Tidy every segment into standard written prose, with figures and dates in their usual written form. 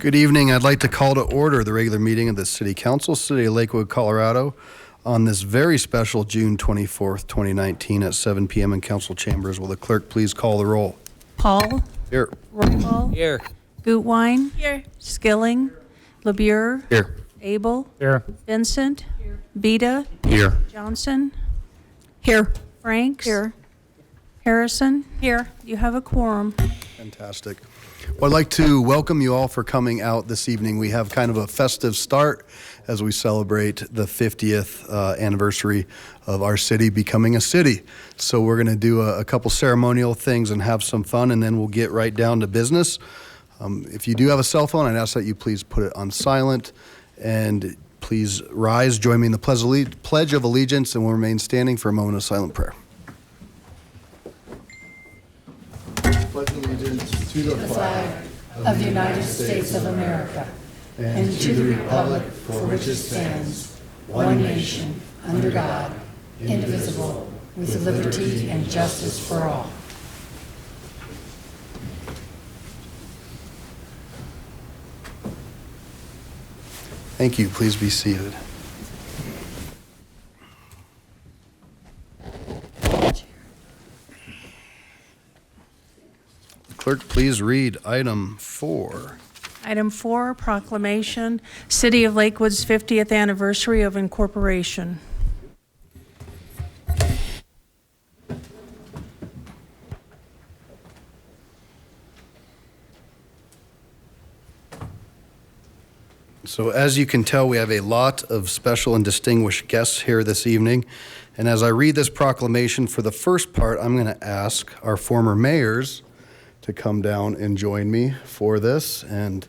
Good evening. I'd like to call to order the regular meeting of the City Council, City of Lakewood, Colorado, on this very special June 24th, 2019 at 7 p.m. in council chambers. Will the clerk please call the roll? Paul. Here. Roybal. Here. Gutwein. Here. Skilling. LeBure. Here. Abel. Here. Vincent. Here. Beta. Here. Johnson. Here. Franks. Here. Harrison. Here. You have a quorum. Fantastic. Well, I'd like to welcome you all for coming out this evening. We have kind of a festive start as we celebrate the 50th anniversary of our city becoming a city. So we're going to do a couple ceremonial things and have some fun, and then we'll get right down to business. If you do have a cell phone, I'd ask that you please put it on silent, and please rise, join me in the Pledge of Allegiance, and we'll remain standing for a moment of silent prayer. Pledge allegiance to the flag of the United States of America and to the republic for which it stands, one nation, under God, indivisible, with liberty and justice for all. Thank you. Please be seated. Clerk, please read item 4. Item 4, proclamation, City of Lakewood's 50th anniversary of incorporation. So as you can tell, we have a lot of special and distinguished guests here this evening. And as I read this proclamation, for the first part, I'm going to ask our former mayors to come down and join me for this. And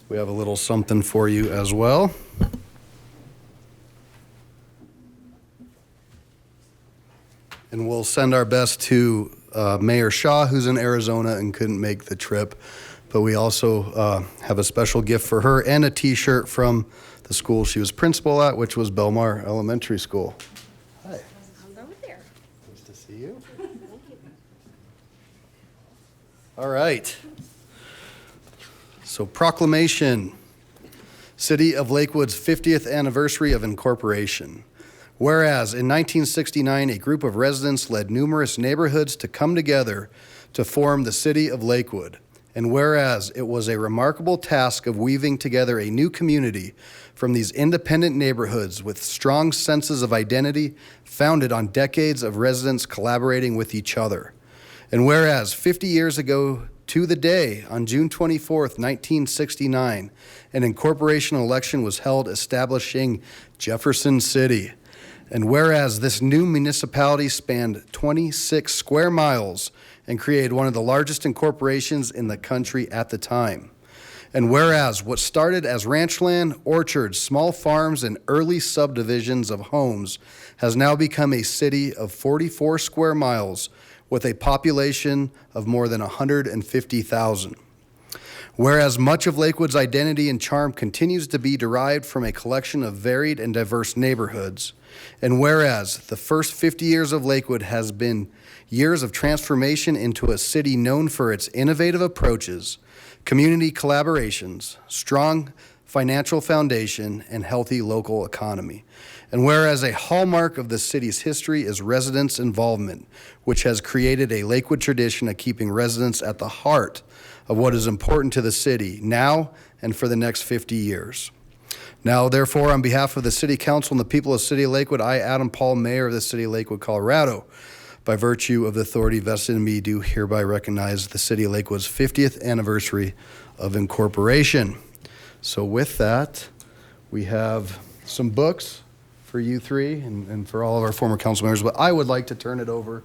we have a little something for you as well. And we'll send our best to Mayor Shaw, who's in Arizona and couldn't make the trip. But we also have a special gift for her and a t-shirt from the school she was principal at, which was Belmar Elementary School. Hi. I'm over there. Nice to see you. All right. So proclamation, City of Lakewood's 50th anniversary of incorporation. Whereas in 1969, a group of residents led numerous neighborhoods to come together to form the City of Lakewood. And whereas it was a remarkable task of weaving together a new community from these independent neighborhoods with strong senses of identity founded on decades of residents collaborating with each other. And whereas 50 years ago to the day, on June 24th, 1969, an incorporation election was held establishing Jefferson City. And whereas this new municipality spanned 26 square miles and created one of the largest incorporations in the country at the time. And whereas what started as ranch land, orchards, small farms, and early subdivisions of homes has now become a city of 44 square miles with a population of more than 150,000. Whereas much of Lakewood's identity and charm continues to be derived from a collection of varied and diverse neighborhoods, and whereas the first 50 years of Lakewood has been years of transformation into a city known for its innovative approaches, community collaborations, strong financial foundation, and healthy local economy. And whereas a hallmark of the city's history is residents' involvement, which has created a Lakewood tradition of keeping residents at the heart of what is important to the city now and for the next 50 years. Now, therefore, on behalf of the City Council and the people of the City of Lakewood, I, Adam Paul, Mayor of the City of Lakewood, Colorado, by virtue of the authority vested in me, do hereby recognize the City of Lakewood's 50th anniversary of incorporation. So with that, we have some books for you three and for all of our former council members, but I would like to turn it over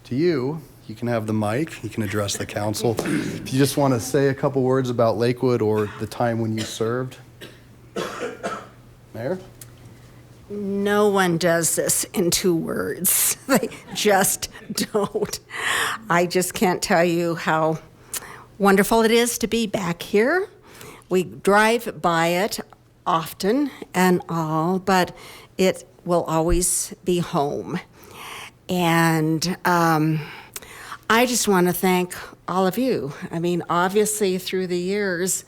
to you. You can have the mic, you can address the council. If you just want to say a couple words about Lakewood or the time when you served. Mayor? No one does this in 2 words. They just don't. I just can't tell you how wonderful it is to be back here. We drive by it often and all, but it will always be home. And I just want to thank all of you. I mean, obviously through the years,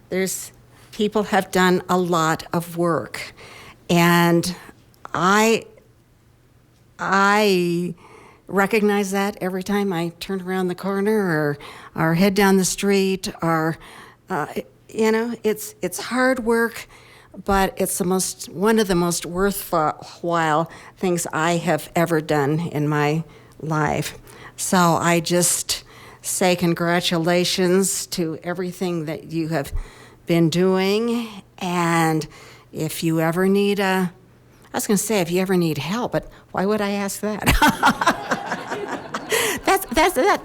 there's people have done a lot of work. And I recognize that every time I turn around the corner or head down the street, or it's hard work, but it's one of the most worthwhile things I have ever done in my life. So I just say congratulations to everything that you have been doing. And if you ever need I was going to say if you ever need help, but why would I ask that?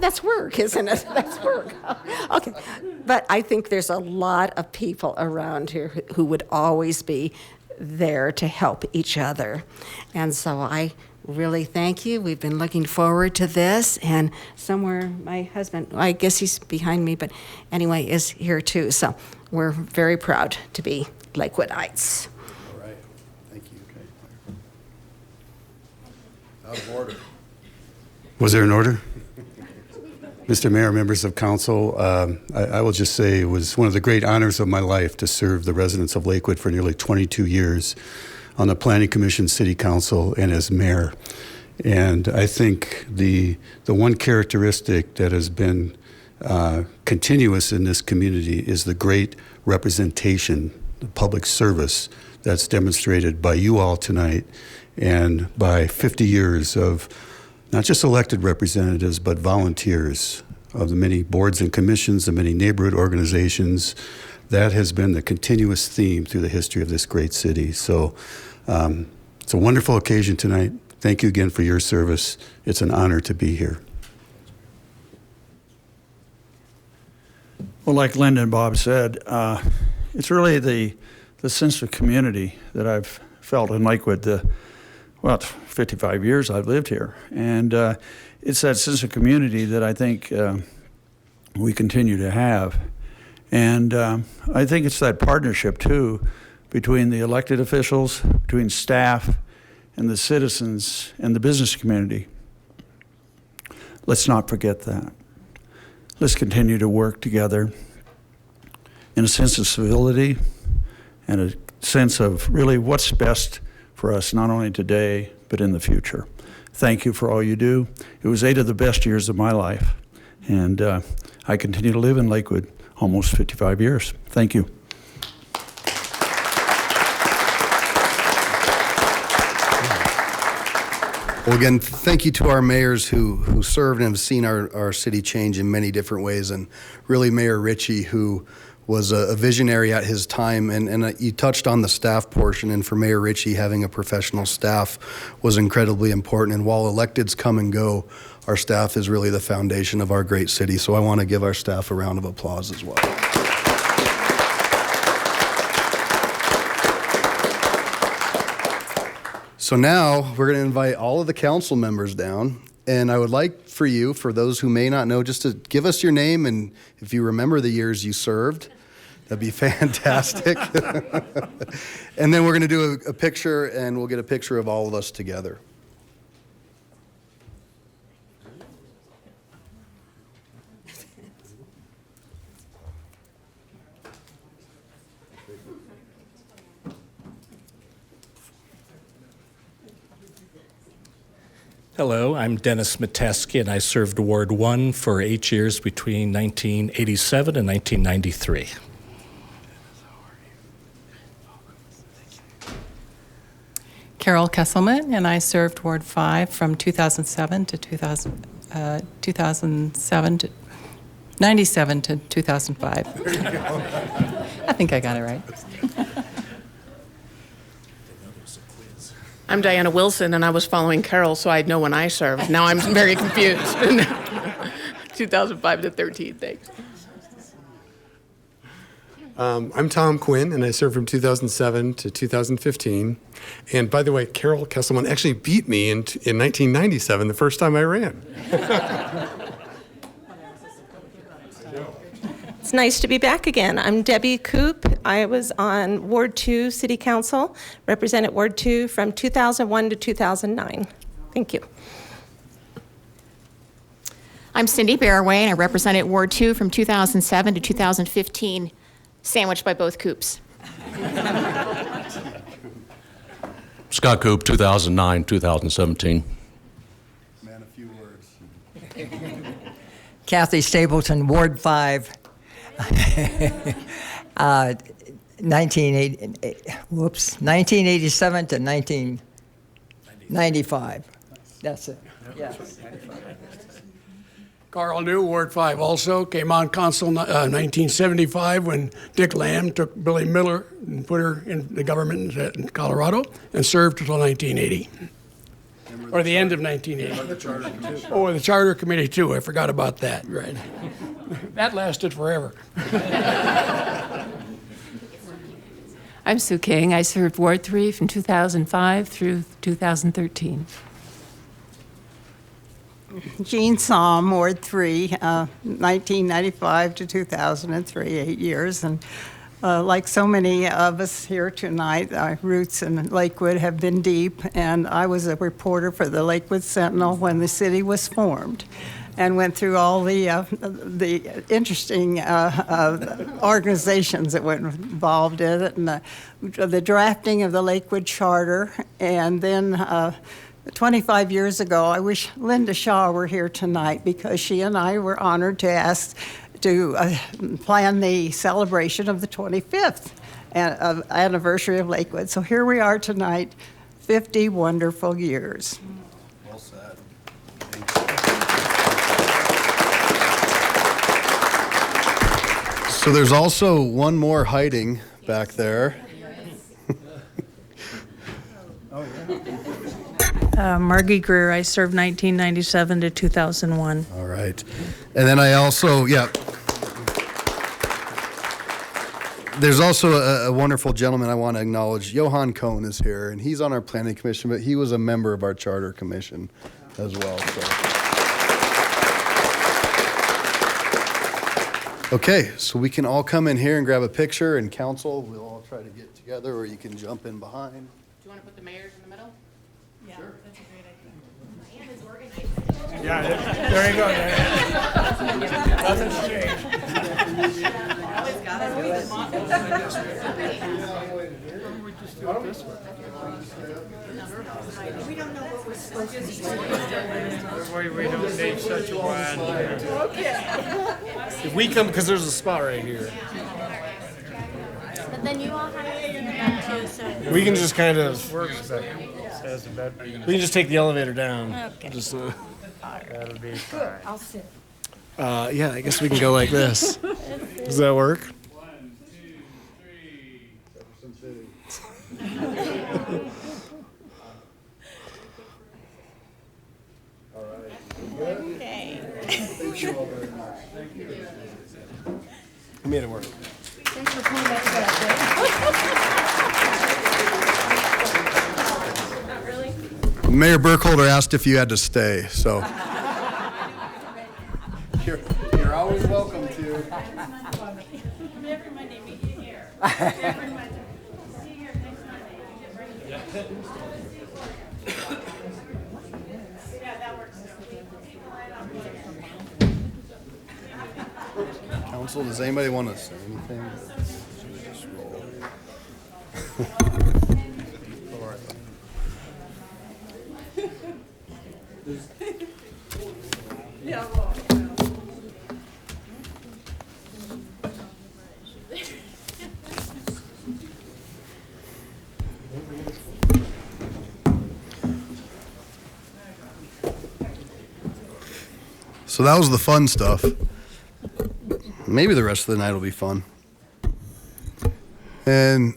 That's work, isn't it? That's work. Okay. But I think there's a lot of people around here who would always be there to help each other. And so I really thank you. We've been looking forward to this. And somewhere my husband, I guess he's behind me, but anyway, is here too. So we're very proud to be Lakewoodites. All right. Thank you. Out of order. Was there an order? Mr. Mayor, members of council, I will just say it was one of the great honors of my life to serve the residents of Lakewood for nearly 22 years on the Planning Commission, City Council, and as mayor. And I think the one characteristic that has been continuous in this community is the great representation, the public service that's demonstrated by you all tonight and by 50 years of not just elected representatives, but volunteers of the many boards and commissions, the many neighborhood organizations. That has been the continuous theme through the history of this great city. So it's a wonderful occasion tonight. Thank you again for your service. It's an honor to be here. Well, like Linda and Bob said, it's really the sense of community that I've felt in Lakewood. 55 years I've lived here. And it's that sense of community that I think we continue to have. And I think it's that partnership, too, between the elected officials, between staff, and the citizens and the business community. Let's not forget that. Let's continue to work together in a sense of civility and a sense of really what's best for us, not only today, but in the future. Thank you for all you do. It was 8 of the best years of my life. And I continue to live in Lakewood almost 55 years. Thank you. Well, again, thank you to our mayors who served and have seen our city change in many different ways. And really Mayor Ritchie, who was a visionary at his time, and you touched on the staff portion, and for Mayor Ritchie, having a professional staff was incredibly important. And while electeds come and go, our staff is really the foundation of our great city. So I want to give our staff a round of applause as well. So now we're going to invite all of the council members down. And I would like for you, for those who may not know, just to give us your name, and if you remember the years you served, that'd be fantastic. And then we're going to do a picture, and we'll get a picture of all of us together. Hello, I'm Dennis Metesky, and I served Ward 1 for 8 years between 1987 and 1993. Carol Kesselman, and I served Ward 5 from 2007 to 2007 to 97 to 2005. I think I got it right. I'm Diana Wilson, and I was following Carol, so I'd know when I served. Now I'm very confused. 2005 to 13, thanks. I'm Tom Quinn, and I served from 2007 to 2015. And by the way, Carol Kesselman actually beat me in 1997, the first time I ran. It's nice to be back again. I'm Debbie Coop. I was on Ward 2 City Council, represented Ward 2 from 2001 to 2009. Thank you. I'm Cindy Barraway, and I represented Ward 2 from 2007 to 2015, sandwiched by both Coops. Scott Coop, 2009, 2017. Man, a few words. Kathy Stapleton, Ward 5. 1987 to 1995. That's it. Yes. Carl New, Ward 5 also, came on council 1975 when Dick Lamb took Billy Miller and put her in the government in Colorado and served until 1980. Or the end of 1980. Oh, the Charter Committee too, I forgot about that, right. That lasted forever. I'm Sue King. I served Ward 3 from 2005 through 2013. Jean Somm, Ward 3, 1995 to 2003, 8 years. And like so many of us here tonight, our roots in Lakewood have been deep, and I was a reporter for the Lakewood Sentinel when the city was formed, and went through all the interesting organizations that were involved in it, and the drafting of the Lakewood Charter, and then 25 years ago, I wish Linda Shaw were here tonight because she and I were honored to ask to plan the celebration of the 25th anniversary of Lakewood. So here we are tonight, 50 wonderful years. Well said. So there's also one more hiding back there. Margie Greer, I served 1997 to 2001. All right. And then I also, there's also a wonderful gentleman I want to acknowledge. Johan Cohn is here, and he's on our planning commission, but he was a member of our charter commission as well. So. Okay, so we can all come in here and grab a picture, and council, we'll all try to get together, or you can jump in behind. Do you want to put the mayors in the middle? Yeah, sure. That's a great idea. Ann is organized. Yeah, there you go. Nothing's changed. We don't know what we're supposed to do. We don't need such a wide. If we come, because there's a spot right here. But then you all have to sit down too, so. We can just kind of. We We can just take the elevator down. Okay. Just, That'll be fine. I'll sit. yeah, I guess we can go like this. Does that work? 1, 2, 3. Okay. Thank you all very much. We made it work. Thanks for pulling that back. Mayor Burkholder asked if you had to stay, so. You're always welcome to. Every Monday, meet you here. Every Monday. See you here next Monday. Yeah, that works. Council, does anybody want to say anything? Should we just roll? Yeah, well. So that was the fun stuff. Maybe the rest of the night will be fun. And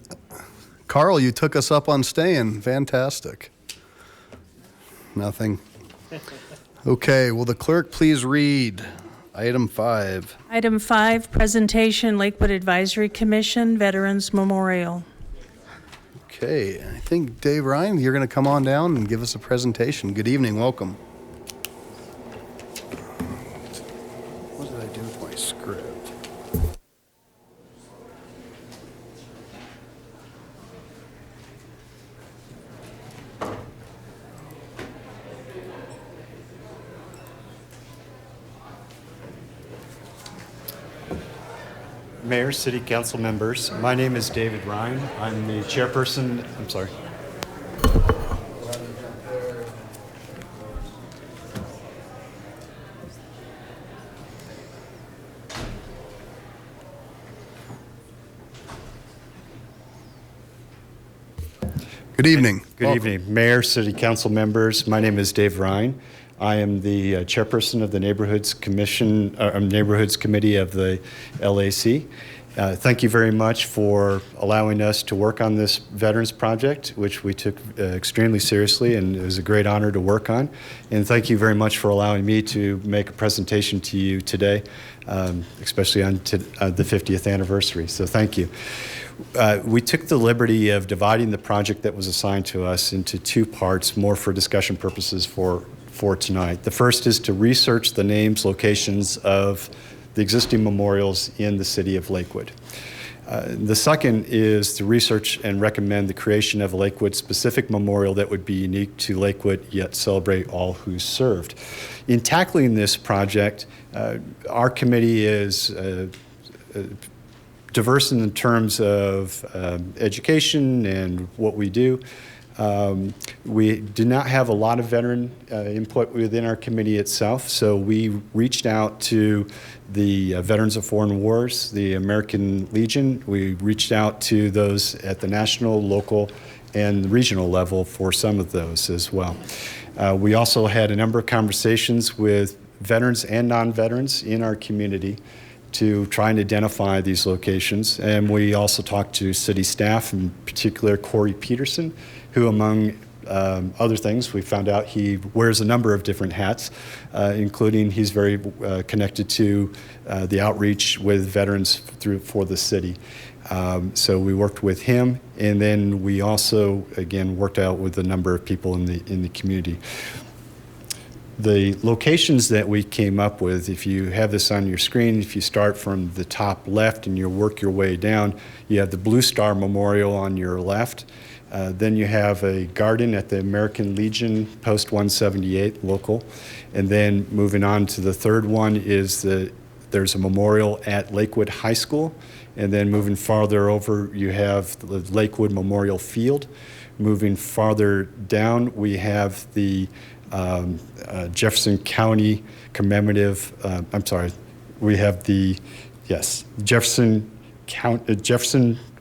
Carl, you took us up on staying. Fantastic. Nothing. Okay, will the clerk please read item 5? Item 5, presentation, Lakewood Advisory Commission, Veterans Memorial. Okay, I think Dave Ryan, you're going to come on down and give us a presentation. Good evening, welcome. What did I do with my script? Mayor, City Council members, my name is David Ryan. I'm the chairperson. I'm sorry. Good evening. Good evening, Mayor, City Council members. My name is Dave Ryan. I am the chairperson of the Neighborhoods Committee of the LAC. Thank you very much for allowing us to work on this Veterans Project, which we took extremely seriously, and it was a great honor to work on. And thank you very much for allowing me to make a presentation to you today, especially on the 50th anniversary. So thank you. We took the liberty of dividing the project that was assigned to us into two parts, more for discussion purposes for tonight. The first is to research the names, locations of the existing memorials in the city of Lakewood. The second is to research and recommend the creation of a Lakewood-specific memorial that would be unique to Lakewood, yet celebrate all who served. In tackling this project, our committee is diverse in terms of education and what we do. We did not have a lot of veteran input within our committee itself, so we reached out to the Veterans of Foreign Wars, the American Legion. We reached out to those at the national, local, and regional level for some of those as well. We also had a number of conversations with veterans and non-veterans in our community to try and identify these locations. And we also talked to city staff, in particular Corey Peterson, who among other things, we found out he wears a number of different hats, including he's very connected to the outreach with veterans for the city. So we worked with him, and then we also, again, worked out with a number of people in the community. The locations that we came up with, if you have this on your screen, if you start from the top left and you work your way down, you have the Blue Star Memorial on your left. Then you have a garden at the American Legion, Post 178 local. And then moving on to the third one is there's a memorial at Lakewood High School. And then moving farther over, you have the Lakewood Memorial Field. Moving farther down, we have the Jefferson County commemorative, we have the, Jefferson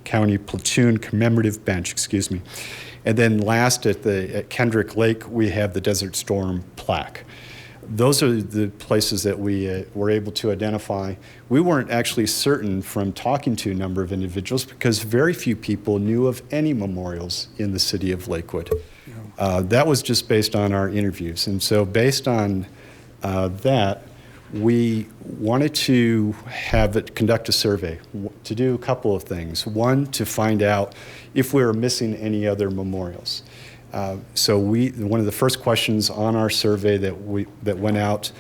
County Platoon Commemorative Bench, excuse me. And then last at Kendrick Lake, we have the Desert Storm plaque. Those are the places that we were able to identify. We weren't actually certain from talking to a number of individuals because very few people knew of any memorials in the city of Lakewood. That was just based on our interviews. And so based on that, we wanted to conduct a survey to do a couple of things. One, to find out if we were missing any other memorials. So one of the first questions on our survey that went out,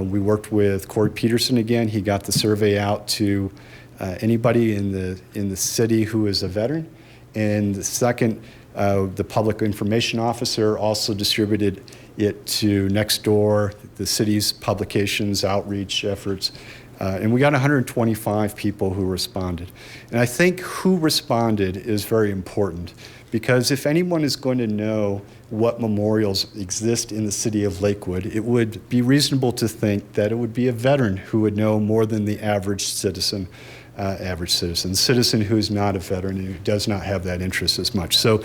we worked with Corey Peterson again. He got the survey out to anybody in the city who is a veteran. And the second, the public information officer also distributed it to Nextdoor, the city's publications, outreach efforts. And we got 125 people who responded. And I think who responded is very important because if anyone is going to know what memorials exist in the city of Lakewood, it would be reasonable to think that it would be a veteran who would know more than the average citizen. Citizen who is not a veteran and who does not have that interest as much. So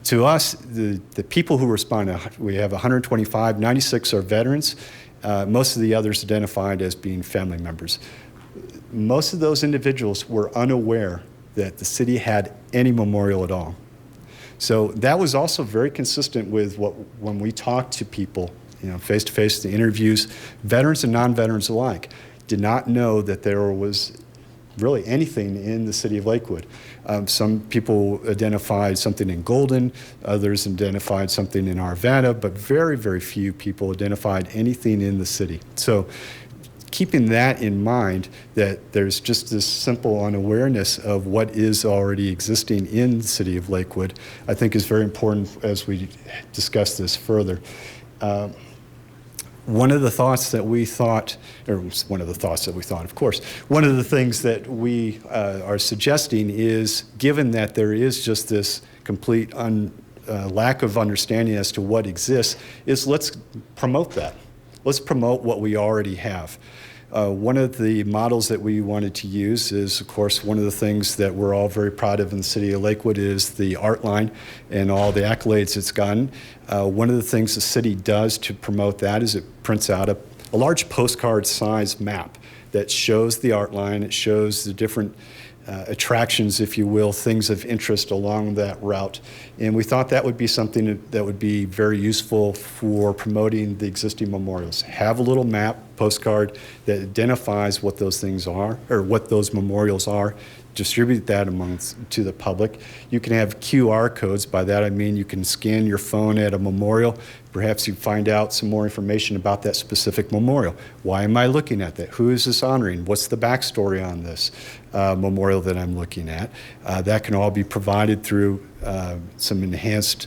to us, the people who responded, we have 125, 96 are veterans. Most of the others identified as being family members. Most of those individuals were unaware that the city had any memorial at all. So that was also very consistent with when we talked to people, face to face, the interviews, veterans and non-veterans alike, did not know that there was really anything in the city of Lakewood. Some people identified something in Golden, others identified something in Arvada, but very, very few people identified anything in the city. So keeping that in mind, that there's just this simple unawareness of what is already existing in the city of Lakewood, I think is very important as we discuss this further. one of the thoughts that we thought, or one of the thoughts that we thought, of course, one of the things that we are suggesting is, given that there is just this complete lack of understanding as to what exists, is let's promote that. Let's promote what we already have. One of the models that we wanted to use is, of course, one of the things that we're all very proud of in the city of Lakewood is the art line and all the accolades it's gotten. One of the things the city does to promote that is it prints out a large postcard size map that shows the art line. It shows the different attractions, if you will, things of interest along that route. And we thought that would be something that would be very useful for promoting the existing memorials. Have a little map, postcard, that identifies what those things are, or what those memorials are. Distribute that to the public. You can have QR codes. By that I mean you can scan your phone at a memorial. Perhaps you find out some more information about that specific memorial. Why am I looking at that? Who is this honoring? What's the backstory on this memorial that I'm looking at? That can all be provided through some enhanced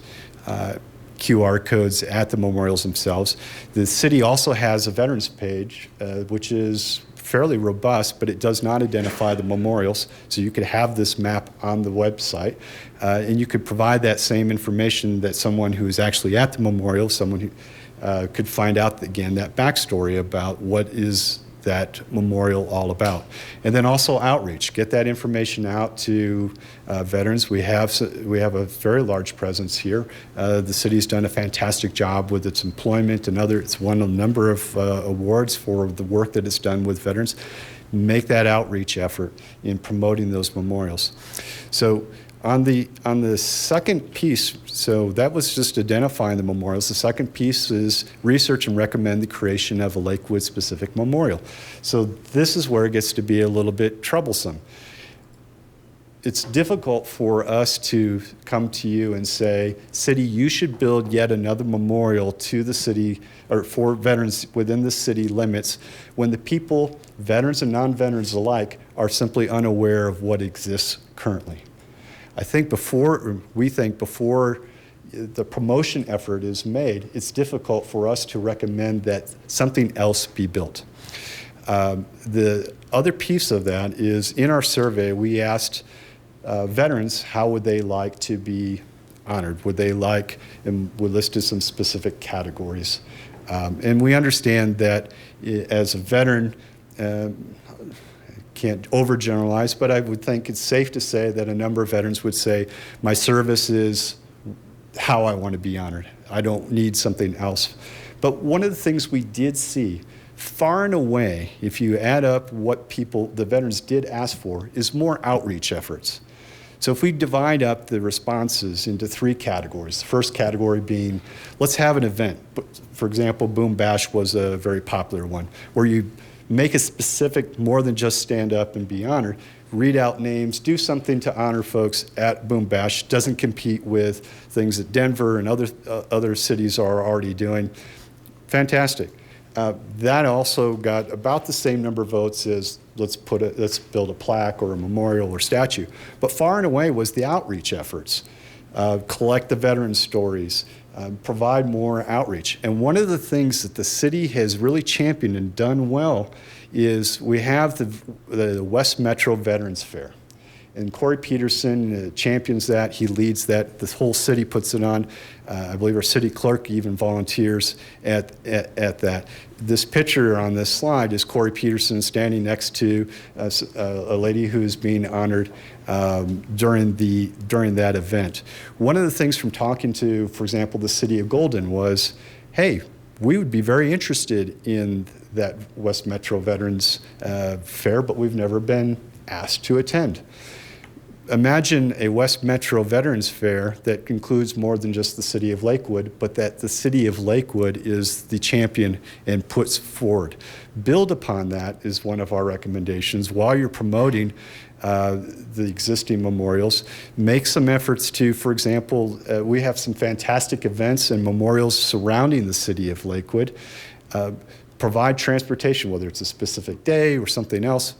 QR codes at the memorials themselves. The city also has a veterans page, which is fairly robust, but it does not identify the memorials. So you could have this map on the website, and you could provide that same information that someone who's actually at the memorial, someone who could find out, again, that backstory about what is that memorial all about. And then also outreach, get that information out to veterans. We have a very large presence here. The city's done a fantastic job with its employment and it's won a number of awards for the work that it's done with veterans. Make that outreach effort in promoting those memorials. So on the second piece, so that was just identifying the memorials. The second piece is research and recommend the creation of a Lakewood specific memorial. So this is where it gets to be a little bit troublesome. It's difficult for us to come to you and say, city, you should build yet another memorial to the city or for veterans within the city limits when the people, veterans and non-veterans alike, are simply unaware of what exists currently. We think before the promotion effort is made, it's difficult for us to recommend that something else be built. The other piece of that is in our survey, we asked veterans how would they like to be honored? Would they like, and we listed some specific categories. And we understand that as a veteran, can't overgeneralize, but I would think it's safe to say that a number of veterans would say, my service is how I want to be honored. I don't need something else. But one of the things we did see, far and away, if you add up what the veterans did ask for, is more outreach efforts. So if we divide up the responses into three categories, the first category being, let's have an event. For example, Boom Bash was a very popular one, where you make it specific more than just stand up and be honored. Read out names, do something to honor folks at Boom Bash. Doesn't compete with things that Denver and other cities are already doing. Fantastic. That also got about the same number of votes as let's build a plaque or a memorial or statue. But far and away was the outreach efforts. Collect the veteran stories, provide more outreach. And one of the things that the city has really championed and done well is we have the West Metro Veterans Fair. And Corey Peterson champions that. He leads that. The whole city puts it on. I believe our city clerk even volunteers at that. This picture on this slide is Corey Peterson standing next to a lady who is being honored during that event. One of the things from talking to, for example, the city of Golden was, hey, we would be very interested in that West Metro Veterans Fair, but we've never been asked to attend. Imagine a West Metro Veterans Fair that includes more than just the city of Lakewood, but that the city of Lakewood is the champion and puts forward. Build upon that is one of our recommendations. While you're promoting the existing memorials, make some efforts to, for example, we have some fantastic events and memorials surrounding the city of Lakewood. Provide transportation, whether it's a specific day or something else.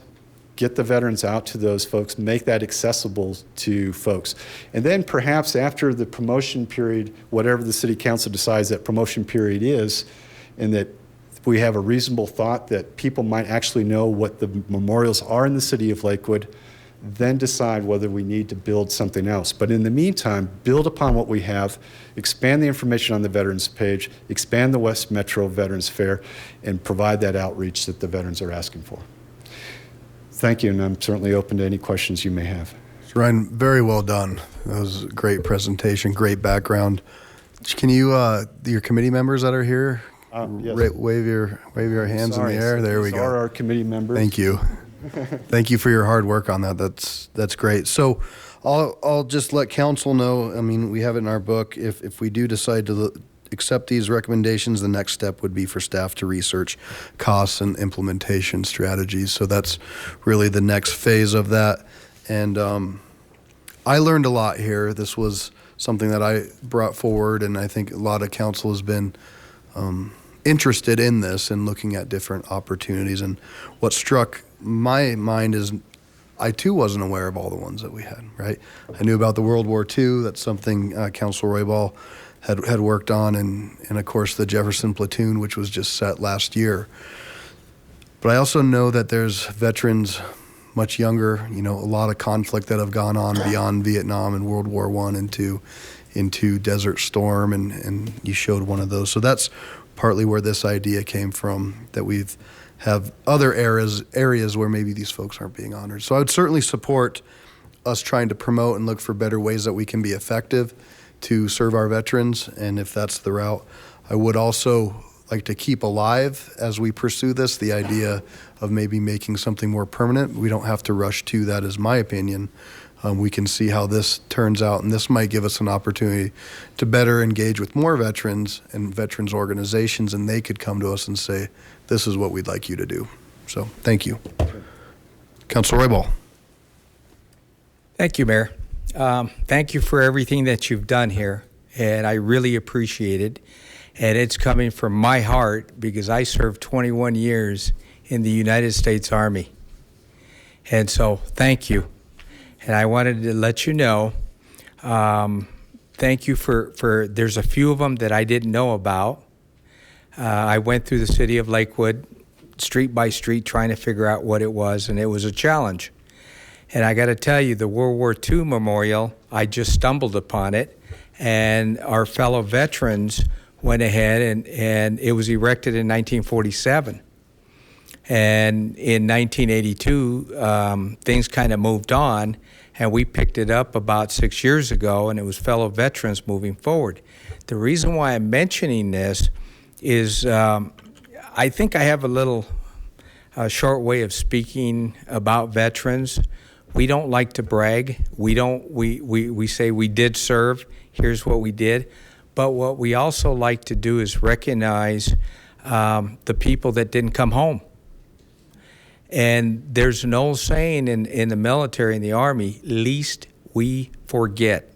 Get the veterans out to those folks, make that accessible to folks. And then perhaps after the promotion period, whatever the city council decides that promotion period is, and that we have a reasonable thought that people might actually know what the memorials are in the city of Lakewood, then decide whether we need to build something else. But in the meantime, build upon what we have, expand the information on the Veterans page, expand the West Metro Veterans Fair, and provide that outreach that the veterans are asking for. Thank you, and I'm certainly open to any questions you may have. Ryan, very well done. That was a great presentation, great background. Can you, your committee members that are here, yes. wave your hands in the air? There we go. These are our committee members. Thank you. Thank you for your hard work on that. That's great. So I'll just let council know, I mean, we have it in our book. If we do decide to accept these recommendations, the next step would be for staff to research costs and implementation strategies. So that's really the next phase of that. And I learned a lot here. This was something that I brought forward, and I think a lot of council has been interested in this and looking at different opportunities. And what struck my mind is I too wasn't aware of all the ones that we had, right? I knew about the World War II. That's something Council Roybal had worked on, and of course the Jefferson Platoon, which was just set last year. But I also know that there's veterans much younger, you know, a lot of conflict that have gone on beyond Vietnam and World War I into Desert Storm, and you showed one of those. So that's partly where this idea came from, that we've have other areas where maybe these folks aren't being honored. So I would certainly support us trying to promote and look for better ways that we can be effective to serve our veterans, and if that's the route. I would also like to keep alive as we pursue this, the idea of maybe making something more permanent. We don't have to rush to that, is my opinion. We can see how this turns out, and this might give us an opportunity to better engage with more veterans and veterans organizations, and they could come to us and say, this is what we'd like you to do. So thank you. Councilor Roybal. Thank you, Mayor. Thank you for everything that you've done here, and I really appreciate it. And it's coming from my heart because I served 21 years in the United States Army. And so thank you. And I wanted to let you know, thank you for there's a few of them that I didn't know about. I went through the city of Lakewood, street by street, trying to figure out what it was, and it was a challenge. And I got to tell you, the World War II Memorial, I just stumbled upon it, and our fellow veterans went ahead, and it was erected in 1947. And in 1982, things kind of moved on, and we picked it up about 6 years ago, and it was fellow veterans moving forward. The reason why I'm mentioning this is I think I have a little short way of speaking about veterans. We don't like to brag. We say we did serve, here's what we did. But what we also like to do is recognize the people that didn't come home. And there's an old saying in the military, in the Army, least we forget.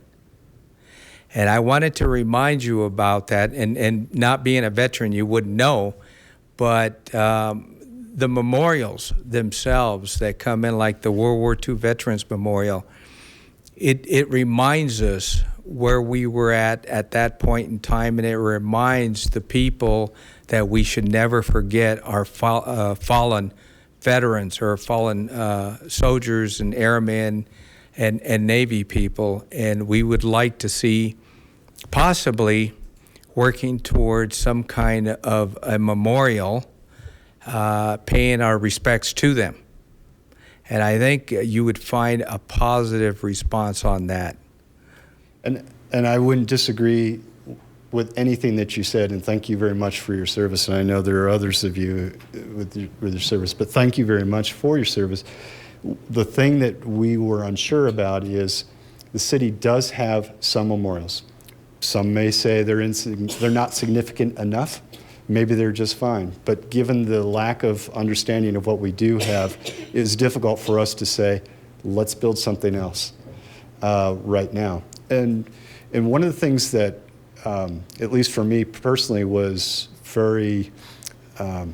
And I wanted to remind you about that, and not being a veteran, you wouldn't know, but the memorials themselves that come in, like the World War II Veterans Memorial, it reminds us where we were at that point in time, and it reminds the people that we should never forget our fallen veterans or fallen soldiers and airmen and Navy people. And we would like to see possibly working towards some kind of a memorial, paying our respects to them. And I think you would find a positive response on that. And I wouldn't disagree with anything that you said, and thank you very much for your service. And I know there are others of you with your service, but thank you very much for your service. The thing that we were unsure about is the city does have some memorials. Some may say they're not significant enough. Maybe they're just fine. But given the lack of understanding of what we do have, it's difficult for us to say, let's build something else right now. And one of the things that, at least for me personally, was very, I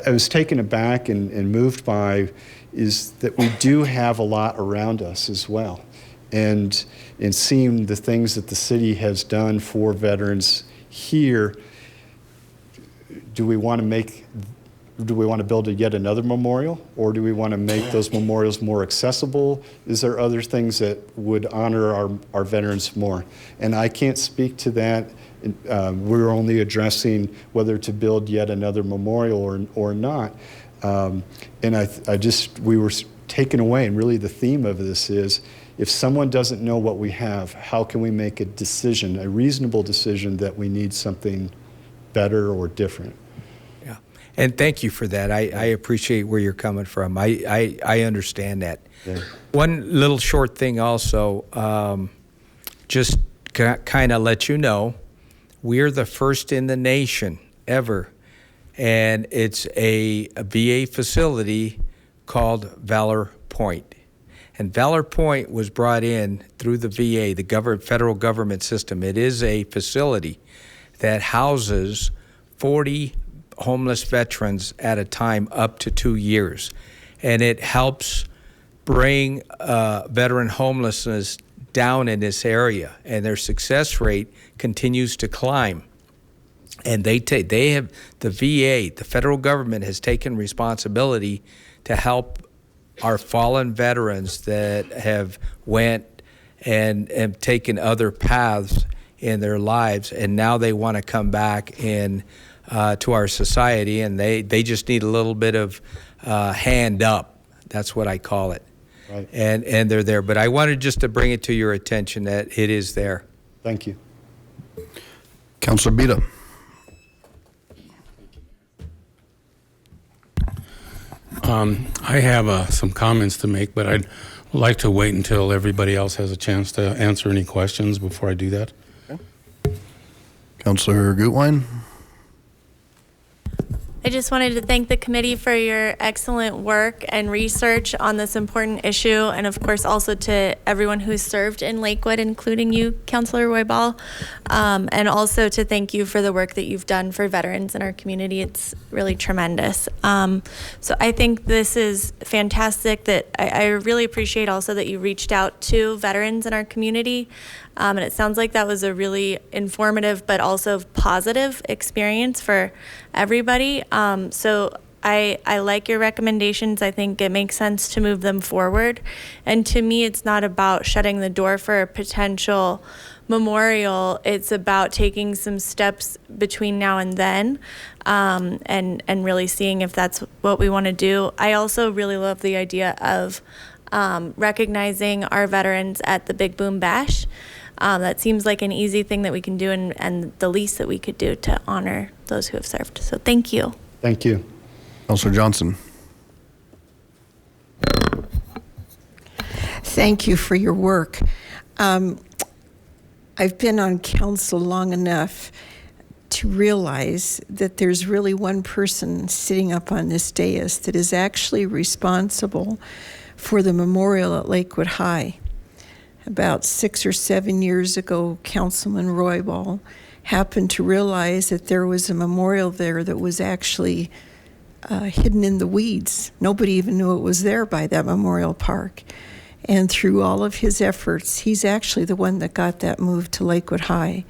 was taken aback and moved by, is that we do have a lot around us as well. And in seeing the things that the city has done for veterans here, do we want to build yet another memorial, or do we want to make those memorials more accessible? Is there other things that would honor our veterans more? And I can't speak to that. We're only addressing whether to build yet another memorial or not. And we were taken away, and really the theme of this is, if someone doesn't know what we have, how can we make a decision, a reasonable decision, that we need something better or different? Yeah, and thank you for that. I appreciate where you're coming from. I understand that. Yeah. One little short thing also, just kind of let you know, we're the first in the nation ever, and it's a VA facility called Valor Point. And Valor Point was brought in through the VA, the federal government system. It is a facility that houses 40 homeless veterans at a time, up to 2 years. And it helps bring veteran homelessness down in this area, and their success rate continues to climb. And the VA, the federal government, has taken responsibility to help our fallen veterans that have went and taken other paths in their lives, and now they want to come back in to our society, and they just need a little bit of hand up. That's what I call it. Right. And they're there. But I wanted just to bring it to your attention that it is there. Thank you. Councilor Bita. I have some comments to make, but I'd like to wait until everybody else has a chance to answer any questions before I do that. Okay. Councilor Gutwein. I just wanted to thank the committee for your excellent work and research on this important issue, and of course also to everyone who's served in Lakewood, including you, Councilor Roybal, and also to thank you for the work that you've done for veterans in our community. It's really tremendous. So I think this is fantastic. That I really appreciate also that you reached out to veterans in our community. And it sounds like that was a really informative but also positive experience for everybody. So I like your recommendations. I think it makes sense to move them forward. And to me, it's not about shutting the door for a potential memorial. It's about taking some steps between now and then, and really seeing if that's what we want to do. I also really love the idea of recognizing our veterans at the Big Boom Bash. That seems like an easy thing that we can do, and the least that we could do to honor those who have served. So thank you. Thank you. Councilor Johnson. Thank you for your work. I've been on council long enough to realize that there's really one person sitting up on this dais that is actually responsible for the memorial at Lakewood High. About 6 or 7 years ago, Councilman Roybal happened to realize that there was a memorial there that was actually hidden in the weeds. Nobody even knew it was there by that memorial park. And through all of his efforts, he's actually the one that got that moved to Lakewood High.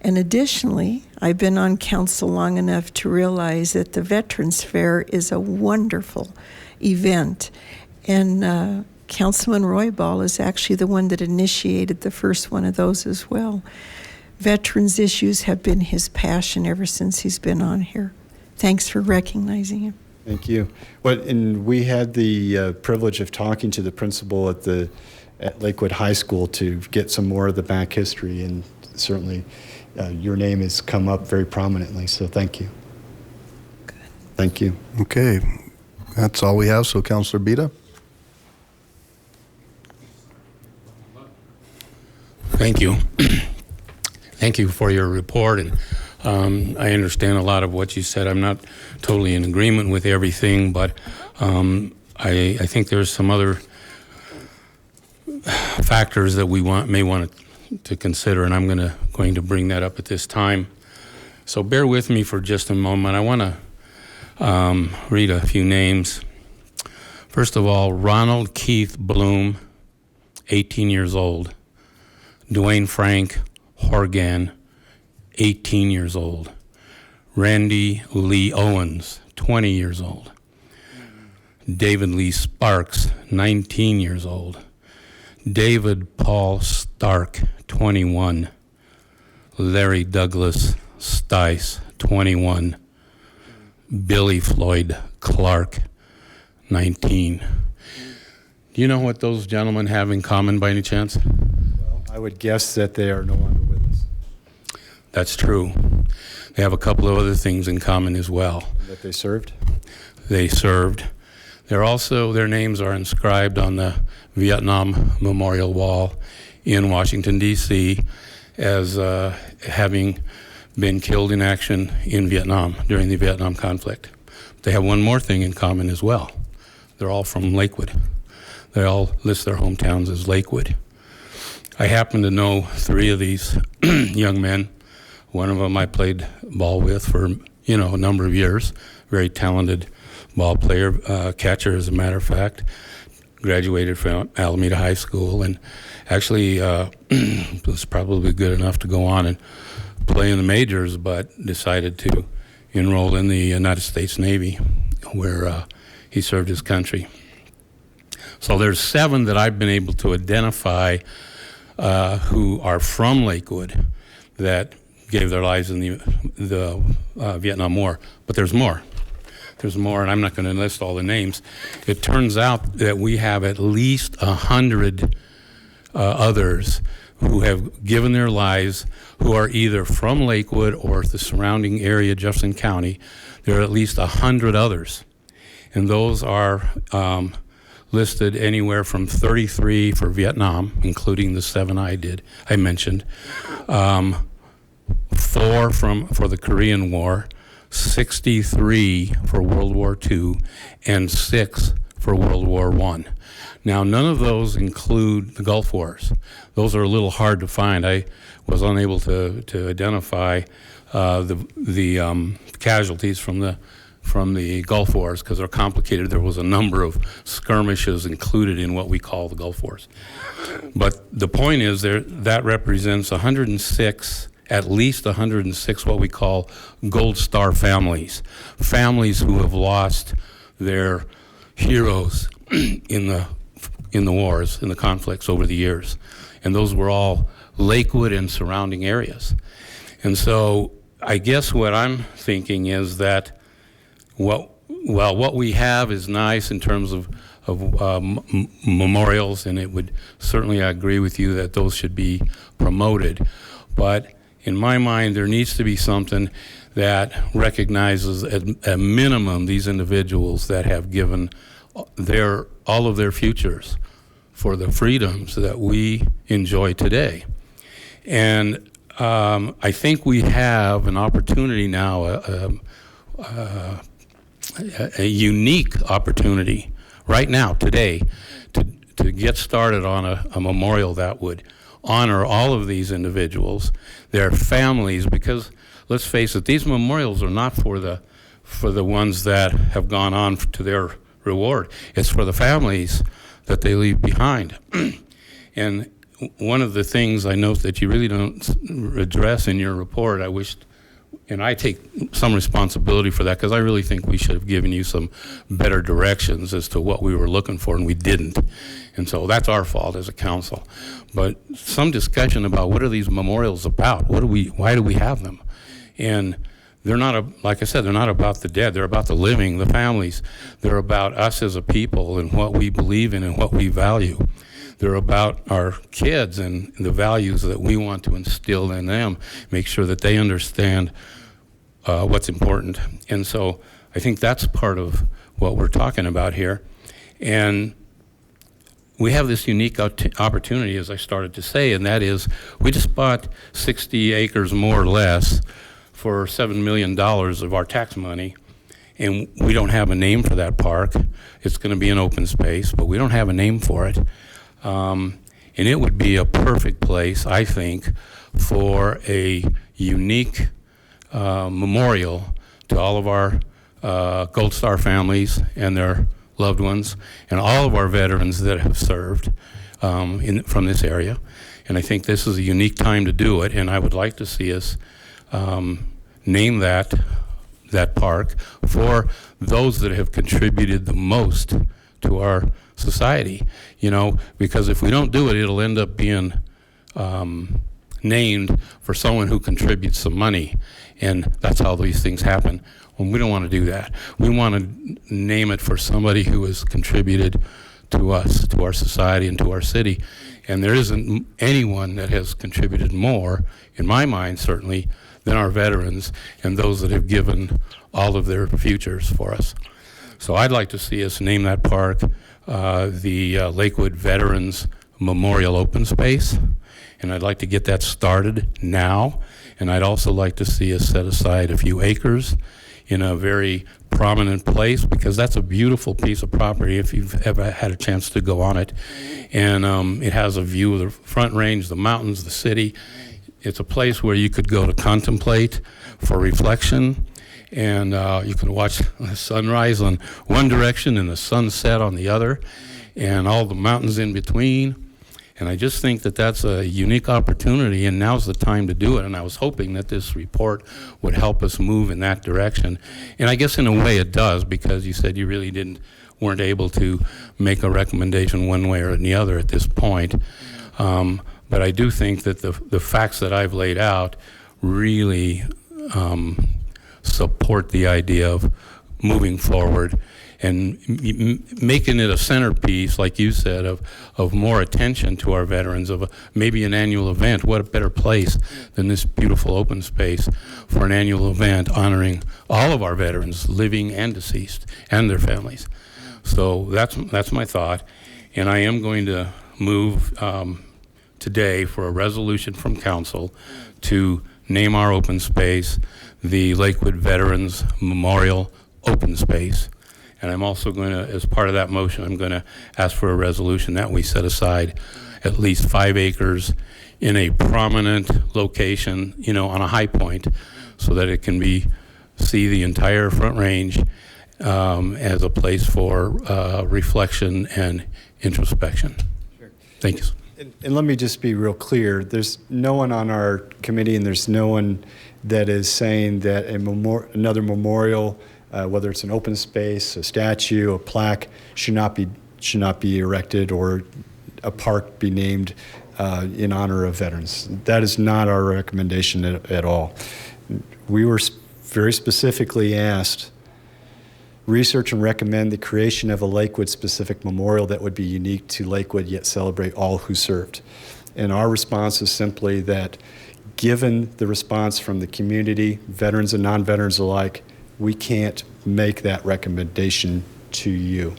And additionally, I've been on council long enough to realize that the Veterans Fair is a wonderful event. And Councilman Roybal is actually the one that initiated the first one of those as well. Veterans issues have been his passion ever since he's been on here. Thanks for recognizing him. Thank you. And we had the privilege of talking to the principal at Lakewood High School to get some more of the back history, and certainly your name has come up very prominently, so thank you. Good. Thank you. Okay, that's all we have, so Councilor Bita. Thank you. Thank you for your report, and I understand a lot of what you said. I'm not totally in agreement with everything, but I think there's some other factors that we may want to consider, and I'm going to bring that up at this time. So bear with me for just a moment. I want to read a few names. First of all, Ronald Keith Bloom, 18 years old. Dwayne Frank Horgan, 18 years old. Randy Lee Owens, 20 years old. David Lee Sparks, 19 years old. David Paul Stark, 21. Larry Douglas Stice, 21. Billy Floyd Clark, 19. Do you know what those gentlemen have in common by any chance? Well, I would guess that they are no longer with us. That's true. They have a couple of other things in common as well. That they served? They served. They're also, their names are inscribed on the Vietnam Memorial Wall in Washington, D.C. as having been killed in action in Vietnam during the Vietnam conflict. They have one more thing in common as well. They're all from Lakewood. They all list their hometowns as Lakewood. I happen to know 3 of these young men. One of them I played ball with for, a number of years. Very talented ball player, catcher as a matter of fact. Graduated from Alameda High School and actually was probably good enough to go on and play in the majors, but decided to enroll in the United States Navy where he served his country. So there's 7 that I've been able to identify who are from Lakewood that gave their lives in the Vietnam War, but there's more. There's more, and I'm not going to list all the names. It turns out that we have at least 100 others who have given their lives, who are either from Lakewood or the surrounding area, Jefferson County. There are at least 100 others, and those are listed anywhere from 33 for Vietnam, including the 7 I mentioned, 4 for the Korean War, 63 for World War II, and 6 for World War I. Now, none of those include the Gulf Wars. Those are a little hard to find. I was unable to identify the casualties from the Gulf Wars because they're complicated. There was a number of skirmishes included in what we call the Gulf Wars. But the point is that represents 106, at least 106 what we call Gold Star families who have lost their heroes in the wars, in the conflicts over the years. And those were all Lakewood and surrounding areas. And so I guess what I'm thinking is that what we have is nice in terms of memorials, and it would certainly, I agree with you that those should be promoted. But in my mind, there needs to be something that recognizes at a minimum these individuals that have given all of their futures for the freedoms that we enjoy today. And I think we have an opportunity now, a unique opportunity right now, today, to get started on a memorial that would honor all of these individuals, their families, because let's face it, these memorials are not for the ones that have gone on to their reward. It's for the families that they leave behind. And one of the things I note that you really don't address in your report, I wished, and I take some responsibility for that because I really think we should have given you some better directions as to what we were looking for, and we didn't. And so that's our fault as a council. But some discussion about what are these memorials about? Why do we have them? And they're not, like I said, they're not about the dead. They're about the living, the families. They're about us as a people and what we believe in and what we value. They're about our kids and the values that we want to instill in them, make sure that they understand what's important. And so I think that's part of what we're talking about here. And we have this unique opportunity, as I started to say, and that is we just bought 60 acres more or less for $7 million of our tax money, and we don't have a name for that park. It's going to be an open space, but we don't have a name for it. And it would be a perfect place, I think, for a unique memorial to all of our Gold Star families and their loved ones, and all of our veterans that have served from this area. And I think this is a unique time to do it, and I would like to see us name that that park for those that have contributed the most to our society, you know, because if we don't do it, it'll end up being named for someone who contributes some money, and that's how these things happen. Well, we don't want to do that. We want to name it for somebody who has contributed to us, to our society, and to our city. And there isn't anyone that has contributed more, in my mind certainly, than our veterans and those that have given all of their futures for us. So I'd like to see us name that park the Lakewood Veterans Memorial Open Space, and I'd like to get that started now. And I'd also like to see us set aside a few acres in a very prominent place, because that's a beautiful piece of property if you've ever had a chance to go on it. And it has a view of the Front Range, the mountains, the city. It's a place where you could go to contemplate, for reflection, and you can watch the sunrise on one direction and the sunset on the other, and all the mountains in between. And I just think that that's a unique opportunity, and now's the time to do it. And I was hoping that this report would help us move in that direction. And I guess in a way it does, because you said you really weren't able to make a recommendation one way or the other at this point. But I do think that the facts that I've laid out really support the idea of moving forward and making it a centerpiece, like you said, of more attention to our veterans, of maybe an annual event. What a better place than this beautiful open space for an annual event honoring all of our veterans, living and deceased, and their families. So that's my thought, and I am going to move today for a resolution from council to name our open space the Lakewood Veterans Memorial Open Space. And I'm also going to, as part of that motion, I'm going to ask for a resolution that we set aside at least 5 acres in a prominent location, you know, on a high point, so that it can see the entire Front Range as a place for reflection and introspection. Sure. Thank you. And let me just be real clear. There's no one on our committee, and there's no one that is saying that another memorial, whether it's an open space, a statue, a plaque, should not be erected, or a park be named in honor of veterans. That is not our recommendation at all. We were very specifically asked, research and recommend the creation of a Lakewood-specific memorial that would be unique to Lakewood, yet celebrate all who served. And our response is simply that, given the response from the community, veterans and non-veterans alike, we can't make that recommendation to you.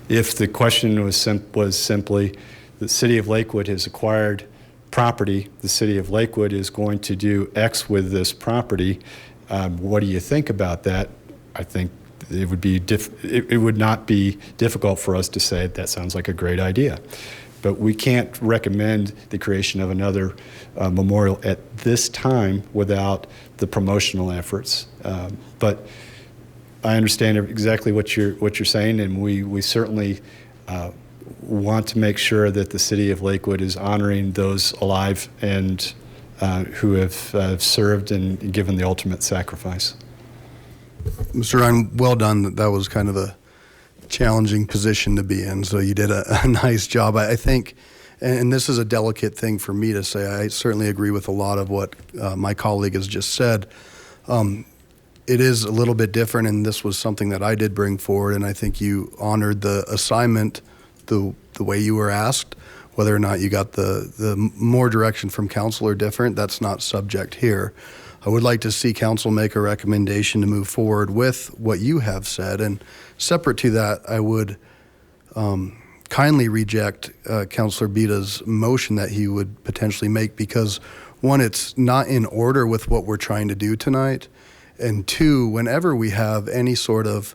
If the question was simply, the city of Lakewood has acquired property, the city of Lakewood is going to do X with this property, what do you think about that? I think it would not be difficult for us to say that sounds like a great idea. But we can't recommend the creation of another memorial at this time without the promotional efforts. But I understand exactly what you're saying, and we certainly want to make sure that the city of Lakewood is honoring those alive and who have served and given the ultimate sacrifice. Mr. Ryan, well done. That was kind of a challenging position to be in, so you did a nice job. I think, and this is a delicate thing for me to say, I certainly agree with a lot of what my colleague has just said. It is a little bit different, and this was something that I did bring forward, and I think you honored the assignment the way you were asked. Whether or not you got the more direction from council or different, that's not subject here. I would like to see council make a recommendation to move forward with what you have said, and separate to that, I would kindly reject Councilor Bita's motion that he would potentially make, because one, it's not in order with what we're trying to do tonight, and two, whenever we have any sort of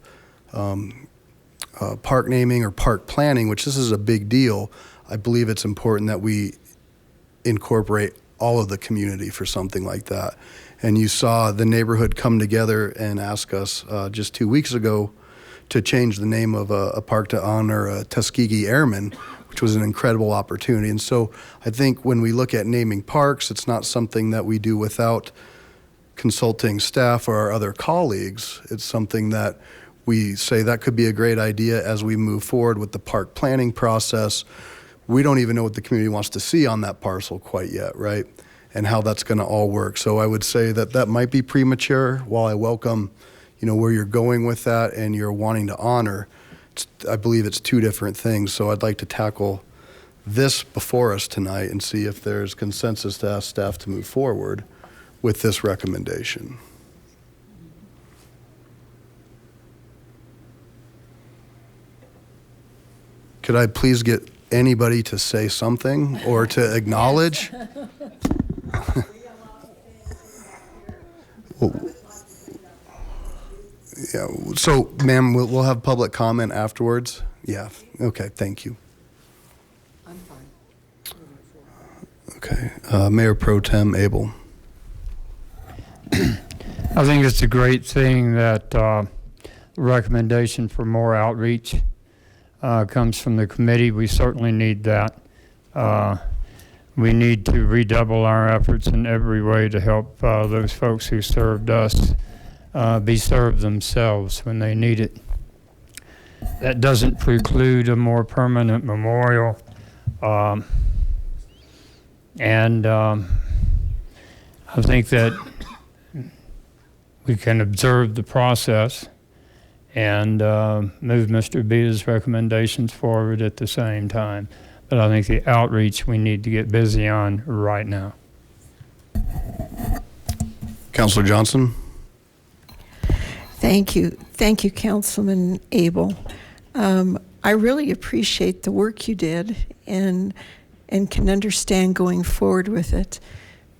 park naming or park planning, which this is a big deal, I believe it's important that we incorporate all of the community for something like that. And you saw the neighborhood come together and ask us just 2 weeks ago to change the name of a park to honor a Tuskegee Airman, which was an incredible opportunity. And so I think when we look at naming parks, it's not something that we do without consulting staff or our other colleagues, it's something that we say that could be a great idea as we move forward with the park planning process. We don't even know what the community wants to see on that parcel quite yet, right? And how that's going to all work. So I would say that that might be premature. While I welcome, where you're going with that and you're wanting to honor, I believe it's two different things. So I'd like to tackle this before us tonight and see if there's consensus to ask staff to move forward with this recommendation. Could I please get anybody to say something or to acknowledge? Yeah, so ma'am, we'll have public comment afterwards. Yeah, okay, thank you. I'm fine. Okay, Mayor Pro Tem Abel. I think it's a great thing that the recommendation for more outreach comes from the committee. We certainly need that. We need to redouble our efforts in every way to help those folks who served us be served themselves when they need it. That doesn't preclude a more permanent memorial. I think that we can observe the process and move Mr. Beta's recommendations forward at the same time. But I think the outreach we need to get busy on right now. Councilor Johnson. Thank you. Thank you, Councilman Abel. I really appreciate the work you did and can understand going forward with it.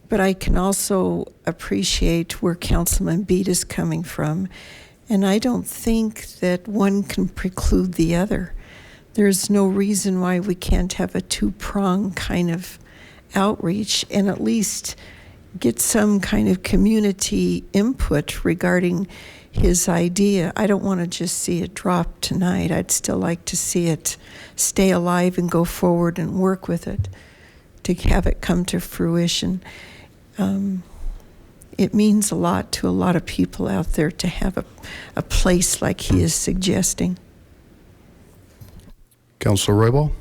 But I can also appreciate where Councilman Beta is coming from. And I don't think that one can preclude the other. There's no reason why we can't have a two-prong kind of outreach and at least get some kind of community input regarding his idea. I don't want to just see it drop tonight. I'd still like to see it stay alive and go forward and work with it to have it come to fruition. It means a lot to a lot of people out there to have a place like he is suggesting. Councilor Roybal.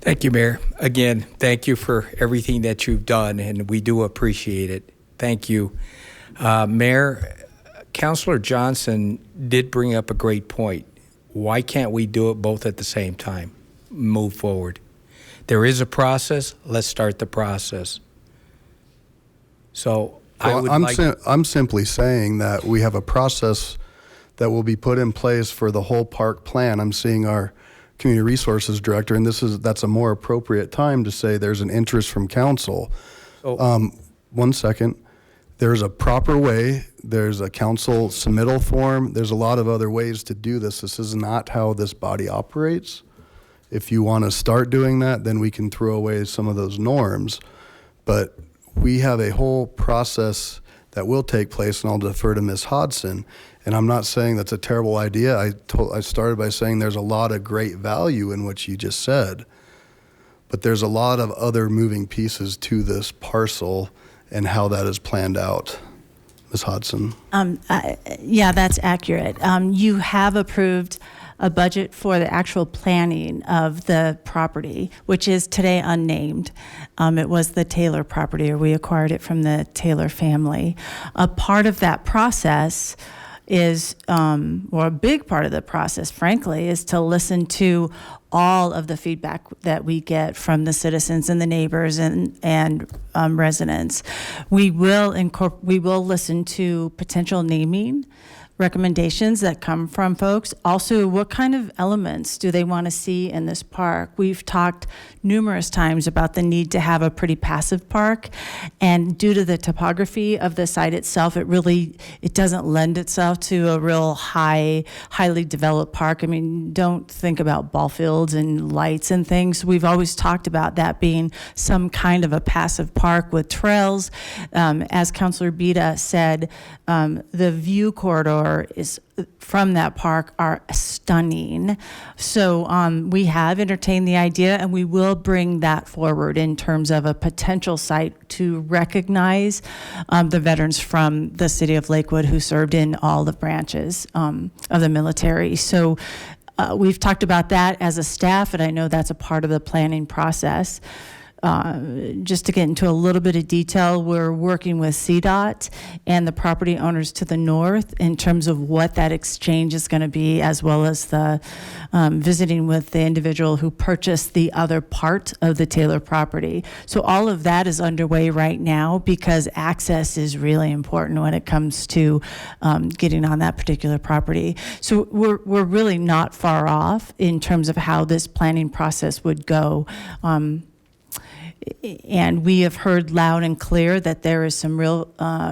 Thank you, Mayor. Again, thank you for everything that you've done, and we do appreciate it. Thank you. Mayor, Councilor Johnson did bring up a great point. Why can't we do it both at the same time? Move forward. There is a process. Let's start the process. So I'm simply saying that we have a process that will be put in place for the whole park plan. I'm seeing our community resources director, and that's a more appropriate time to say there's an interest from council. So, 1 second. There's a proper way. There's a council submittal form. There's a lot of other ways to do this. This is not how this body operates. If you want to start doing that, then we can throw away some of those norms. But we have a whole process that will take place, and I'll defer to Ms. Hodson. And I'm not saying that's a terrible idea. I started by saying there's a lot of great value in what you just said, but there's a lot of other moving pieces to this parcel and how that is planned out. Ms. Hodson. Yeah, that's accurate. You have approved a budget for the actual planning of the property, which is today unnamed. It was the Taylor property, or we acquired it from the Taylor family. A part of that process is, or a big part of the process, frankly, is to listen to all of the feedback that we get from the citizens and the neighbors and residents. We will listen to potential naming recommendations that come from folks. Also, what kind of elements do they want to see in this park? We've talked numerous times about the need to have a pretty passive park, and due to the topography of the site itself, it doesn't lend itself to a real highly developed park. I mean, don't think about ball fields and lights and things. We've always talked about that being some kind of a passive park with trails. As Councilor Beta said, the view corridor for is from that park are stunning. So we have entertained the idea, and we will bring that forward in terms of a potential site to recognize the veterans from the city of Lakewood who served in all the branches of the military. So we've talked about that as a staff, and I know that's a part of the planning process. Just to get into a little bit of detail, we're working with CDOT and the property owners to the north in terms of what that exchange is going to be, as well as the visiting with the individual who purchased the other part of the Taylor property. So all of that is underway right now because access is really important when it comes to getting on that particular property. So we're really not far off in terms of how this planning process would go. And we have heard loud and clear that there is some real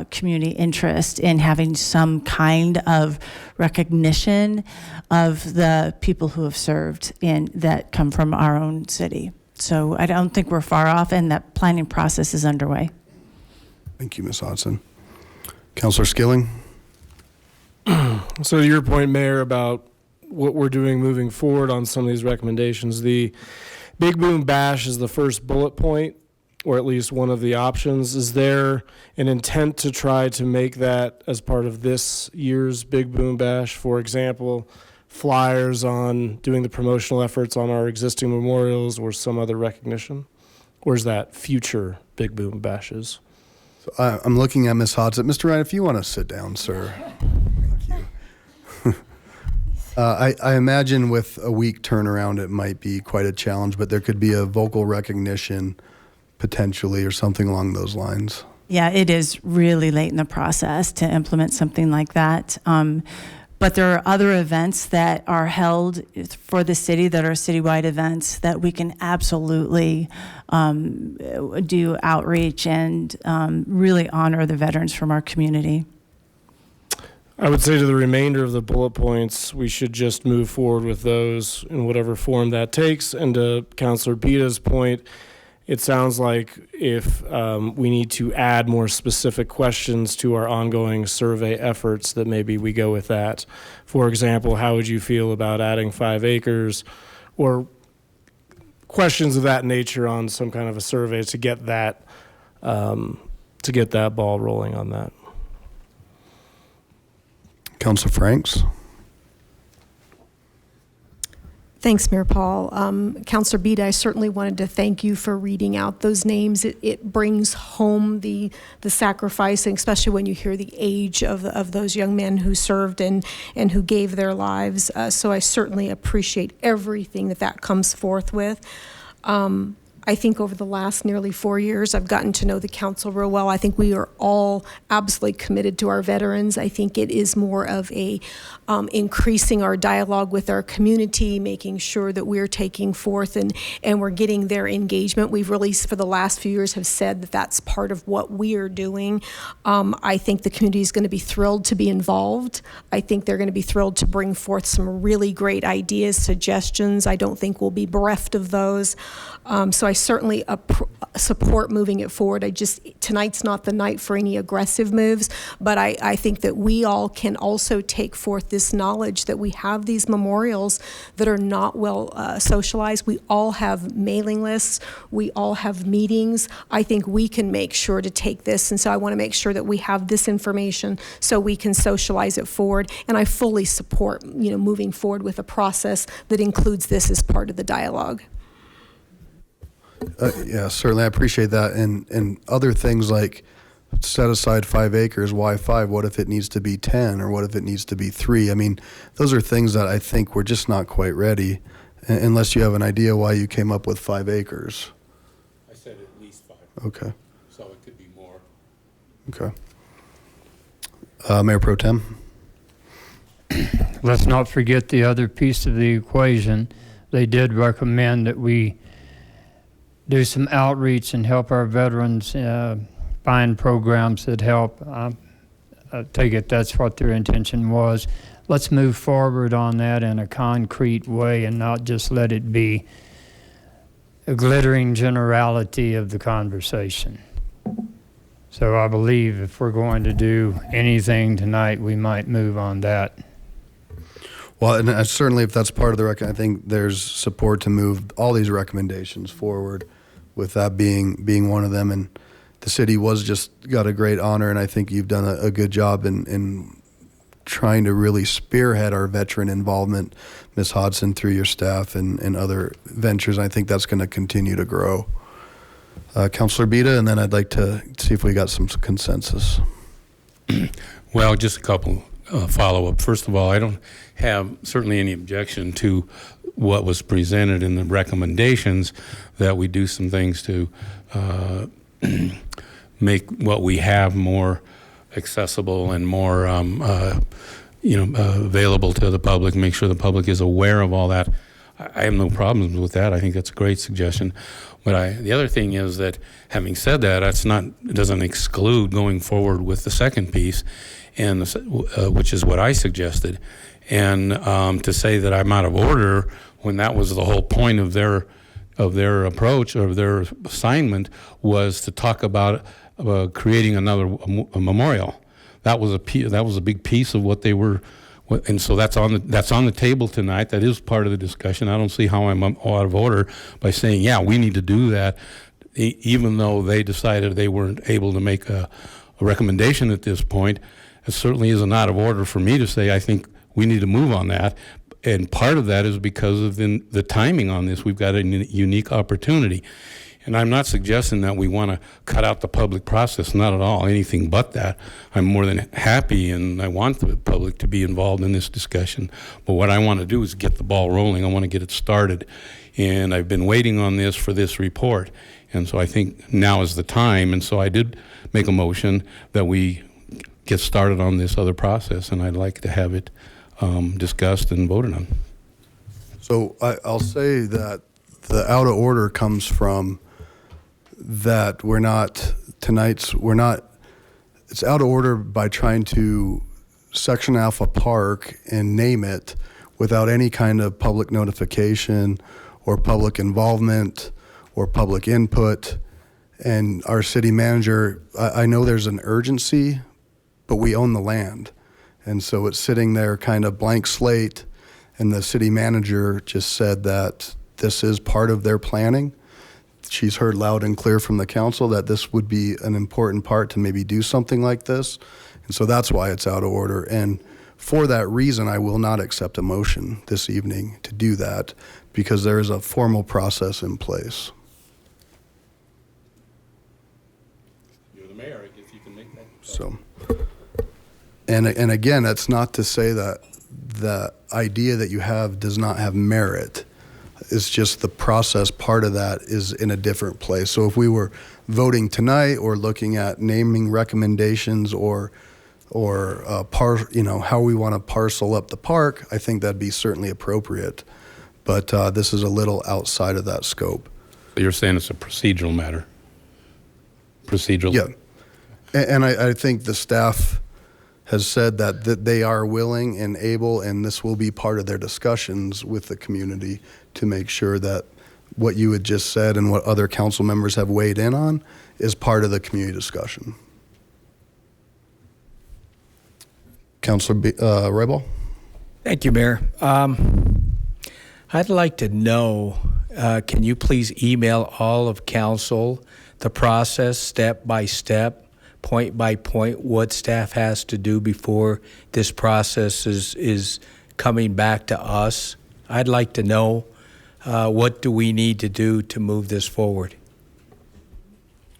community interest in having some kind of recognition of the people who have served in that come from our own city. So I don't think we're far off, and that planning process is underway. Thank you, Ms. Hodson. Councilor Skilling. So to your point, Mayor, about what we're doing moving forward on some of these recommendations, the Big Boom Bash is the first bullet point, or at least one of the options. Is there an intent to try to make that as part of this year's Big Boom Bash? For example, flyers on doing the promotional efforts on our existing memorials or some other recognition? Or is that future Big Boom Bashes? So I'm looking at Ms. Hodson. Mr. Wright, if you want to sit down, sir. I imagine with a week turnaround, it might be quite a challenge, but there could be a vocal recognition potentially or something along those lines. Yeah, it is really late in the process to implement something like that. But there are other events that are held for the city that are citywide events that we can absolutely do outreach and really honor the veterans from our community. I would say to the remainder of the bullet points, we should just move forward with those in whatever form that takes. And to Councilor Bita's point, it sounds like if we need to add more specific questions to our ongoing survey efforts, that maybe we go with that. For example, how would you feel about adding 5 acres, or questions of that nature on some kind of a survey to get that ball rolling on that. Councilor Franks. Thanks, Mayor Paul. Councilor Bita, I certainly wanted to thank you for reading out those names. It brings home the sacrifice, and especially when you hear the age of those young men who served and who gave their lives. So I certainly appreciate everything that comes forth with. I think over the last nearly 4 years, I've gotten to know the council real well. I think we are all absolutely committed to our veterans. I think it is more of a increasing our dialogue with our community, making sure that we're taking forth and we're getting their engagement. We've really, for the last few years, have said that that's part of what we are doing. I think the community is going to be thrilled to be involved. I think they're going to be thrilled to bring forth some really great ideas, suggestions. I don't think we'll be bereft of those. So I certainly support moving it forward. Tonight's not the night for any aggressive moves, but I think that we all can also take forth this knowledge that we have these memorials that are not well socialized. We all have mailing lists. We all have meetings. I think we can make sure to take this, and so I want to make sure that we have this information so we can socialize it forward. And I fully support, moving forward with a process that includes this as part of the dialogue. Yeah, certainly. I appreciate that. And other things like set aside 5 acres. Why 5? What if it needs to be 10, or what if it needs to be 3? I mean, those are things that I think we're just not quite ready, unless you have an idea why you came up with 5 acres. I said at least 5. Okay. So it could be more. Okay. Mayor Pro Tem. Let's not forget the other piece of the equation. They did recommend that we do some outreach and help our veterans find programs that help. I take it that's what their intention was. Let's move forward on that in a concrete way and not just let it be a glittering generality of the conversation. So I believe if we're going to do anything tonight, we might move on that. Well, and certainly if that's part of the I think there's support to move all these recommendations forward, with that being one of them. And the city got a great honor, and I think you've done a good job in trying to really spearhead our veteran involvement, Ms. Hodson, through your staff and other ventures. I think that's going to continue to grow. Councilor Bita, and then I'd like to see if we got some consensus. Well, just a couple follow-up. First of all, I don't have certainly any objection to what was presented in the recommendations, that we do some things to make what we have more accessible and more available to the public, make sure the public is aware of all that. I have no problems with that. I think that's a great suggestion. But the other thing is that, having said that, it doesn't exclude going forward with the second piece, and which is what I suggested. And to say that I'm out of order when that was the whole point of their approach, or their assignment, was to talk about creating another memorial. That was a big piece of what they were. And so that's on the table tonight. That is part of the discussion. I don't see how I'm out of order by saying, yeah, we need to do that, even though they decided they weren't able to make a recommendation at this point. It certainly isn't out of order for me to say I think we need to move on that. And part of that is because of the timing on this. We've got a unique opportunity. And I'm not suggesting that we want to cut out the public process, not at all, anything but that. I'm more than happy, and I want the public to be involved in this discussion. But what I want to do is get the ball rolling. I want to get it started. And I've been waiting on this for this report. And so I think now is the time. And so I did make a motion that we get started on this other process, and I'd like to have it discussed and voted on. So I'll say that the out of order comes from that it's out of order by trying to section off a park and name it without any kind of public notification or public involvement or public input. And our city manager, I know there's an urgency, but we own the land. And so it's sitting there kind of blank slate. And the city manager just said that this is part of their planning. She's heard loud and clear from the council that this would be an important part to maybe do something like this. And so that's why it's out of order. And for that reason, I will not accept a motion this evening to do that, because there is a formal process in place. You're the mayor, if you can make that. So, and again, that's not to say that the idea that you have does not have merit. It's just the process part of that is in a different place. So if we were voting tonight or looking at naming recommendations or how we want to parcel up the park, I think that'd be certainly appropriate. But this is a little outside of that scope. So you're saying it's a procedural matter? Procedural? Yeah. And I think the staff has said that they are willing and able, and this will be part of their discussions with the community to make sure that what you had just said and what other council members have weighed in on is part of the community discussion. Councilor Roybal? Thank you, Mayor. I'd like to know, can you please email all of council the process step by step, point by point, what staff has to do before this process is coming back to us? I'd like to know what do we need to do to move this forward.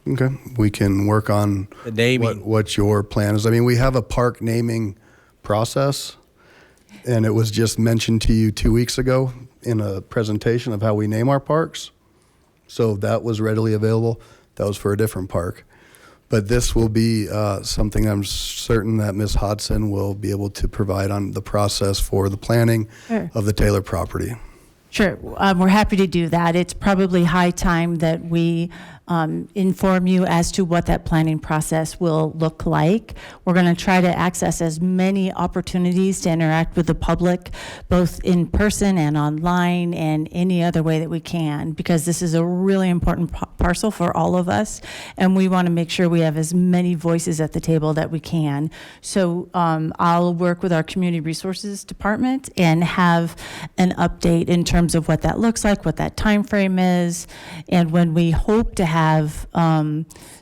Okay, we can work on the naming. What your plan is. I mean, we have a park naming process, and it was just mentioned to you 2 weeks ago in a presentation of how we name our parks. So that was readily available. That was for a different park. But this will be something I'm certain that Ms. Hodson will be able to provide on the process for the planning of the Taylor property. Sure, we're happy to do that. It's probably high time that we inform you as to what that planning process will look like. We're going to try to access as many opportunities to interact with the public, both in person and online and any other way that we can, because this is a really important parcel for all of us, and we want to make sure we have as many voices at the table that we can. So I'll work with our community resources department and have an update in terms of what that looks like, what that time frame is, and when we hope to have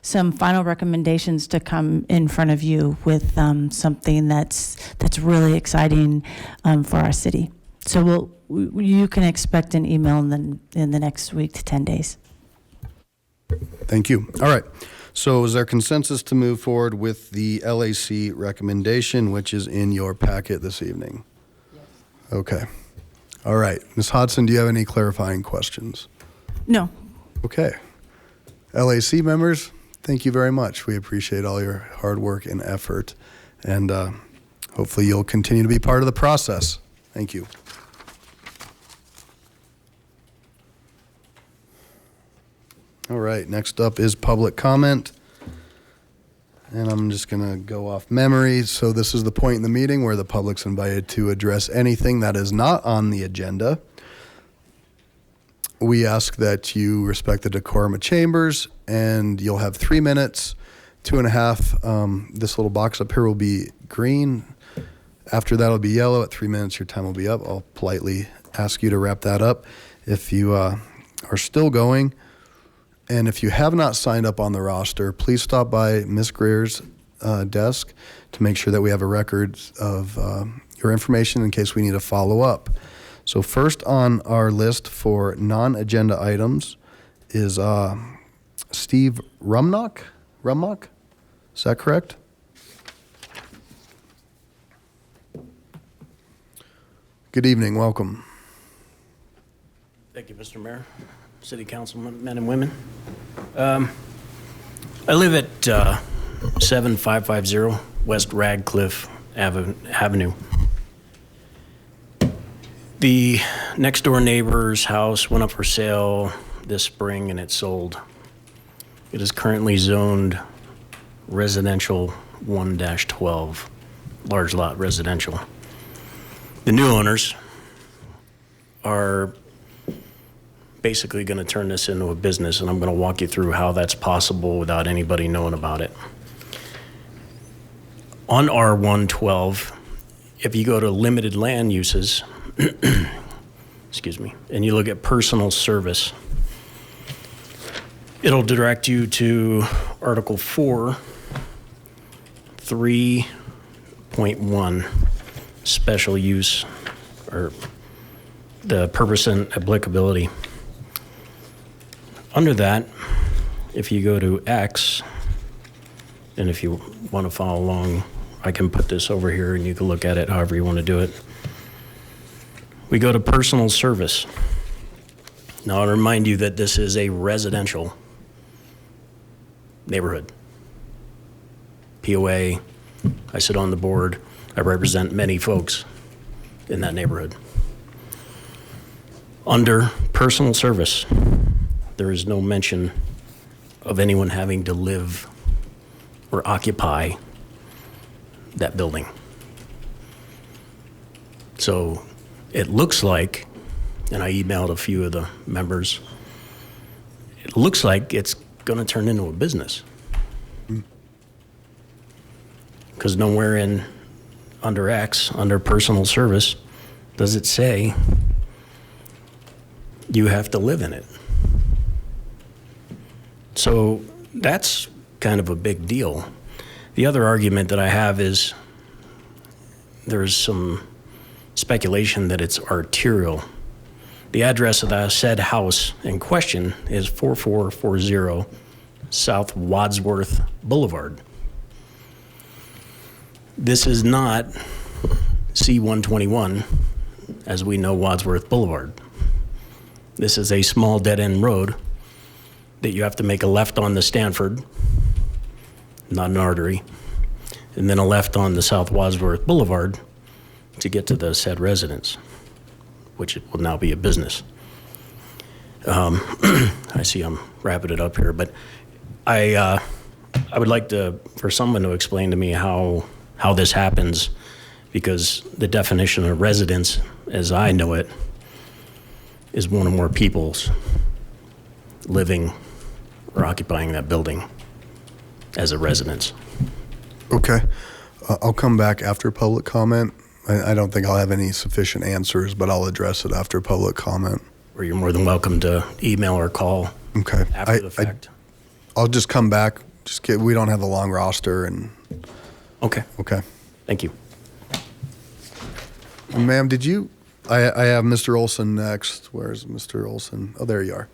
some final recommendations to come in front of you with something that's really exciting for our city. So you can expect an email in the next week to 10 days. Thank you. All right. So is there consensus to move forward with the LAC recommendation, which is in your packet this evening? Yes. Okay. All right. Ms. Hodson, do you have any clarifying questions? No. Okay. LAC members, thank you very much. We appreciate all your hard work and effort, and hopefully you'll continue to be part of the process. Thank you. All right, next up is public comment, and I'm just gonna go off memory. So this is the point in the meeting where the public's invited to address anything that is not on the agenda. We ask that you respect the decorum of chambers, and you'll have 3 minutes, 2.5. This little box up here will be green. After that, it'll be yellow. At 3 minutes, your time will be up. I'll politely ask you to wrap that up if you are still going. And if you have not signed up on the roster, please stop by Ms. Greer's desk to make sure that we have a record of your information in case we need to follow up. So first on our list for non-agenda items is Steve Rumnock? Is that correct? Good evening, welcome. Thank you, Mr. Mayor, City Councilmen, men and women. I live at 7550 West Radcliffe Avenue. The next door neighbor's house went up for sale this spring and it sold. It is currently zoned residential 1-12, large lot residential. The new owners are basically going to turn this into a business, and I'm going to walk you through how that's possible without anybody knowing about it. On R112, if you go to limited land uses, excuse me, and you look at personal service, it'll direct you to Article 4, 3.1, special use, or the purpose and applicability. Under that, if you go to X, and if you want to follow along, I can put this over here and you can look at it however you want to do it. We go to personal service. Now, I'll remind you that this is a residential neighborhood. POA, I sit on the board, I represent many folks in that neighborhood. Under personal service, there is no mention of anyone having to live or occupy that building. So it looks like, and I emailed a few of the members, it looks like it's going to turn into a business. Because nowhere in under X, under personal service, does it say you have to live in it. So that's kind of a big deal. The other argument that I have is there's some speculation that it's arterial. The address of the said house in question is 4440 South Wadsworth Boulevard. This is not C-121, as we know Wadsworth Boulevard. This is a small dead-end road that you have to make a left on the Stanford, not an artery, and then a left on the South Wadsworth Boulevard to get to the said residence, which will now be a business. I see I'm wrapping it up here, but I would like for someone to explain to me how this happens, because the definition of residence, as I know it, is one or more people's living or occupying that building as a residence. Okay. I'll come back after public comment. I don't think I'll have any sufficient answers, but I'll address it after public comment. Or you're more than welcome to email or call after the fact. I'll just come back. We don't have a long roster. And Okay. Okay. Thank you. Ma'am, I have Mr. Olson next. Where's Mr. Olson? Oh, there you are.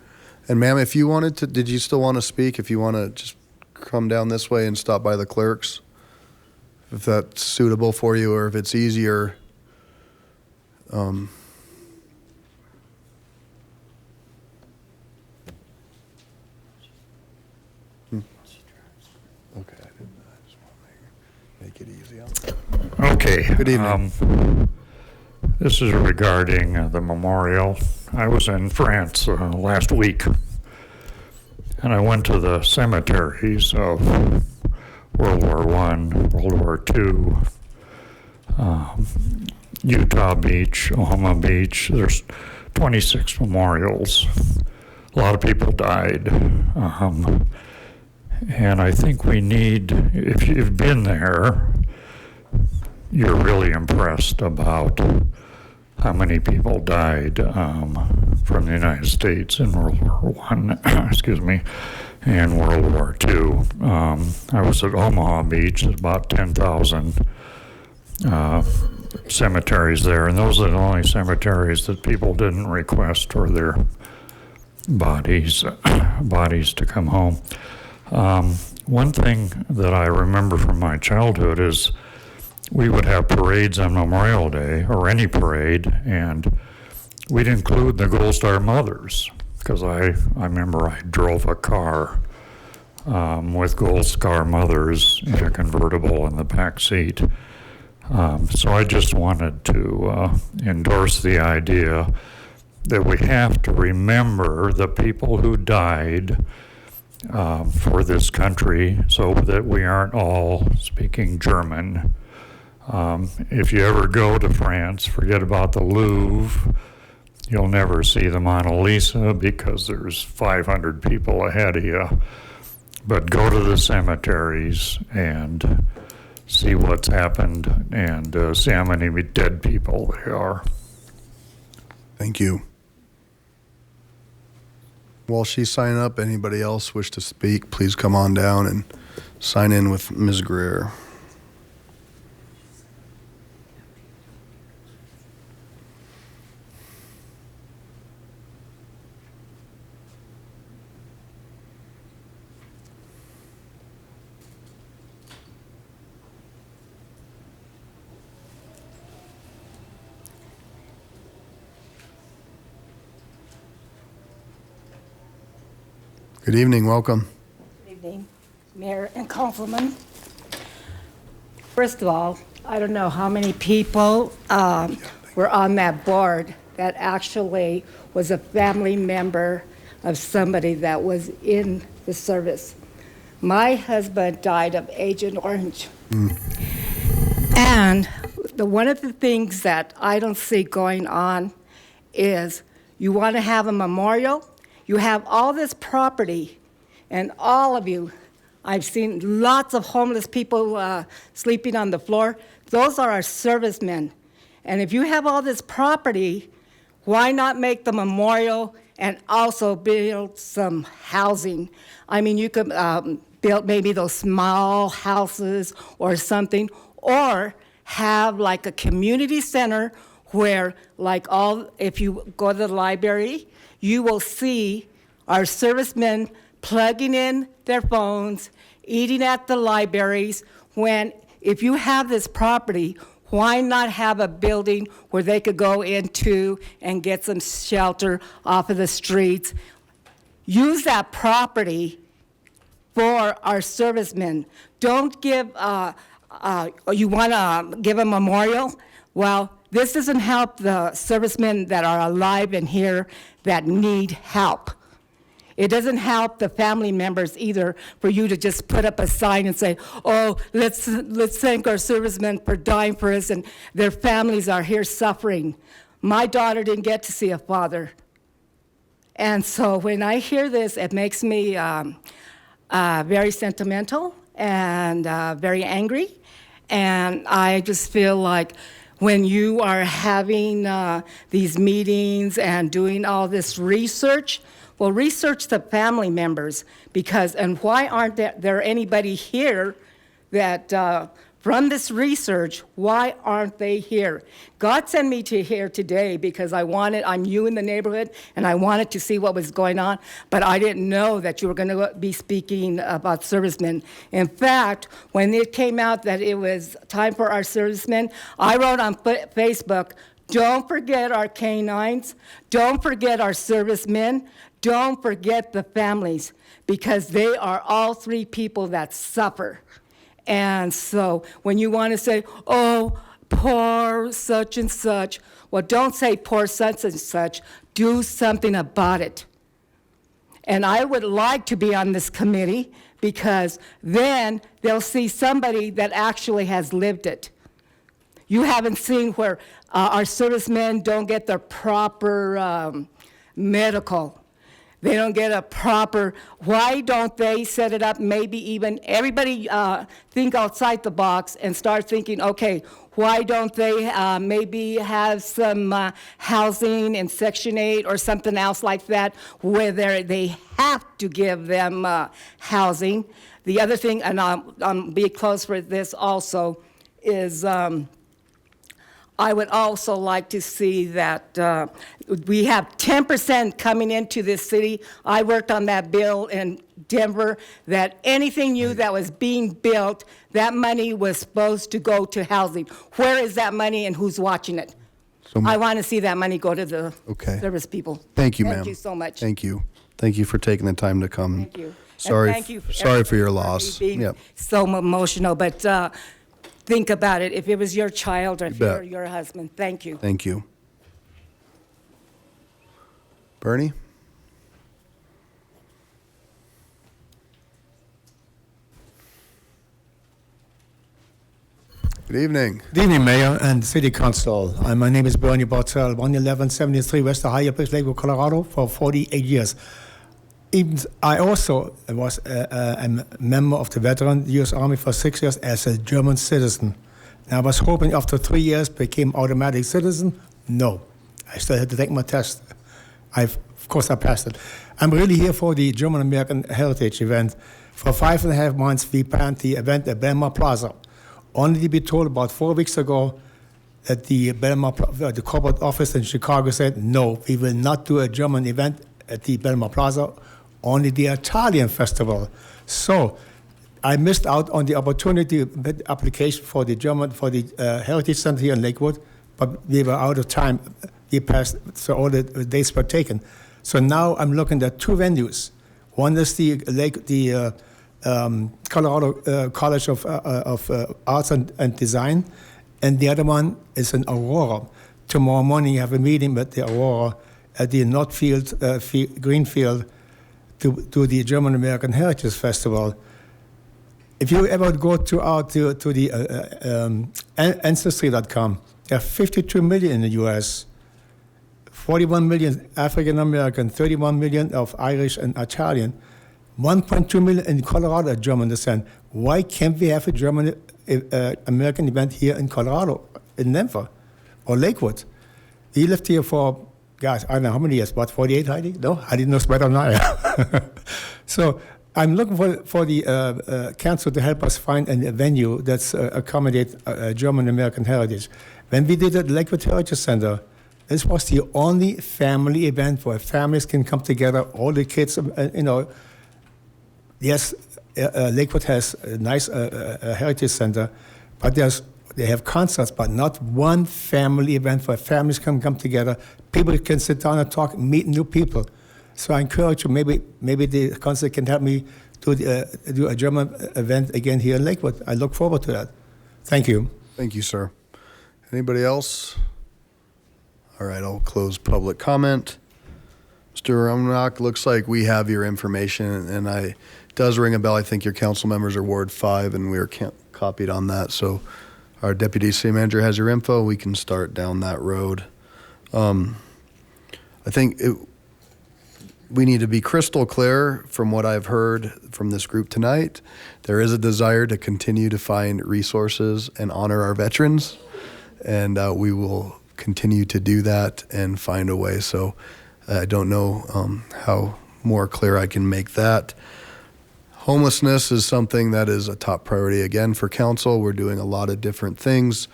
And ma'am, if you wanted to, did you still want to speak? If you want to just come down this way and stop by the clerks, if that's suitable for you, or if it's easier. Okay, I just want to make it easy. Okay. Good evening. This is regarding the memorial. I was in France last week, and I went to the cemeteries of World War I, World War II, Utah Beach, Omaha Beach. There's 26 memorials. A lot of people died. And I think we need, if you've been there, you're really impressed about how many people died from the United States in World War I, excuse me, and World War II. I was at Omaha Beach. There's about 10,000 cemeteries there, and those are the only cemeteries that people didn't request for their bodies to come home. One thing that I remember from my childhood is we would have parades on Memorial Day, or any parade, and we'd include the Gold Star mothers, because I remember I drove a car with Gold Star mothers in a convertible in the back seat. So I just wanted to endorse the idea that we have to remember the people who died for this country, so that we aren't all speaking German. If you ever go to France, forget about the Louvre. You'll never see the Mona Lisa because there's 500 people ahead of you. But go to the cemeteries and see what's happened, and see how many dead people there are. Thank you. While she's signing up, anybody else wish to speak, please come on down and sign in with Ms. Greer. Good evening, welcome. Good evening, Mayor and Councilman. First of all, I don't know how many people were on that board that actually was a family member of somebody that was in the service. My husband died of Agent Orange. And one of the things that I don't see going on is you want to have a memorial. You have all this property, and all of you, I've seen lots of homeless people sleeping on the floor. Those are our servicemen. And if you have all this property, why not make the memorial and also build some housing? I mean, you could build maybe those small houses or something, or have like a community center where, like if you go to the library, you will see our servicemen plugging in their phones, eating at the libraries. If you have this property, why not have a building where they could go into and get some shelter off of the streets? Use that property for our servicemen. Don't give, you want to give a memorial? Well, This doesn't help the servicemen that are alive and here that need help. It doesn't help the family members either for you to just put up a sign and say, oh, let's thank our servicemen for dying for us, and their families are here suffering. My daughter didn't get to see a father. And so when I hear this, it makes me very sentimental and very angry. And I just feel like when you are having these meetings and doing all this research, well, research the family members, because, and why aren't there anybody here that, from this research, why aren't they here? God sent me to here today because I'm new in the neighborhood and I wanted to see what was going on, but I didn't know that you were gonna be speaking about servicemen. In fact, when it came out that it was time for our servicemen, I wrote on Facebook, don't forget our canines, don't forget our servicemen, don't forget the families, because they are all three people that suffer. And so when you want to say, oh, poor such and such, well, don't say poor such and such. Do something about it. And I would like to be on this committee because then they'll see somebody that actually has lived it. You haven't seen where our servicemen don't get their proper medical. They don't get a proper, why don't they set it up, maybe even everybody think outside the box and start thinking, okay, why don't they maybe have some housing in Section 8 or something else like that, where they have to give them housing. The other thing, and I'll be close for this also, is I would also like to see that we have 10% coming into this city. I worked on that bill in Denver, that anything new that was being built, that money was supposed to go to housing. Where is that money and who's watching it? I want to see that money go to the service people. Thank you, ma'am. Thank you so much. Thank you. Thank you for taking the time to come. Thank you. Sorry, And thank you sorry for your everybody loss. being Yep. so emotional, but think about it. If it was your child or if You you're bet. your husband, thank you. Thank you. Bernie? Good evening. Good evening, Mayor and City Council. My name is Bernie Bartel, 11173 West Ohio Place, Lakewood, Colorado, for 48 years. I also was a member of the veteran U.S. Army for 6 years as a German citizen. And I was hoping after 3 years became automatic citizen. No, I still had to take my test. Of course, I passed it. I'm really here for the German American Heritage event. For 5.5 months, we planned the event at Belmar Plaza. Only to be told about 4 weeks ago that the the corporate office in Chicago said, no, we will not do a German event at the Belmar Plaza, only the Italian festival. So I missed out on the opportunity application for the Heritage Center here in Lakewood, but we were out of time. We passed, so all the dates were taken. So now I'm looking at two venues. One is the Colorado College of Arts and Design, and the other one is in Aurora. Tomorrow morning, you have a meeting with the Aurora at the Northfield Greenfield to the German American Heritage Festival. If you ever go to the Ancestry.com, there are 52 million in the U.S., 41 million African American, 31 million of Irish and Italian, 1.2 million in Colorado are German descent. Why can't we have a German American event here in Colorado, in Denver, or Lakewood? He lived here for, gosh, I don't know how many years, about 48, Heidi? No, Heidi knows better than I am. So I'm looking for the council to help us find a venue that's accommodate German American heritage. When we did it at Lakewood Heritage Center, this was the only family event where families can come together, all the kids, Yes, Lakewood has a nice heritage center, but they have concerts, but not one family event where families can come together. People can sit down and talk, meet new people. So I encourage you, maybe the council can help me do a German event again here in Lakewood. I look forward to that. Thank you. Thank you, sir. Anybody else? All right, I'll close public comment. Mr. Rumnock, looks like we have your information, and it does ring a bell. I think your council members are Ward 5, and we are copied on that. So our deputy city manager has your info. We can start down that road. I think we need to be crystal clear from what I've heard from this group tonight. There is a desire to continue to find resources and honor our veterans, and we will continue to do that and find a way. So I don't know how more clear I can make that. Homelessness is something that is a top priority again for council. We're doing a lot of different things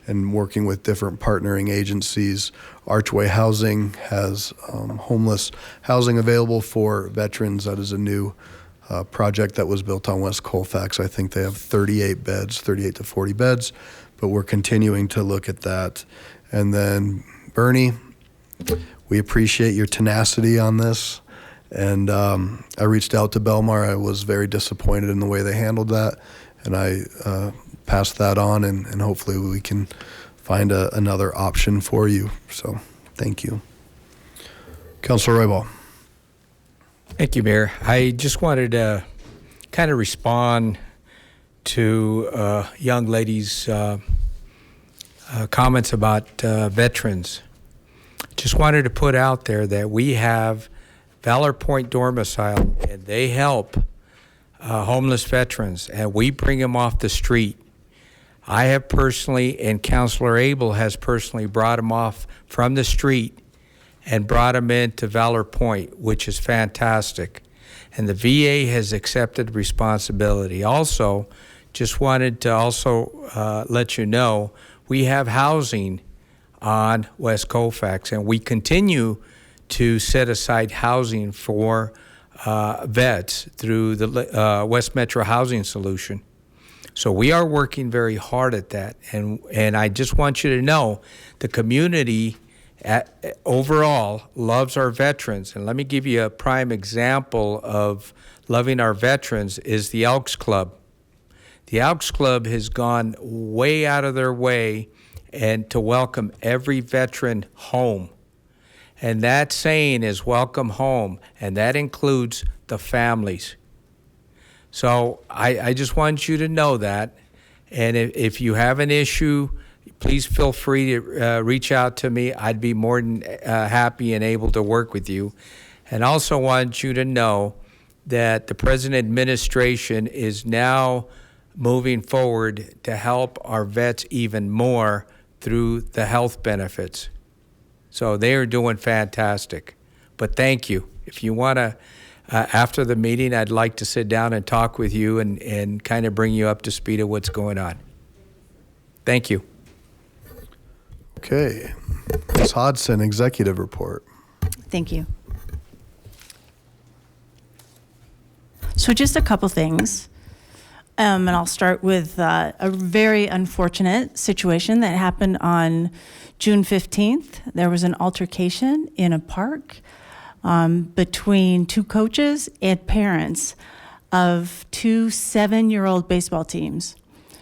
and working with different partnering agencies. Archway Housing has homeless housing available for veterans. That is a new project that was built on West Colfax. I think they have 38 beds, 38 to 40 beds, but we're continuing to look at that. And then Bernie, we appreciate your tenacity on this. And I reached out to Belmar. I was very disappointed in the way they handled that. And I passed that on, and hopefully we can find another option for you. So thank you. Councilor Roybal. Thank you, Mayor. I just wanted to kind of respond to young lady's comments about veterans. Just wanted to put out there that we have Valor Point Domicile, and they help homeless veterans, and we bring them off the street. I have personally, and Councilor Abel has personally brought them off from the street and brought them into Valor Point, which is fantastic. And the VA has accepted responsibility. Also, just wanted to also let you know, we have housing on West Colfax, and we continue to set aside housing for vets through the West Metro Housing Solution. So we are working very hard at that, and I just want you to know the community overall loves our veterans. And let me give you a prime example of loving our veterans is the Elks Club. The Elks Club has gone way out of their way and to welcome every veteran home. And that saying is welcome home, and that includes the families. So I just want you to know that. And if you have an issue, please feel free to reach out to me. I'd be more than happy and able to work with you. And also want you to know that the present administration is now moving forward to help our vets even more through the health benefits. So they are doing fantastic. But thank you. If you want to, after the meeting, I'd like to sit down and talk with you and kind of bring you up to speed of what's going on. Thank you. Okay. Ms. Hodson, executive report. Thank you. So just a couple things. And I'll start with a very unfortunate situation that happened on June 15th. There was an altercation in a park between two coaches and parents of two 7-year-old baseball teams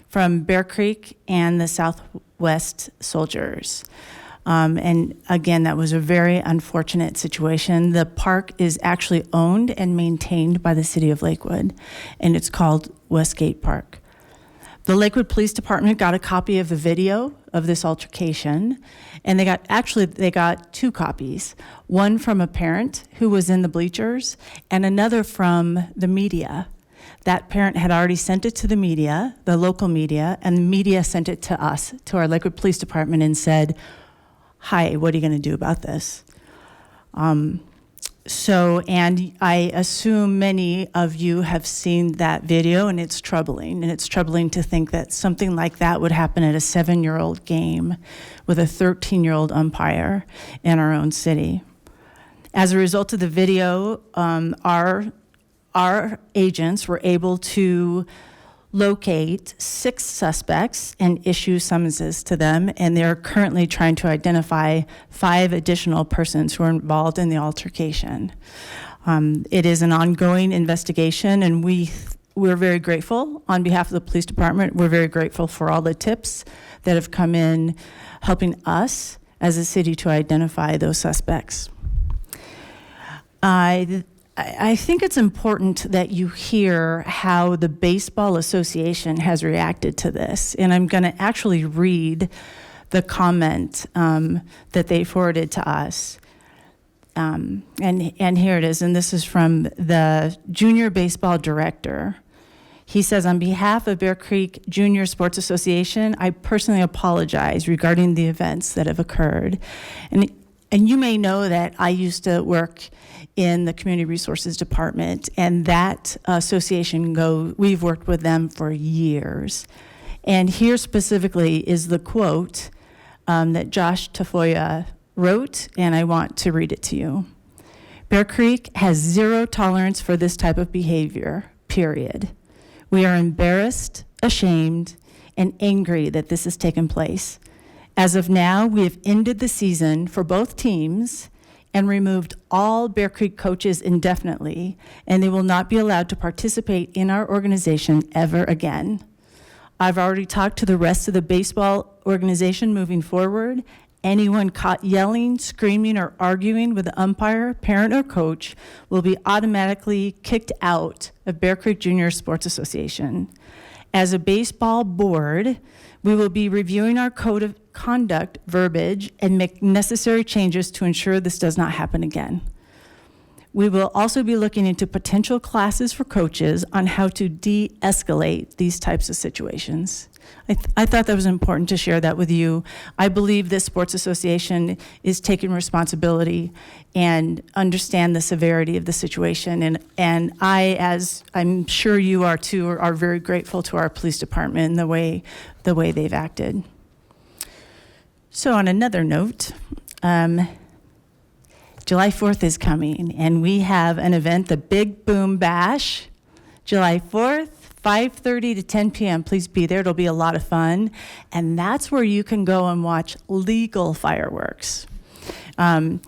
from Bear Creek and the Southwest Soldiers. And again, that was a very unfortunate situation. The park is actually owned and maintained by the city of Lakewood, and it's called Westgate Park. The Lakewood Police Department got a copy of the video of this altercation, and they got two copies, one from a parent who was in the bleachers and another from the media. That parent had already sent it to the media, the local media, and the media sent it to us, to our Lakewood Police Department, and said, hi, what are you going to do about this? And I assume many of you have seen that video, and it's troubling. And it's troubling to think that something like that would happen at a 7-year-old game with a 13-year-old umpire in our own city. As a result of the video, our agents were able to locate 6 suspects and issue summonses to them, and they're currently trying to identify 5 additional persons who are involved in the altercation. It is an ongoing investigation, and we're very grateful on behalf of the police department. We're very grateful for all the tips that have come in helping us as a city to identify those suspects. I think it's important that you hear how the Baseball Association has reacted to this. And I'm going to actually read the comment that they forwarded to us. And here it is. And this is from the Junior Baseball Director. He says, on behalf of Bear Creek Junior Sports Association, I personally apologize regarding the events that have occurred. And you may know that I used to work in the Community Resources Department, and that association, we've worked with them for years. And here specifically is the quote that Josh Tafoya wrote, and I want to read it to you. Bear Creek has zero tolerance for this type of behavior, period. We are embarrassed, ashamed, and angry that this has taken place. As of now, we have ended the season for both teams and removed all Bear Creek coaches indefinitely, and they will not be allowed to participate in our organization ever again. I've already talked to the rest of the baseball organization moving forward. Anyone caught yelling, screaming, or arguing with the umpire, parent, or coach will be automatically kicked out of Bear Creek Junior Sports Association. As a baseball board, we will be reviewing our code of conduct verbiage and make necessary changes to ensure this does not happen again. We will also be looking into potential classes for coaches on how to de-escalate these types of situations. I thought that was important to share that with you. I believe this sports association is taking responsibility and understand the severity of the situation. And I, as I'm sure you are too, are very grateful to our police department and the way they've acted. So on another note, July 4th is coming, and we have an event, the Big Boom Bash, July 4th, 5:30 to 10 p.m. Please be there. It'll be a lot of fun. And that's where you can go and watch legal fireworks. And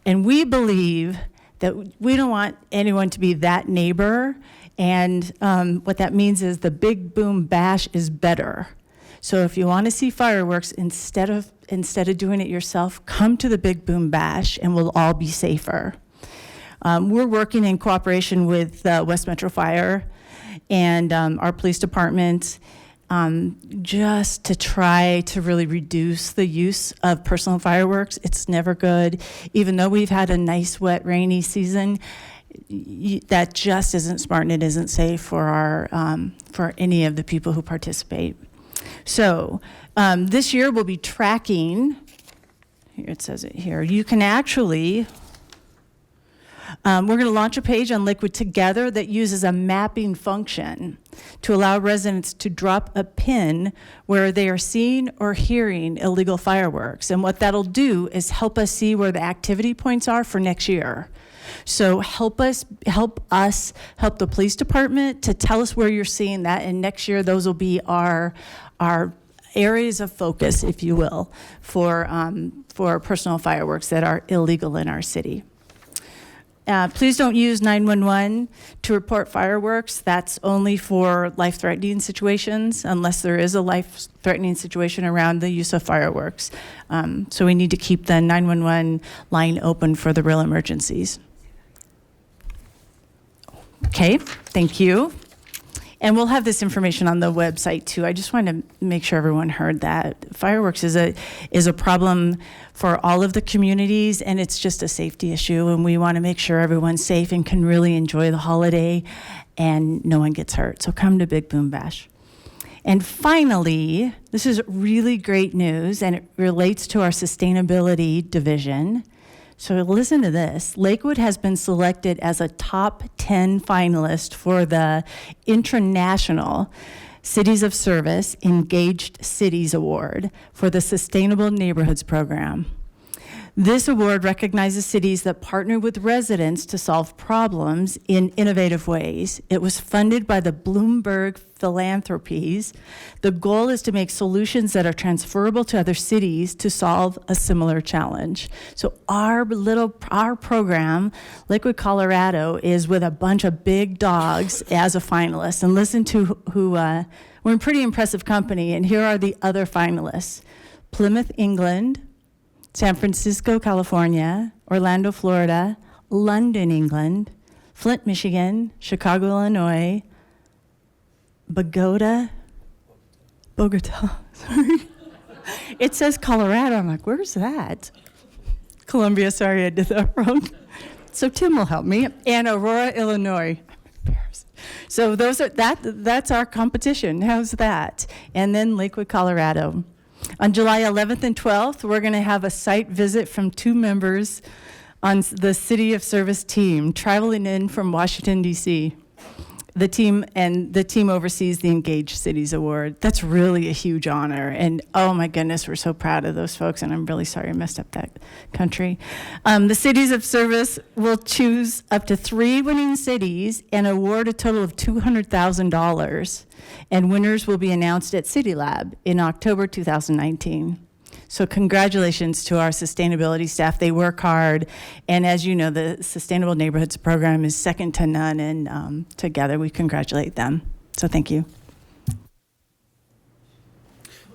we believe that we don't want anyone to be that neighbor. And what that means is the Big Boom Bash is better. So if you want to see fireworks, instead of doing it yourself, come to the Big Boom Bash and we'll all be safer. We're working in cooperation with West Metro Fire and our police department just to try to really reduce the use of personal fireworks. It's never good. Even though we've had a nice, wet, rainy season, that just isn't smart and it isn't safe for for any of the people who participate. So this year we'll be tracking, here it says it here, you can actually, we're going to launch a page on Lakewood Together that uses a mapping function to allow residents to drop a pin where they are seeing or hearing illegal fireworks. And what that'll do is help us see where the activity points are for next year. So help the police department to tell us where you're seeing that, and next year those will be our areas of focus, if you will, for personal fireworks that are illegal in our city. Please don't use 911 to report fireworks. That's only for life-threatening situations, unless there is a life-threatening situation around the use of fireworks. So we need to keep the 911 line open for the real emergencies. Okay, thank you. And we'll have this information on the website too. I just wanted to make sure everyone heard that. Fireworks is a problem for all of the communities, and it's just a safety issue, and we want to make sure everyone's safe and can really enjoy the holiday and no one gets hurt. So come to Big Boom Bash. And finally, this is really great news, and it relates to our sustainability division. So listen to this. Lakewood has been selected as a top 10 finalist for the International Cities of Service Engaged Cities Award for the Sustainable Neighborhoods Program. This award recognizes cities that partner with residents to solve problems in innovative ways. It was funded by the Bloomberg Philanthropies. The goal is to make solutions that are transferable to other cities to solve a similar challenge. So our program, Lakewood, Colorado, is with a bunch of big dogs as a finalist. And listen to we're in pretty impressive company. And here are the other finalists: Plymouth, England, San Francisco, California, Orlando, Florida, London, England, Flint, Michigan, Chicago, Illinois, Bogota, sorry. It says Colorado. I'm like, where's that? Columbia, sorry, I did that wrong. So Tim will help me. And Aurora, Illinois. I'm embarrassed. So those are that's our competition. How's that? And then Lakewood, Colorado. On July 11th and 12th, we're going to have a site visit from 2 members on the City of Service team traveling in from Washington, D.C. The team oversees the Engaged Cities Award. That's really a huge honor. And oh my goodness, we're so proud of those folks. And I'm really sorry I messed up that country. The Cities of Service will choose up to 3 winning cities and award a total of $200,000. And winners will be announced at City Lab in October 2019. So congratulations to our sustainability staff. They work hard. And as you know, the Sustainable Neighborhoods program is second to none. And together we congratulate them. So thank you.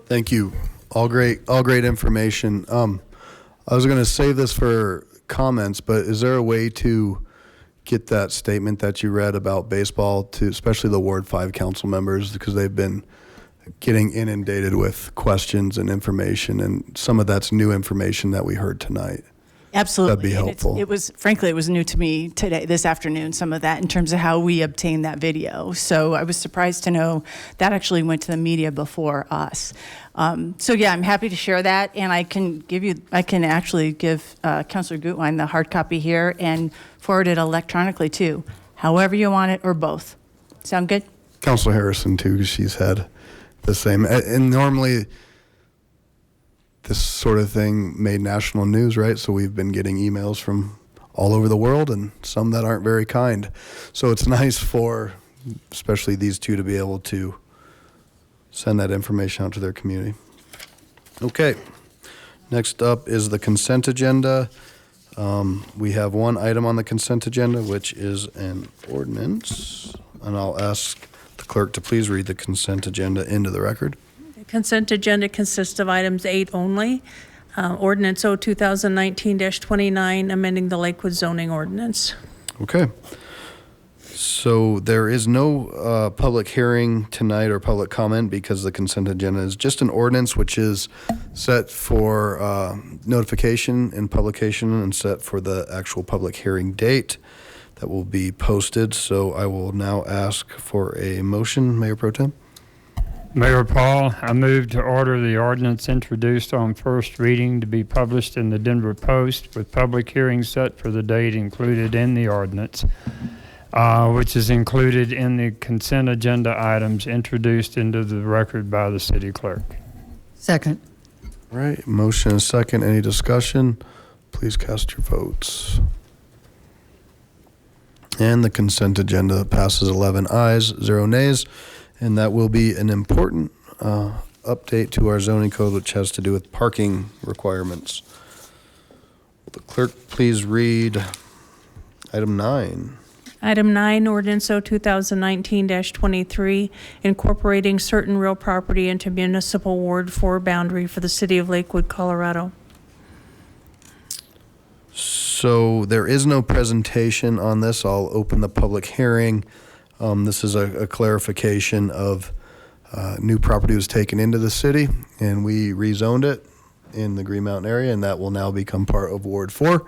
Thank you. All great information. I was going to save this for comments, but is there a way to get that statement that you read about baseball to especially the Ward 5 council members, because they've been getting inundated with questions and information, and some of that's new information that we heard tonight. Absolutely. That'd be helpful. It was new to me this afternoon, some of that in terms of how we obtained that video. So I was surprised to know that actually went to the media before us. So yeah, I'm happy to share that, and I can actually give Councilor Gutwein the hard copy here and forward it electronically too, however you want it, or both. Sound good? Councilor Harrison too, because she's had the same, and normally this sort of thing made national news, right? So we've been getting emails from all over the world, and some that aren't very kind. So it's nice for especially these 2 to be able to send that information out to their community. Okay, next up is the consent agenda. We have 1 item on the consent agenda, which is an ordinance, and I'll ask the clerk to please read the consent agenda into the record. The consent agenda consists of items 8 only. Ordinance 2019-29, amending the Lakewood zoning ordinance. Okay. So there is no public hearing tonight or public comment because the consent agenda is just an ordinance which is set for notification and publication and set for the actual public hearing date that will be posted. So I will now ask for a motion, Mayor Pro Tem. Mayor Paul, I move to order the ordinance introduced on first reading to be published in the Denver Post with public hearing set for the date included in the ordinance, which is included in the consent agenda items introduced into the record by the city clerk. Second. All right, motion and second. Any discussion? Please cast your votes. And the consent agenda passes 11 ayes, 0 nays, and that will be an important update to our zoning code, which has to do with parking requirements. Will the clerk please read item 9? Item 9, ordinance 2019-23, incorporating certain real property into municipal Ward 4 boundary for the city of Lakewood, Colorado. So there is no presentation on this. I'll open the public hearing. This is a clarification of new property was taken into the city and we rezoned it in the Green Mountain area, and that will now become part of Ward 4.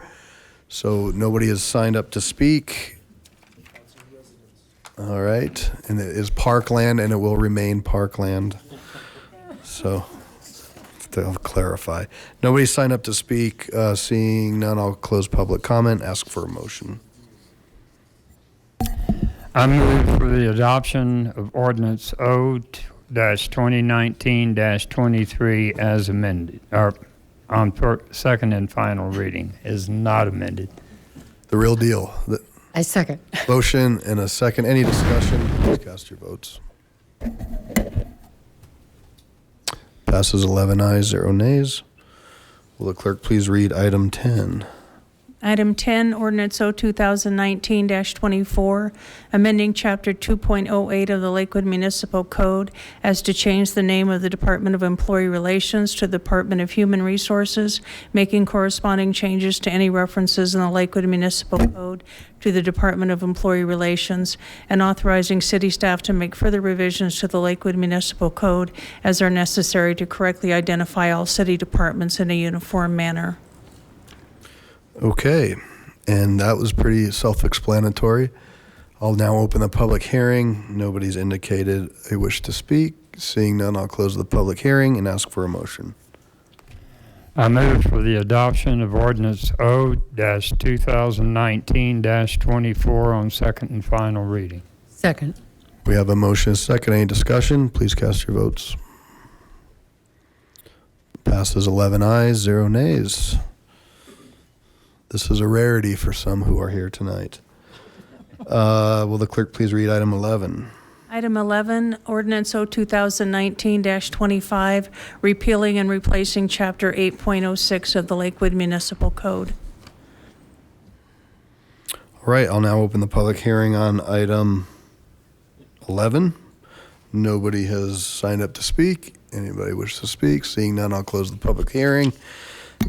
So nobody has signed up to speak. All right, and it is parkland and it will remain parkland. So to clarify, nobody signed up to speak. Seeing none, I'll close public comment, ask for a motion. I move for the adoption of ordinance O-2019-23 as amended, or on second and final reading, is not amended. The real deal. I second. Motion and a second. Any discussion? Please cast your votes. Passes 11 ayes, 0 nays. Will the clerk please read item 10? Item 10, Ordinance O 2019-24, amending Chapter 2.08 of the Lakewood Municipal Code as to change the name of the Department of Employee Relations to the Department of Human Resources, making corresponding changes to any references in the Lakewood Municipal Code to the Department of Employee Relations, and authorizing city staff to make further revisions to the Lakewood Municipal Code as are necessary to correctly identify all city departments in a uniform manner. Okay, and that was pretty self-explanatory. I'll now open the public hearing. Nobody's indicated they wish to speak. Seeing none, I'll close the public hearing and ask for a motion. I move for the adoption of ordinance O-2019-24 on second and final reading. Second. We have a motion and a second. Any discussion? Please cast your votes. Passes 11 ayes, 0 nays. This is a rarity for some who are here tonight. Will the clerk please read item 11? Item 11, Ordinance O 2019-25, repealing and replacing Chapter 8.06 of the Lakewood Municipal Code. All right, I'll now open the public hearing on item 11. Nobody has signed up to speak. Anybody wish to speak? Seeing none, I'll close the public hearing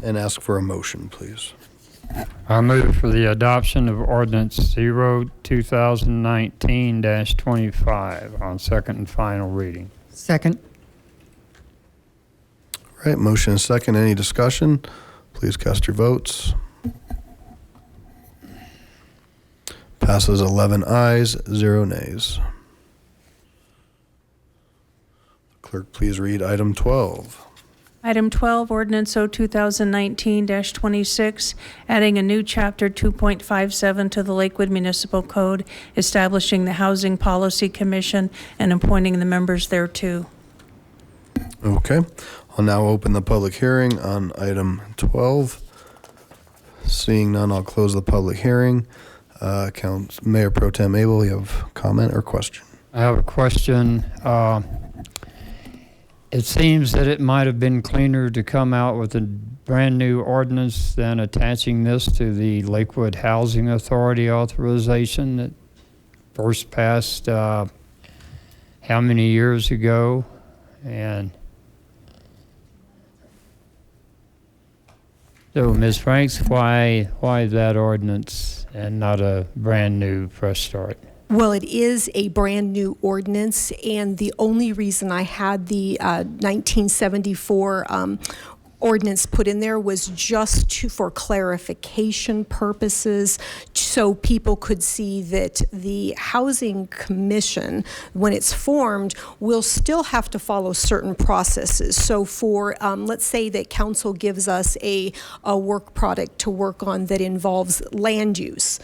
and ask for a motion, please. I move for the adoption of ordinance 2019-25 on second and final reading. Second. All right, motion and second. Any discussion? Please cast your votes. Passes 11 ayes, 0 nays. Clerk, please read item 12. Item 12, Ordinance O 2019-26, adding a new Chapter 2.57 to the Lakewood Municipal Code, establishing the Housing Policy Commission and appointing the members thereto. Okay, I'll now open the public hearing on item 12. Seeing none, I'll close the public hearing. Mayor Pro Tem Abel, you have a comment or question? I have a question. It seems that it might have been cleaner to come out with a brand new ordinance than attaching this to the Lakewood Housing Authority authorization that first passed how many years ago? And so, Ms. Franks, why that ordinance and not a brand new fresh start? Well, it is a brand new ordinance, and the only reason I had the 1974 ordinance put in there was just for clarification purposes, so people could see that the Housing Commission, when it's formed, will still have to follow certain processes. So for, let's say that council gives us a work product to work on that involves land use.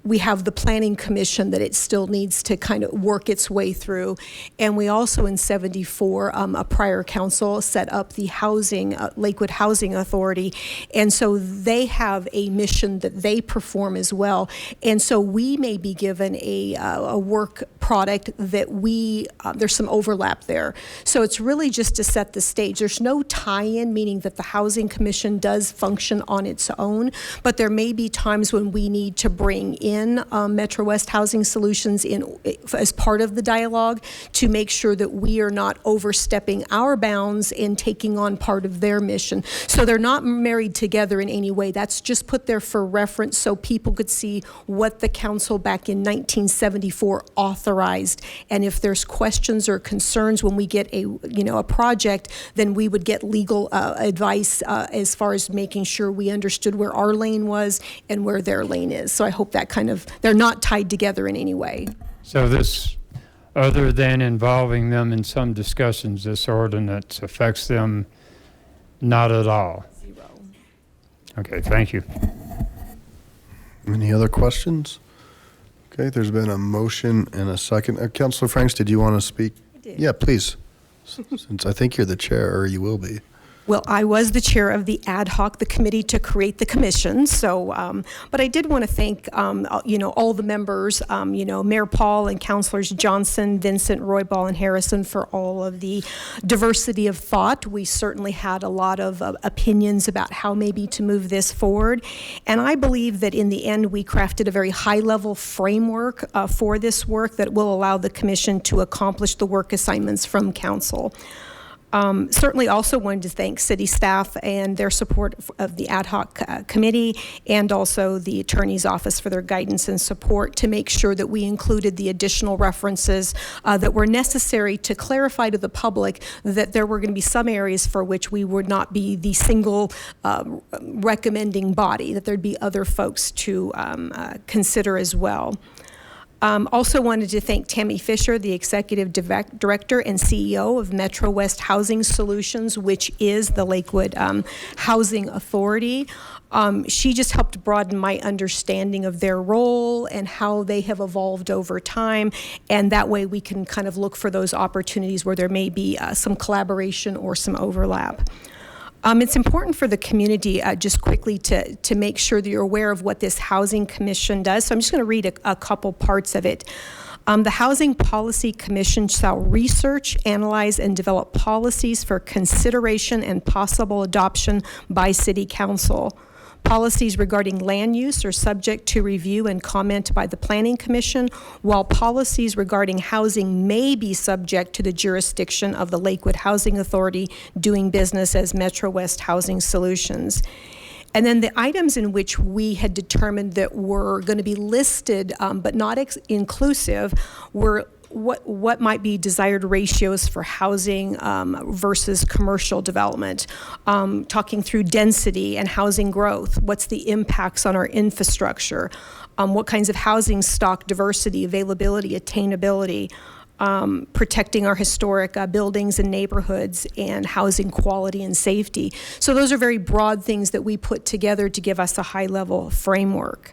We have the Planning Commission that it still needs to kind of work its way through. And we also in 74, a prior council set up the Lakewood Housing Authority. And so they have a mission that they perform as well. And so we may be given a work product that there's some overlap there. So it's really just to set the stage. There's no tie-in, meaning that the Housing Commission does function on its own, but there may be times when we need to bring in Metro West Housing Solutions as part of the dialogue to make sure that we are not overstepping our bounds and taking on part of their mission. So they're not married together in any way. That's just put there for reference so people could see what the council back in 1974 authorized. And if there's questions or concerns when we get a project, then we would get legal advice as far as making sure we understood where our lane was and where their lane is. So I hope that they're not tied together in any way. So this, other than involving them in some discussions, this ordinance affects them not at all? Zero. Okay, thank you. Any other questions? Okay, there's been a motion and a second. Councilor Franks, did you want to speak? I did. Yeah, please. Since I think you're the chair, or you will be. Well, I was the chair of the ad hoc, the committee to create the commission. So, but I did want to thank, all the members, Mayor Paul and Councilors Johnson, Vincent, Roybal, and Harrison for all of the diversity of thought. We certainly had a lot of opinions about how maybe to move this forward. And I believe that in the end, we crafted a very high-level framework for this work that will allow the commission to accomplish the work assignments from council. Certainly also wanted to thank city staff and their support of the ad hoc committee, and also the attorney's office for their guidance and support to make sure that we included the additional references that were necessary to clarify to the public that there were going to be some areas for which we would not be the single recommending body, that there'd be other folks to consider as well. Also wanted to thank Tammy Fisher, the Executive Director and CEO of Metro West Housing Solutions, which is the Lakewood Housing Authority. She just helped broaden my understanding of their role and how they have evolved over time. And that way we can kind of look for those opportunities where there may be some collaboration or some overlap. It's important for the community, just quickly, to make sure that you're aware of what this Housing Commission does. So I'm just going to read a couple parts of it. The Housing Policy Commission shall research, analyze, and develop policies for consideration and possible adoption by City Council. Policies regarding land use are subject to review and comment by the Planning Commission, while policies regarding housing may be subject to the jurisdiction of the Lakewood Housing Authority doing business as Metro West Housing Solutions. And then the items in which we had determined that were going to be listed but not inclusive were what might be desired ratios for housing versus commercial development, talking through density and housing growth, what's the impacts on our infrastructure, what kinds of housing stock diversity, availability, attainability, protecting our historic buildings and neighborhoods, and housing quality and safety. So those are very broad things that we put together to give us a high-level framework.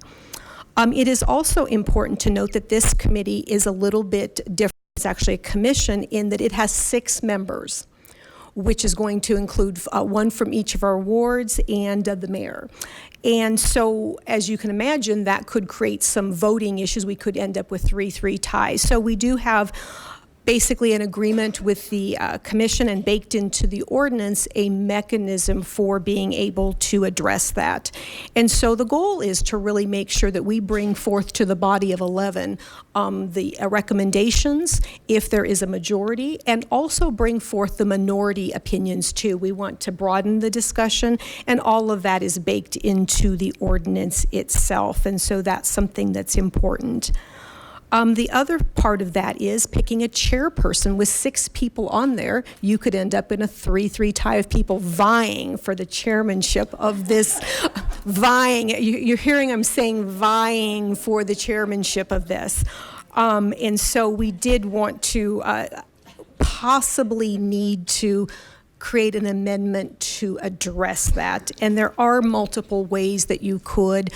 It is also important to note that this committee is a little bit different. It's actually a commission in that it has 6 members, which is going to include one from each of our wards and the mayor. And so, as you can imagine, that could create some voting issues. We could end up with 3-3 ties. So we do have basically an agreement with the commission, and baked into the ordinance a mechanism for being able to address that. And so the goal is to really make sure that we bring forth to the body of 11 the recommendations if there is a majority, and also bring forth the minority opinions too. We want to broaden the discussion, and all of that is baked into the ordinance itself. And so that's something that's important. The other part of that is picking a chairperson. With 6 people on there, you could end up in a 3-3 tie of people vying for the chairmanship of this, you're hearing I'm saying vying for the chairmanship of this. And so we did want to possibly need to create an amendment to address that. And there are multiple ways that you could.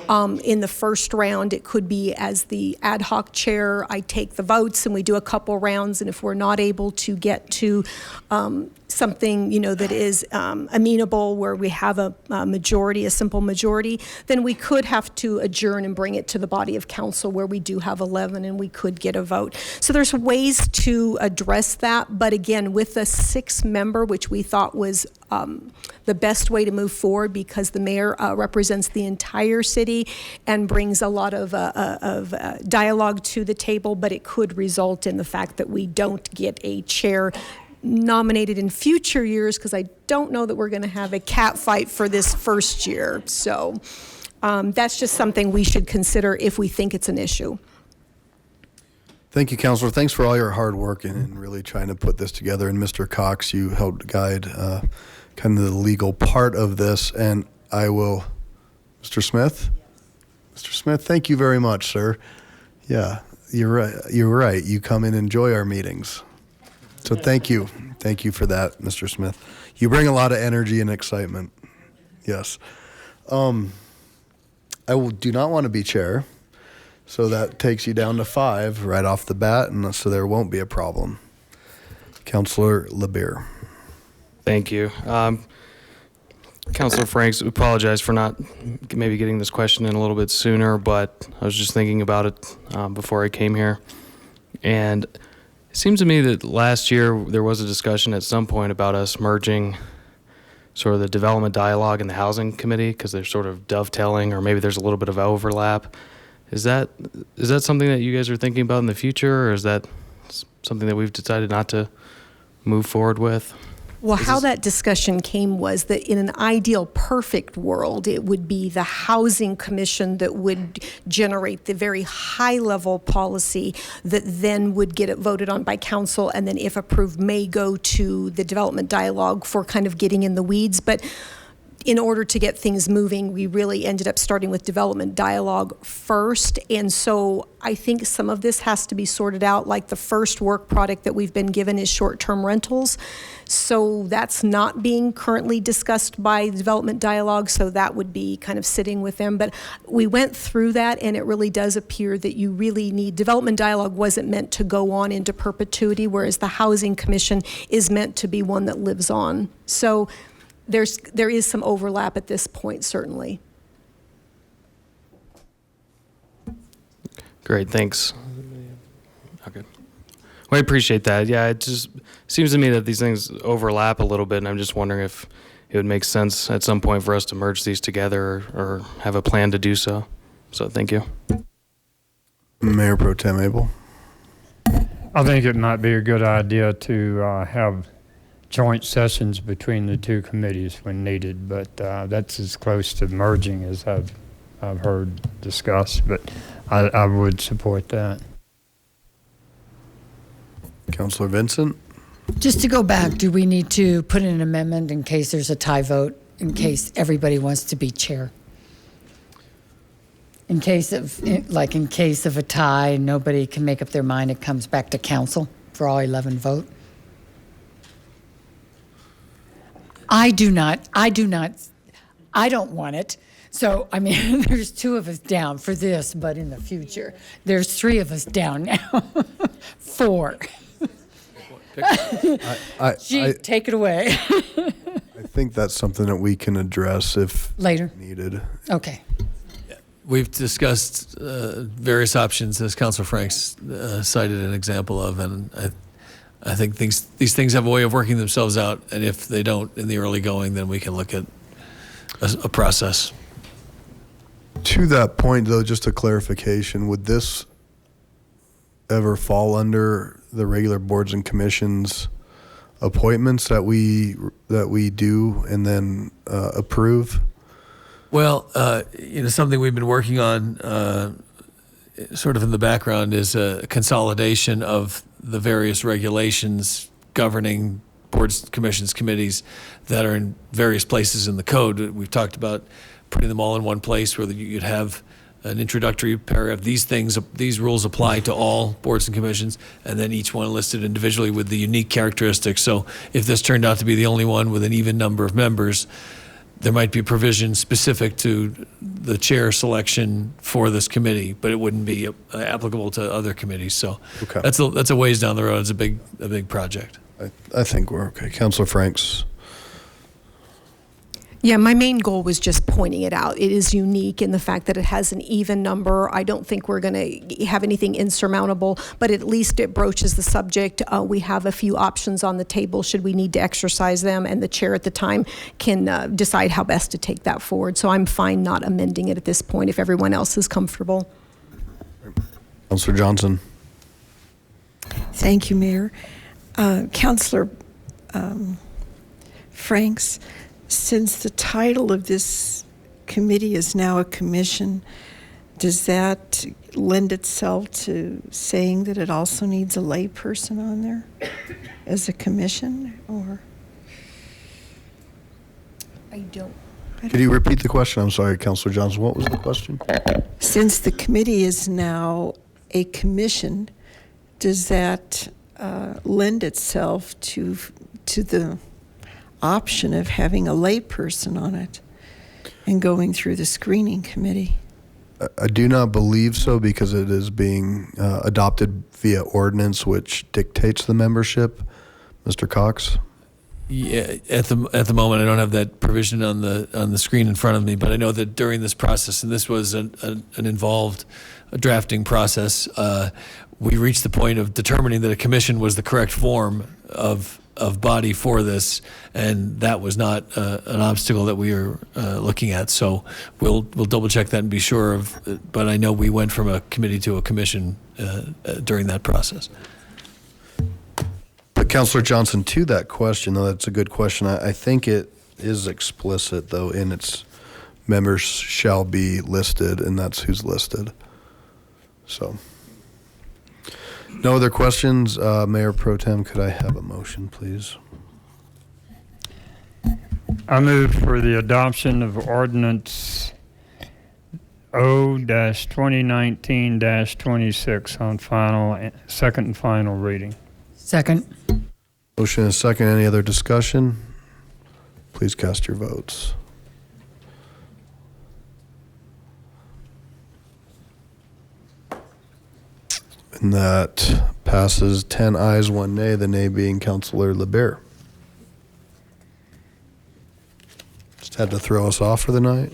In the first round, it could be as the ad hoc chair, I take the votes and we do a couple rounds, and if we're not able to get to something that is amenable, where we have a majority, a simple majority, then we could have to adjourn and bring it to the body of council where we do have 11 and we could get a vote. So there's ways to address that, but again, with a 6-member, which we thought was the best way to move forward, because the mayor represents the entire city and brings a lot of dialogue to the table, but it could result in the fact that we don't get a chair nominated in future years, because I don't know that we're going to have a cat fight for this first year. So that's just something we should consider if we think it's an issue. Thank you, Councilor. Thanks for all your hard work in really trying to put this together. And Mr. Cox, you helped guide kind of the legal part of this. And I will, Mr. Smith? Mr. Smith, thank you very much, sir. Yeah, you're right. You're right. You come and enjoy our meetings. So thank you. Thank you for that, Mr. Smith. You bring a lot of energy and excitement. Yes. I do not want to be chair. So that takes you down to 5 right off the bat, and so there won't be a problem. Councilor LeBeer. Thank you. Councilor Franks, apologize for not maybe getting this question in a little bit sooner, but I was just thinking about it before I came here. And it seems to me that last year there was a discussion at some point about us merging sort of the development dialogue and the housing committee because they're sort of dovetailing, or maybe there's a little bit of overlap. Is that something that you guys are thinking about in the future, or is that something that we've decided not to move forward with? Well, how that discussion came was that in an ideal perfect world, it would be the Housing Commission that would generate the very high level policy that then would get it voted on by council, and then if approved may go to the development dialogue for kind of getting in the weeds. But in order to get things moving, we really ended up starting with development dialogue first. And so I think some of this has to be sorted out. Like the first work product that we've been given is short-term rentals. So that's not being currently discussed by the development dialogue. So that would be kind of sitting with them. But we went through that, and it really does appear that you really need, development dialogue wasn't meant to go on into perpetuity, whereas the Housing Commission is meant to be one that lives on. So there is some overlap at this point, certainly. Great, thanks. Okay. Well, I appreciate that. Yeah, it just seems to me that these things overlap a little bit, and I'm just wondering if it would make sense at some point for us to merge these together or have a plan to do so. So thank you. Mayor Pro Tem Abel. I think it might be a good idea to have joint sessions between the two committees when needed, but that's as close to merging as I've heard discussed, but I would support that. Councilor Vincent? Just to go back, do we need to put in an amendment in case there's a tie vote, in case everybody wants to be chair? In case of a tie, nobody can make up their mind, it comes back to council for all 11 vote? I don't want it. So, I mean, there's 2 of us down for this, but in the future, there's 3 of us down now. 4. Gee, take it away. I think that's something that we can address if later needed. Okay. We've discussed various options, as Councilor Franks cited an example of, and I think these things have a way of working themselves out, and if they don't in the early going, then we can look at a process. To that point, though, just a clarification, would this ever fall under the regular boards and commissions appointments that we do and then approve? Well, something we've been working on sort of in the background is a consolidation of the various regulations governing boards, commissions, committees that are in various places in the code. We've talked about putting them all in one place where you'd have an introductory paragraph. These rules apply to all boards and commissions, and then each one listed individually with the unique characteristics. So if this turned out to be the only one with an even number of members, there might be a provision specific to the chair selection for this committee, but it wouldn't be applicable to other committees. So okay. That's a ways down the road. It's a big project. I think we're okay. Councilor Franks. Yeah, my main goal was just pointing it out. It is unique in the fact that it has an even number. I don't think we're going to have anything insurmountable, but at least it broaches the subject. We have a few options on the table should we need to exercise them, and the chair at the time can decide how best to take that forward. So I'm fine not amending it at this point if everyone else is comfortable. Councilor Johnson. Thank you, Mayor. Councilor Franks, since the title of this committee is now a commission, does that lend itself to saying that it also needs a lay person on there as a commission, or? I don't. Could you repeat the question? I'm sorry, Councilor Johnson. What was the question? Since the committee is now a commission, does that lend itself to the option of having a lay person on it and going through the screening committee? I do not believe so, because it is being adopted via ordinance, which dictates the membership. Mr. Cox? Yeah, at the moment, I don't have that provision on the screen in front of me, but I know that during this process, and this was an involved drafting process, we reached the point of determining that a commission was the correct form of body for this, and that was not an obstacle that we are looking at. So we'll double check that and be sure of. But I know we went from a committee to a commission during that process. But Councillor Johnson, to that question, though, that's a good question. I think it is explicit, though, in its members shall be listed, and that's who's listed. So, no other questions. Mayor Pro Tem, could I have a motion, please? I move for the adoption of ordinance O-2019-26 on second and final reading. Second. Motion and second. Any other discussion? Please cast your votes. And that passes 10 ayes, 1 nay, the nay being Councillor LeBaire. Just had to throw us off for the night.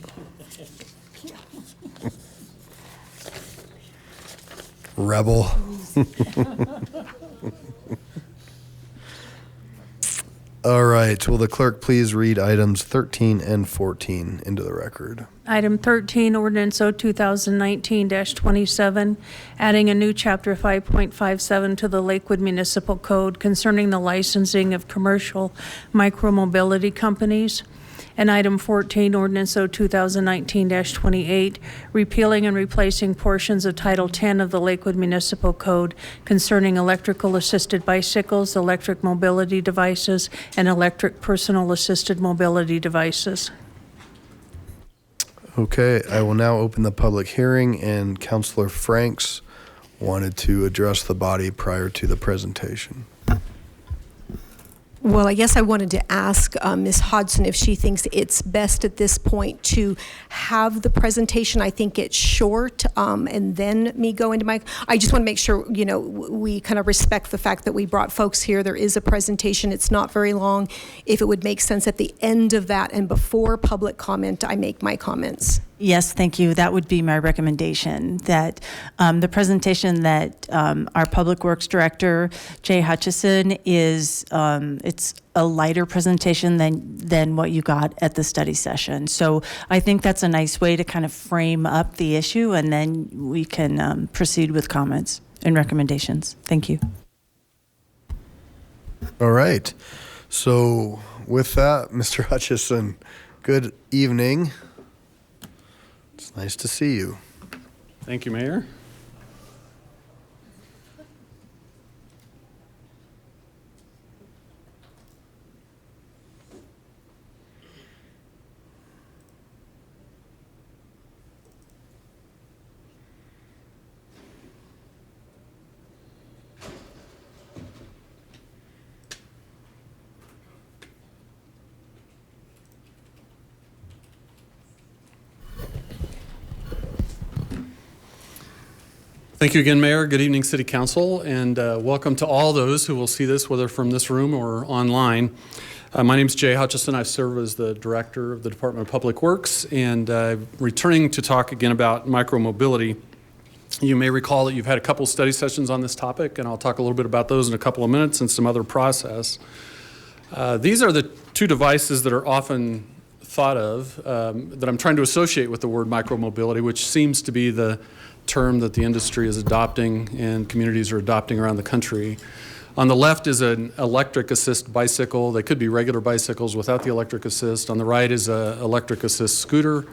Rebel. All right. Will the clerk please read items 13 and 14 into the record? Item 13, Ordinance O 2019-27, adding a new Chapter 5.57 to the Lakewood Municipal Code concerning the licensing of commercial micromobility companies. And item 14, Ordinance O 2019-28, repealing and replacing portions of Title 10 of the Lakewood Municipal Code concerning electrical assisted bicycles, electric mobility devices, and electric personal assisted mobility devices. Okay, I will now open the public hearing, and Councillor Franks wanted to address the body prior to the presentation. Well, I guess I wanted to ask Ms. Hodson if she thinks it's best at this point to have the presentation. I think it's short, and then me go into my. I just want to make sure, you know, we kind of respect the fact that we brought folks here. There is a presentation. It's not very long. If it would make sense at the end of that and before public comment, I make my comments. Yes, thank you. That would be my recommendation, that the presentation that our Public Works Director, Jay Hutchison, is, it's a lighter presentation than what you got at the study session. So I think that's a nice way to kind of frame up the issue, and then we can proceed with comments and recommendations. Thank you. All right. So with that, Mr. Hutchison, good evening. It's nice to see you. Thank you, Mayor. Thank you again, Mayor. Good evening, City Council, and welcome to all those who will see this, whether from this room or online. My name is Jay Hutchison. I serve as the Director of the Department of Public Works, and returning to talk again about micromobility. You may recall that you've had a couple study sessions on this topic, and I'll talk a little bit about those in a couple of minutes and some other process. These are the two devices that are often thought of that I'm trying to associate with the word micromobility, which seems to be the term that the industry is adopting and communities are adopting around the country. On the left is an electric assist bicycle. They could be regular bicycles without the electric assist. On the right is an electric assist scooter.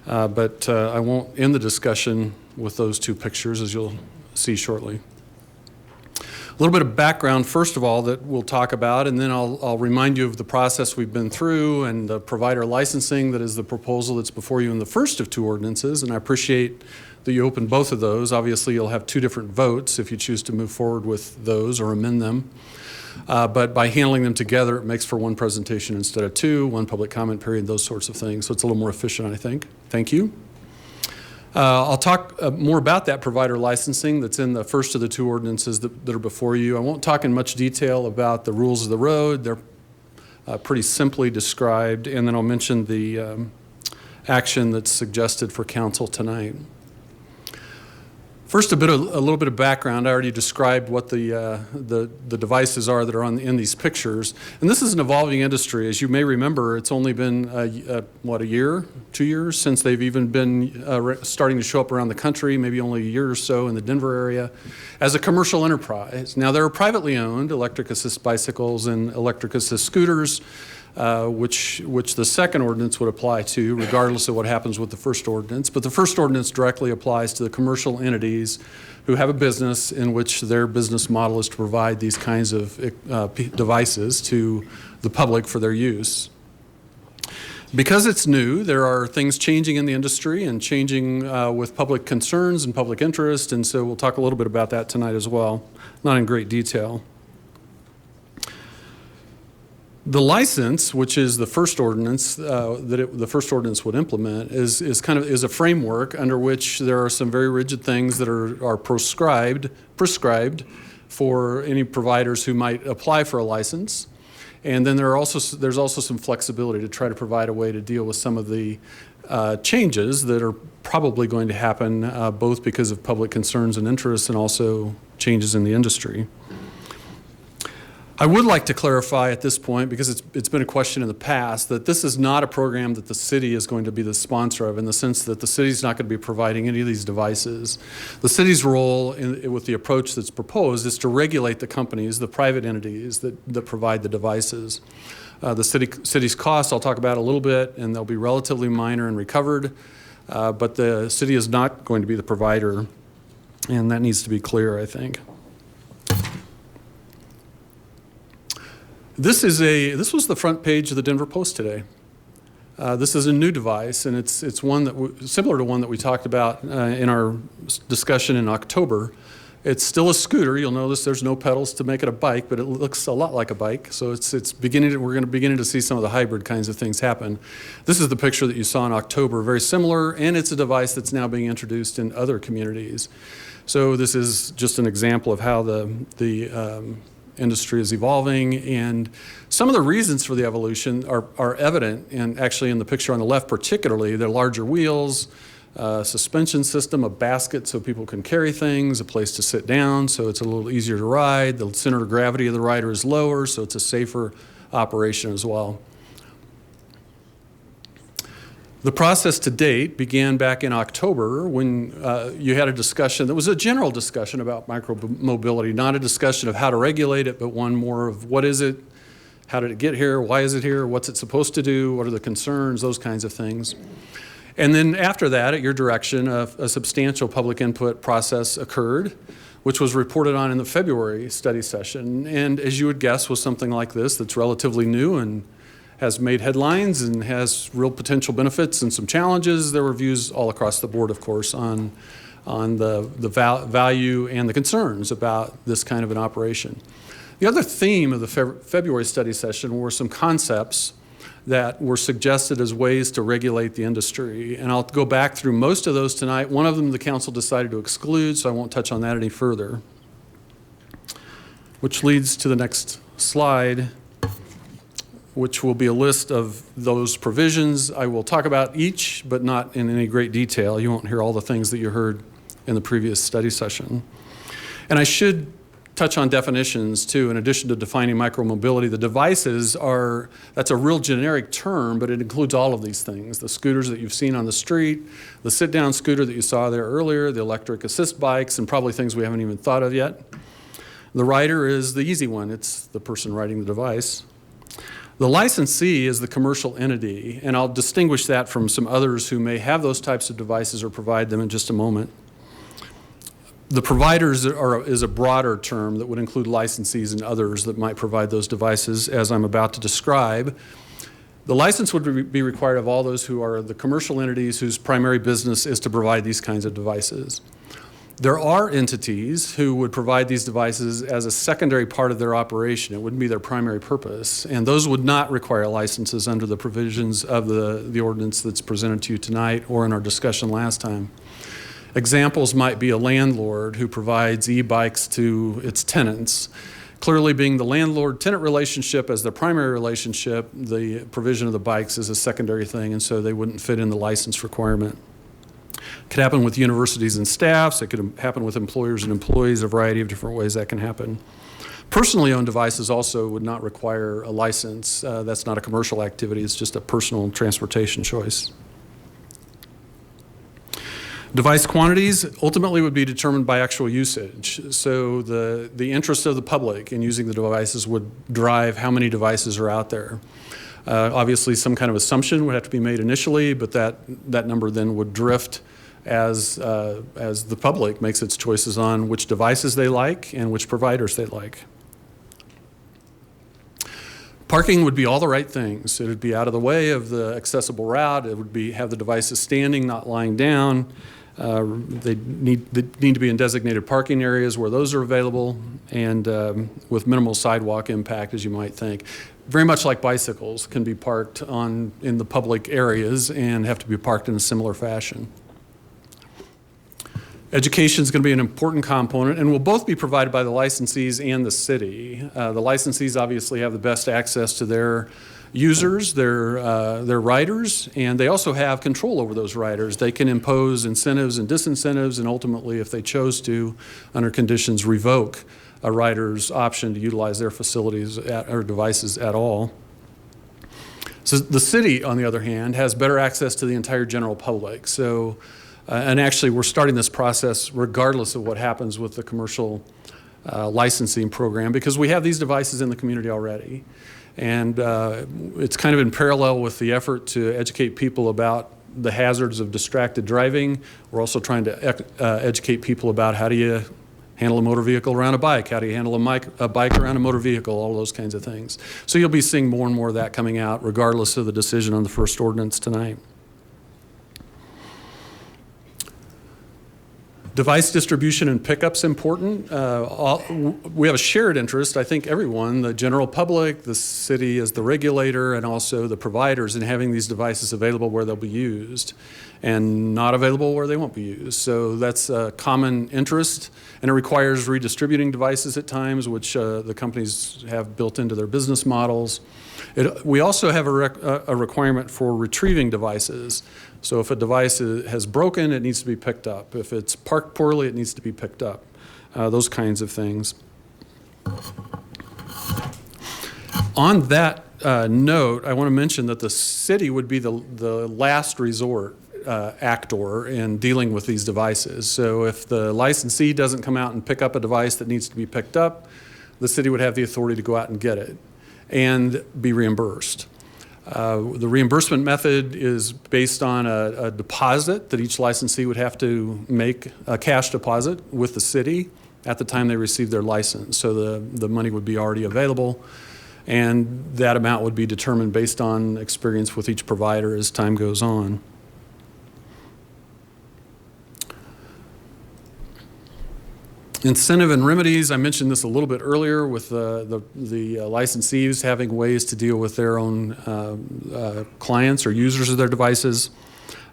But I won't end the discussion with those two pictures, as you'll see shortly. A little bit of background, first of all, that we'll talk about, and then I'll remind you of the process we've been through and the provider licensing that is the proposal that's before you in the first of two ordinances, and I appreciate that you opened both of those. Obviously, you'll have two different votes if you choose to move forward with those or amend them. But by handling them together, it makes for one presentation instead of two, one public comment period, those sorts of things. So it's a little more efficient, I think. Thank you. I'll talk more about that provider licensing that's in the first of the two ordinances that are before you. I won't talk in much detail about the rules of the road. They're pretty simply described, and then I'll mention the action that's suggested for council tonight. First, a little bit of background. I already described what the devices are that are in these pictures, and this is an evolving industry. As you may remember, it's only been a year, 2 years since they've even been starting to show up around the country. Maybe only a year or so in the Denver area, as a commercial enterprise. Now, they're privately owned electric assist bicycles and electric assist scooters, which the second ordinance would apply to, regardless of what happens with the first ordinance. But the first ordinance directly applies to the commercial entities who have a business in which their business model is to provide these kinds of devices to the public for their use. Because it's new, there are things changing in the industry and changing with public concerns and public interest, and so we'll talk a little bit about that tonight as well, not in great detail. The license, which is the first ordinance the first ordinance would implement, is a framework under which there are some very rigid things that are prescribed for any providers who might apply for a license, and then there's also some flexibility to try to provide a way to deal with some of the changes that are probably going to happen, both because of public concerns and interests, and also changes in the industry. I would like to clarify at this point, because it's been a question in the past, that this is not a program that the city is going to be the sponsor of, in the sense that the city's not going to be providing any of these devices. The city's role with the approach that's proposed is to regulate the companies, the private entities that provide the devices. The city's costs I'll talk about a little bit, and they'll be relatively minor and recovered, but the city is not going to be the provider, and that needs to be clear, I think. This was the front page of the Denver Post today. This is a new device, and it's one similar to one that we talked about in our discussion in October. It's still a scooter. You'll notice there's no pedals to make it a bike, but it looks a lot like a bike. So we're going to begin to see some of the hybrid kinds of things happen. This is the picture that you saw in October, very similar, and it's a device that's now being introduced in other communities. So this is just an example of how the industry is evolving, and some of the reasons for the evolution are evident, and actually in the picture on the left particularly, the larger wheels, suspension system, a basket so people can carry things, a place to sit down so it's a little easier to ride, the center of gravity of the rider is lower so it's a safer operation as well. The process to date began back in October when you had a discussion that was a general discussion about micromobility, not a discussion of how to regulate it, but one more of what is it, how did it get here, why is it here, what's it supposed to do, what are the concerns, those kinds of things. And then after that, at your direction, a substantial public input process occurred, which was reported on in the February study session. And as you would guess, with something like this that's relatively new and has made headlines and has real potential benefits and some challenges, there were views all across the board, of course, on the value and the concerns about this kind of an operation. The other theme of the February study session were some concepts that were suggested as ways to regulate the industry. And I'll go back through most of those tonight. One of them the council decided to exclude, so I won't touch on that any further. Which leads to the next slide, which will be a list of those provisions. I will talk about each, but not in any great detail. You won't hear all the things that you heard in the previous study session. And I should touch on definitions too. In addition to defining micromobility, the devices that's a real generic term, but it includes all of these things. The scooters that you've seen on the street, the sit-down scooter that you saw there earlier, the electric assist bikes, and probably things we haven't even thought of yet. The rider is the easy one. It's the person riding the device. The licensee is the commercial entity, and I'll distinguish that from some others who may have those types of devices or provide them in just a moment. The providers is a broader term that would include licensees and others that might provide those devices, as I'm about to describe. The license would be required of all those who are the commercial entities whose primary business is to provide these kinds of devices. There are entities who would provide these devices as a secondary part of their operation. It wouldn't be their primary purpose, and those would not require licenses under the provisions of the ordinance that's presented to you tonight or in our discussion last time. Examples might be a landlord who provides e-bikes to its tenants. Clearly, being the landlord-tenant relationship as the primary relationship, the provision of the bikes is a secondary thing, and so they wouldn't fit in the license requirement. It could happen with universities and staffs. It could happen with employers and employees, a variety of different ways that can happen. Personally owned devices also would not require a license. That's not a commercial activity. It's just a personal transportation choice. Device quantities ultimately would be determined by actual usage. So the interest of the public in using the devices would drive how many devices are out there. Obviously, some kind of assumption would have to be made initially, but that number then would drift as the public makes its choices on which devices they like and which providers they like. Parking would be all the right things. It would be out of the way of the accessible route. It would have the devices standing, not lying down. They need to be in designated parking areas where those are available, and with minimal sidewalk impact, as you might think. Very much like bicycles can be parked in the public areas and have to be parked in a similar fashion. Education is going to be an important component and will both be provided by the licensees and the city. The licensees obviously have the best access to their users, their riders, and they also have control over those riders. They can impose incentives and disincentives, and ultimately, if they chose to, under conditions, revoke a rider's option to utilize their facilities or devices at all. So the city, on the other hand, has better access to the entire general public. So, and actually, we're starting this process regardless of what happens with the commercial licensing program, because we have these devices in the community already. And it's kind of in parallel with the effort to educate people about the hazards of distracted driving. We're also trying to educate people about how do you handle a motor vehicle around a bike, how do you handle a bike around a motor vehicle, all those kinds of things. So you'll be seeing more and more of that coming out regardless of the decision on the first ordinance tonight. Device distribution and pickup's important. We have a shared interest, I think everyone, the general public, the city as the regulator, and also the providers in having these devices available where they'll be used and not available where they won't be used. So that's a common interest, and it requires redistributing devices at times, which the companies have built into their business models. We also have a requirement for retrieving devices. So if a device has broken, it needs to be picked up. If it's parked poorly, it needs to be picked up. Those kinds of things. On that note, I want to mention that the city would be the last resort actor in dealing with these devices. So if the licensee doesn't come out and pick up a device that needs to be picked up, the city would have the authority to go out and get it and be reimbursed. The reimbursement method is based on a deposit that each licensee would have to make, a cash deposit with the city at the time they receive their license. So the money would be already available, and that amount would be determined based on experience with each provider as time goes on. Incentive and remedies, I mentioned this a little bit earlier with the licensees having ways to deal with their own clients or users of their devices,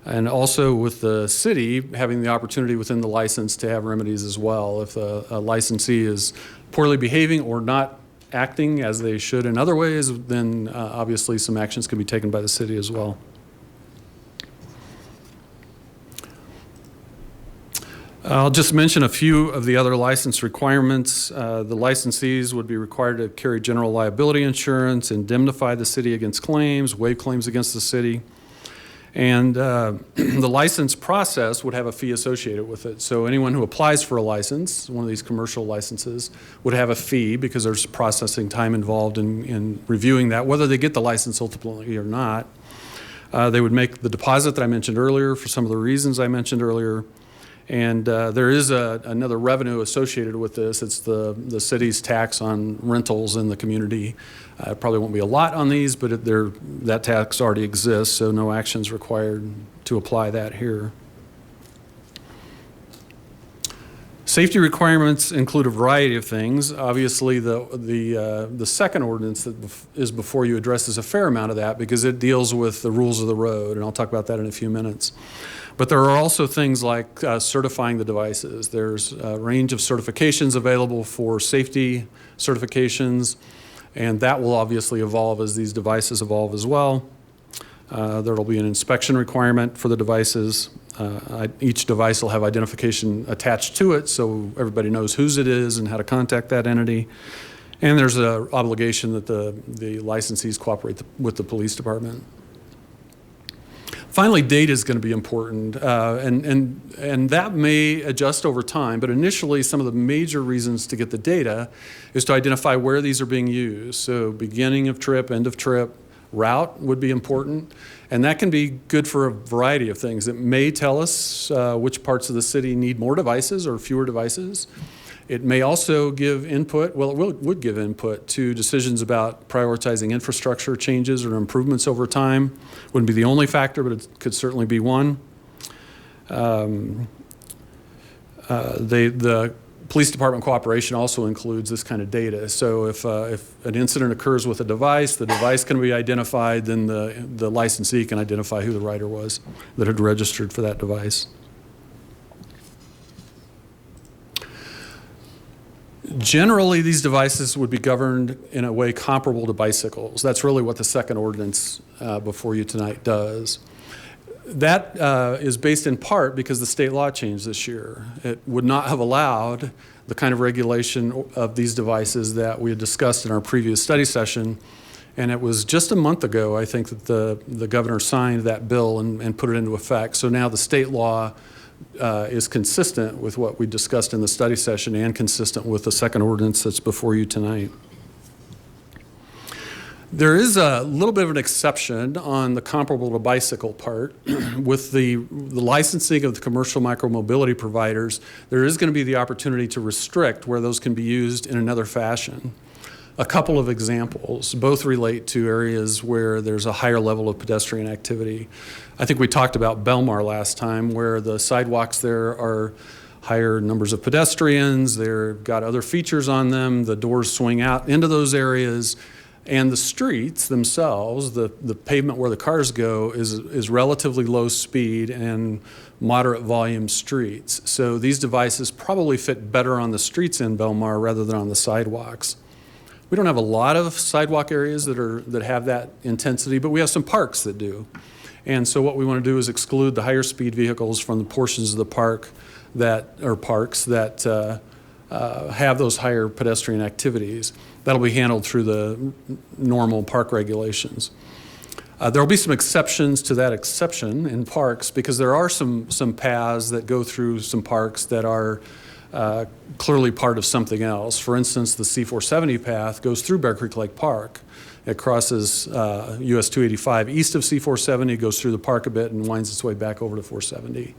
and also with the city having the opportunity within the license to have remedies as well. If a licensee is poorly behaving or not acting as they should in other ways, then obviously some actions can be taken by the city as well. I'll just mention a few of the other license requirements. The licensees would be required to carry general liability insurance, indemnify the city against claims, waive claims against the city. And the license process would have a fee associated with it. So anyone who applies for a license, one of these commercial licenses, would have a fee because there's processing time involved in reviewing that, whether they get the license ultimately or not. They would make the deposit that I mentioned earlier for some of the reasons I mentioned earlier. And there is another revenue associated with this. It's the city's tax on rentals in the community. Probably won't be a lot on these, but that tax already exists, so no action's required to apply that here. Safety requirements include a variety of things. Obviously, the second ordinance that is before you addresses a fair amount of that because it deals with the rules of the road, and I'll talk about that in a few minutes. But there are also things like certifying the devices. There's a range of certifications available for safety certifications, and that will obviously evolve as these devices evolve as well. There will be an inspection requirement for the devices. Each device will have identification attached to it so everybody knows whose it is and how to contact that entity. And there's an obligation that the licensees cooperate with the police department. Finally, data is going to be important, and that may adjust over time, but initially some of the major reasons to get the data is to identify where these are being used. So beginning of trip, end of trip, route would be important, and that can be good for a variety of things. It may tell us which parts of the city need more devices or fewer devices. It may also give input, well, it would give input to decisions about prioritizing infrastructure changes or improvements over time. Wouldn't be the only factor, but it could certainly be one. The police department cooperation also includes this kind of data. So if an incident occurs with a device, the device can be identified, then the licensee can identify who the rider was that had registered for that device. Generally, these devices would be governed in a way comparable to bicycles. That's really what the second ordinance before you tonight does. That is based in part because the state law changed this year. It would not have allowed the kind of regulation of these devices that we had discussed in our previous study session. And it was just a month ago, I think, that the governor signed that bill and put it into effect. So now the state law is consistent with what we discussed in the study session and consistent with the second ordinance that's before you tonight. There is a little bit of an exception on the comparable to bicycle part. With the licensing of the commercial micromobility providers, there is going to be the opportunity to restrict where those can be used in another fashion. A couple of examples, both relate to areas where there's a higher level of pedestrian activity. I think we talked about Belmar last time, where the sidewalks there are higher numbers of pedestrians, they've got other features on them, the doors swing out into those areas, and the streets themselves, the pavement where the cars go is relatively low speed and moderate volume streets. So these devices probably fit better on the streets in Belmar rather than on the sidewalks. We don't have a lot of sidewalk areas that have that intensity, but we have some parks that do. And so what we want to do is exclude the higher speed vehicles from the portions of the parks that have those higher pedestrian activities. That'll be handled through the normal park regulations. There'll be some exceptions to that exception in parks because there are some paths that go through some parks that are clearly part of something else. For instance, the C470 path goes through Bear Creek Lake Park. It crosses US 285 east of C470, goes through the park a bit and winds its way back over to 470.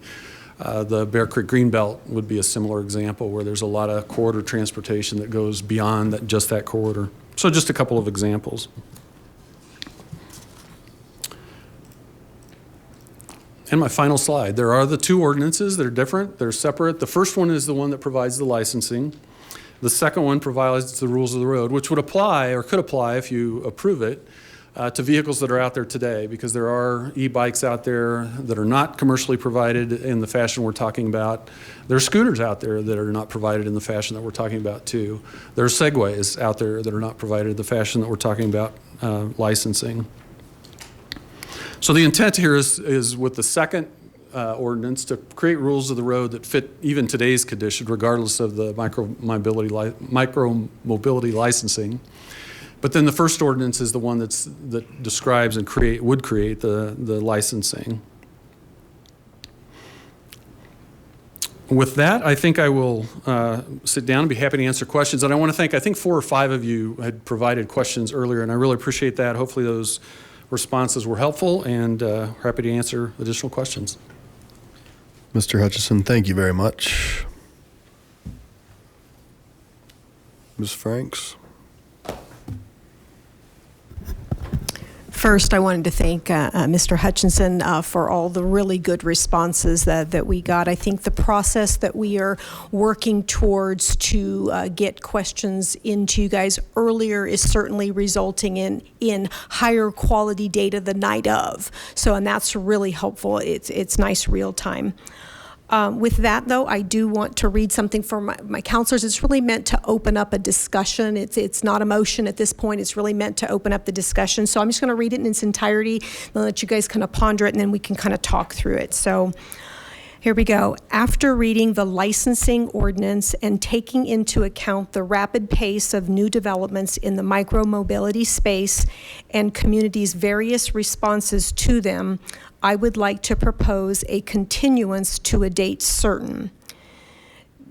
The Bear Creek Greenbelt would be a similar example where there's a lot of corridor transportation that goes beyond just that corridor. So just a couple of examples. And my final slide, there are the two ordinances that are different, they're separate. The first one is the one that provides the licensing. The second one provides the rules of the road, which would apply or could apply if you approve it to vehicles that are out there today, because there are e-bikes out there that are not commercially provided in the fashion we're talking about. There are scooters out there that are not provided in the fashion that we're talking about too. There are Segways out there that are not provided in the fashion that we're talking about licensing. So the intent here is with the second ordinance to create rules of the road that fit even today's condition, regardless of the micro-mobility licensing. But then the first ordinance is the one that describes and would create the licensing. With that, I think I will sit down and be happy to answer questions. And I want to thank, I think 4 or 5 of you had provided questions earlier, and I really appreciate that. Hopefully those responses were helpful, and happy to answer additional questions. Mr. Hutchison, thank you very much. Ms. Franks. First, I wanted to thank Mr. Hutchinson for all the really good responses that we got. I think the process that we are working towards to get questions into you guys earlier is certainly resulting in higher quality data the night of. So, and that's really helpful. It's nice real time. With that, though, I do want to read something for my counselors. It's really meant to open up a discussion. It's not a motion at this point. It's really meant to open up the discussion. So I'm just going to read it in its entirety and let you guys kind of ponder it, and then we can kind of talk through it. So here we go. After reading the licensing ordinance and taking into account the rapid pace of new developments in the micromobility space and communities' various responses to them, I would like to propose a continuance to a date certain.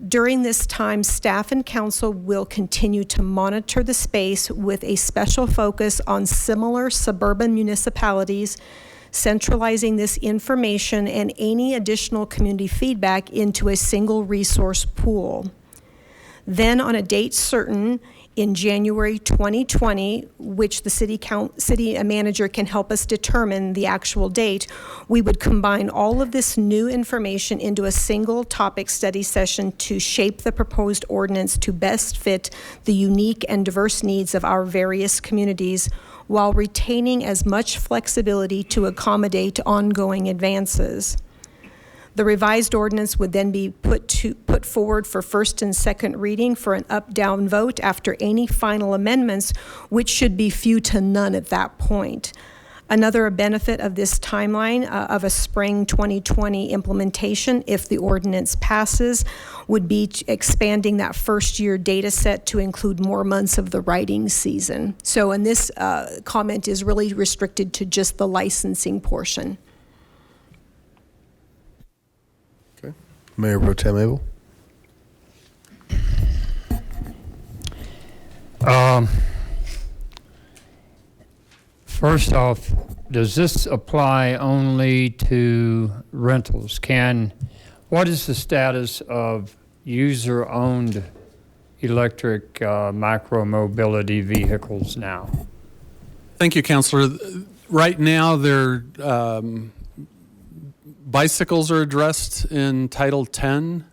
During this time, staff and council will continue to monitor the space with a special focus on similar suburban municipalities, centralizing this information and any additional community feedback into a single resource pool. Then on a date certain, in January 2020, which the city manager can help us determine the actual date, we would combine all of this new information into a single topic study session to shape the proposed ordinance to best fit the unique and diverse needs of our various communities while retaining as much flexibility to accommodate ongoing advances. The revised ordinance would then be put forward for first and second reading for an up-down vote after any final amendments, which should be few to none at that point. Another benefit of this timeline of a spring 2020 implementation, if the ordinance passes, would be expanding that first year data set to include more months of the writing season. So, and this comment is really restricted to just the licensing portion. Mayor Pro Tem Abel. First off, does this apply only to rentals? What is the status of user-owned electric micro-mobility vehicles now? Thank you, Councilor. Right now, they're bicycles are addressed in Title 10.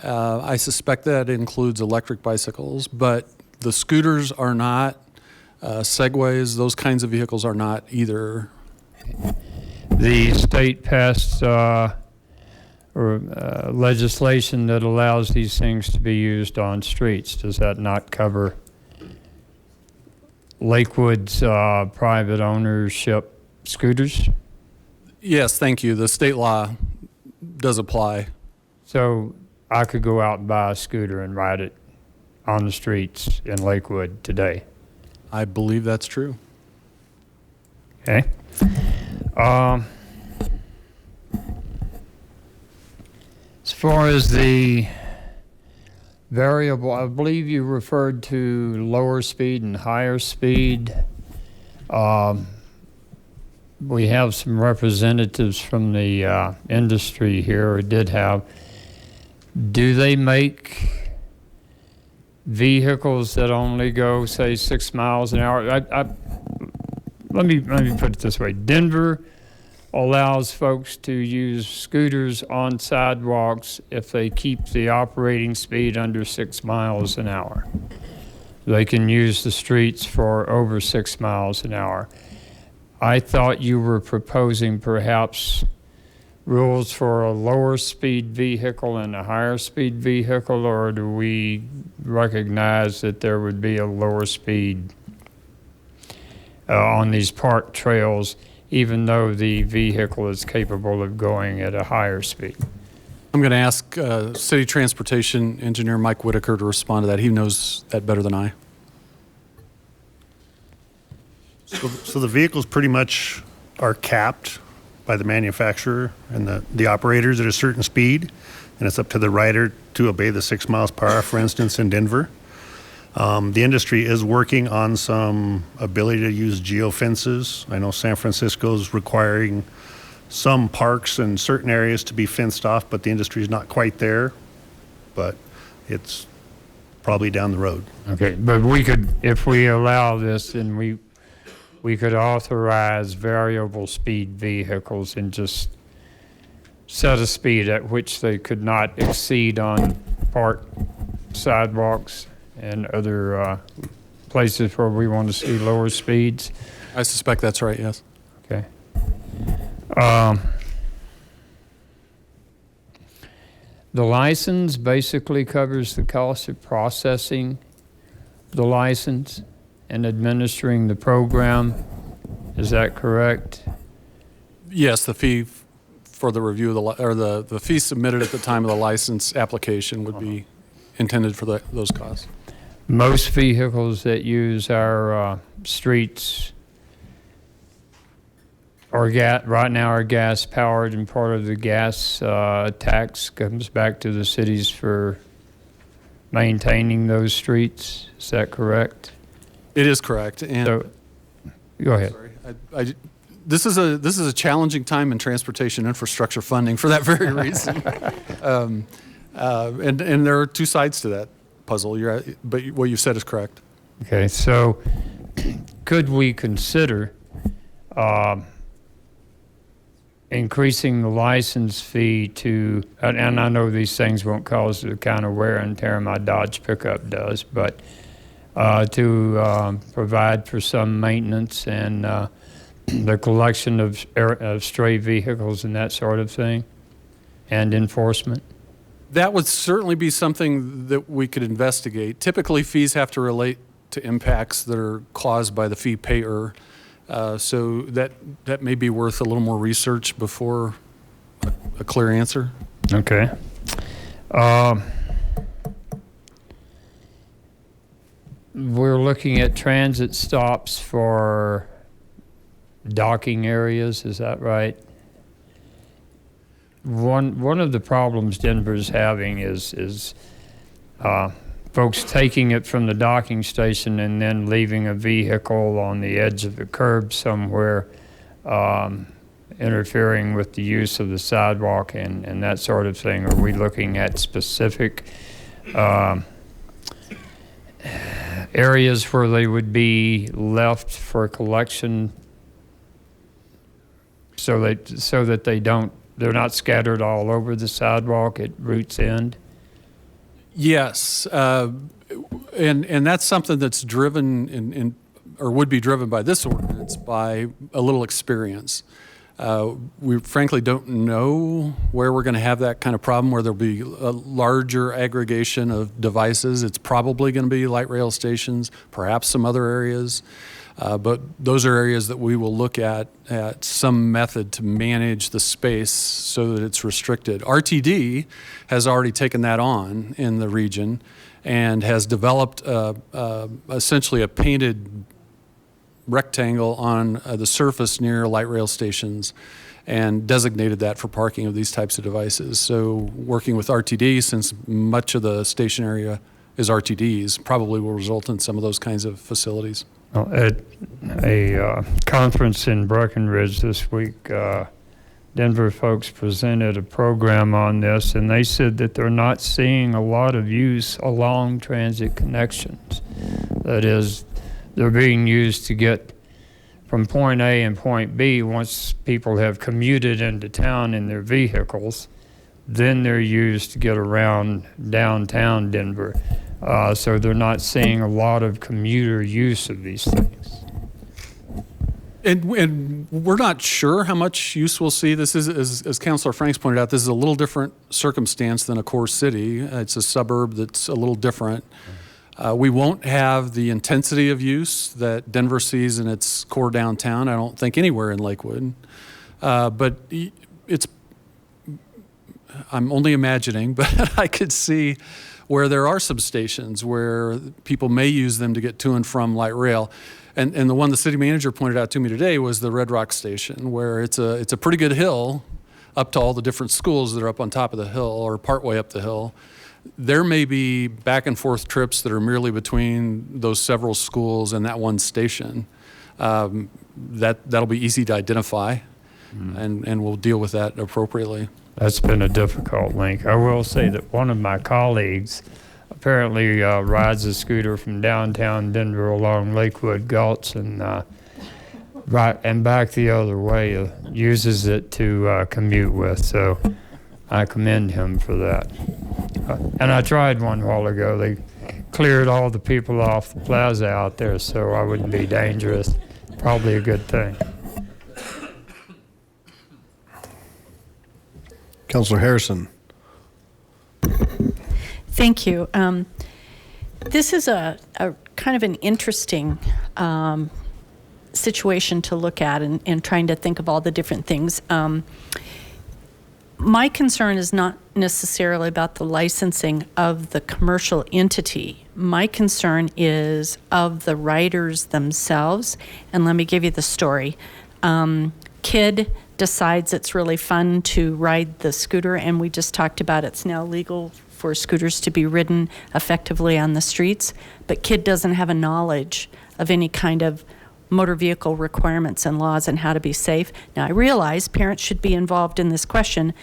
I suspect that includes electric bicycles, but the scooters are not. Segways, those kinds of vehicles are not either. The state passed legislation that allows these things to be used on streets. Does that not cover Lakewood's private ownership scooters? Yes, thank you. The state law does apply. So I could go out and buy a scooter and ride it on the streets in Lakewood today? I believe that's true. Okay. As far as the variable, I believe you referred to lower speed and higher speed. We have some representatives from the industry here, or did have. Do they make vehicles that only go, say, 6 miles an hour? Let me put it this way. Denver allows folks to use scooters on sidewalks if they keep the operating speed under 6 miles an hour. They can use the streets for over 6 miles an hour. I thought you were proposing perhaps rules for a lower speed vehicle and a higher speed vehicle, or do we recognize that there would be a lower speed on these park trails, even though the vehicle is capable of going at a higher speed? I'm going to ask City Transportation Engineer Mike Whitaker to respond to that. He knows that better than I. So the vehicles pretty much are capped by the manufacturer and the operators at a certain speed, and it's up to the rider to obey the 6 miles per hour, for instance, in Denver. The industry is working on some ability to use geofences. I know San Francisco's requiring some parks in certain areas to be fenced off, but the industry is not quite there, but it's probably down the road. Okay, but we could, if we allow this, then we we could authorize variable speed vehicles and just set a speed at which they could not exceed on park sidewalks and other places where we want to see lower speeds. I suspect that's right, yes. Okay. The license basically covers the cost of processing the license and administering the program. Is that correct? Yes, the fee for the review of the fee submitted at the time of the license application would be intended for those costs. Most vehicles that use our streets are right now are gas powered, and part of the gas tax comes back to the cities for maintaining those streets. Is that correct? It is correct. And so, go ahead. Sorry, this is a challenging time in transportation infrastructure funding for that very reason. And there are two sides to that puzzle. But what you said is correct. Okay, so could we consider increasing the license fee to, and I know these things won't cause the kind of wear and tear my Dodge pickup does, but to provide for some maintenance and the collection of stray vehicles and that sort of thing, and enforcement? That would certainly be something that we could investigate. Typically, fees have to relate to impacts that are caused by the fee payer. So that may be worth a little more research before a clear answer. Okay. We're looking at transit stops for docking areas, is that right? One of the problems Denver's having is folks taking it from the docking station and then leaving a vehicle on the edge of the curb somewhere, interfering with the use of the sidewalk and that sort of thing. Are we looking at specific areas where they would be left for collection so that they're not scattered all over the sidewalk at Root's End? Yes, and that's something that's driven or would be driven by this ordinance by a little experience. We frankly don't know where we're going to have that kind of problem where there'll be a larger aggregation of devices. It's probably going to be light rail stations, perhaps some other areas. But those are areas that we will look at some method to manage the space so that it's restricted. RTD has already taken that on in the region and has developed essentially a painted rectangle on the surface near light rail stations and designated that for parking of these types of devices. So working with RTD, since much of the station area is RTDs, probably will result in some of those kinds of facilities. Well, at a conference in Breckenridge this week, Denver folks presented a program on this, and they said that they're not seeing a lot of use along transit connections. That is, they're being used to get from point A and point B. Once people have commuted into town in their vehicles, then they're used to get around downtown Denver. So they're not seeing a lot of commuter use of these things. And we're not sure how much use we'll see. This is, as Councilor Franks pointed out, this is a little different circumstance than a core city. It's a suburb that's a little different. We won't have the intensity of use that Denver sees in its core downtown, I don't think anywhere in Lakewood. But I'm only imagining, but I could see where there are some stations where people may use them to get to and from light rail. And the one the city manager pointed out to me today was the Red Rock station, where it's a pretty good hill up to all the different schools that are up on top of the hill or partway up the hill. There may be back and forth trips that are merely between those several schools and that one station. That'll be easy to identify, and we'll deal with that appropriately. That's been a difficult link. I will say that one of my colleagues apparently rides a scooter from downtown Denver along Lakewood Gulch, and right, and back the other way, uses it to commute with. So I commend him for that. And I tried one while ago. They cleared all the people off the plaza out there so I wouldn't be dangerous. Probably a good thing. Councilor Harrison. Thank you. This is a kind of an interesting situation to look at and trying to think of all the different things. My concern is not necessarily about the licensing of the commercial entity. My concern is of the riders themselves. And let me give you the story. Kid decides it's really fun to ride the scooter, and we just talked about it's now legal for scooters to be ridden effectively on the streets, but kid doesn't have a knowledge of any kind of motor vehicle requirements and laws and how to be safe. Now, I realize parents should be involved in this question,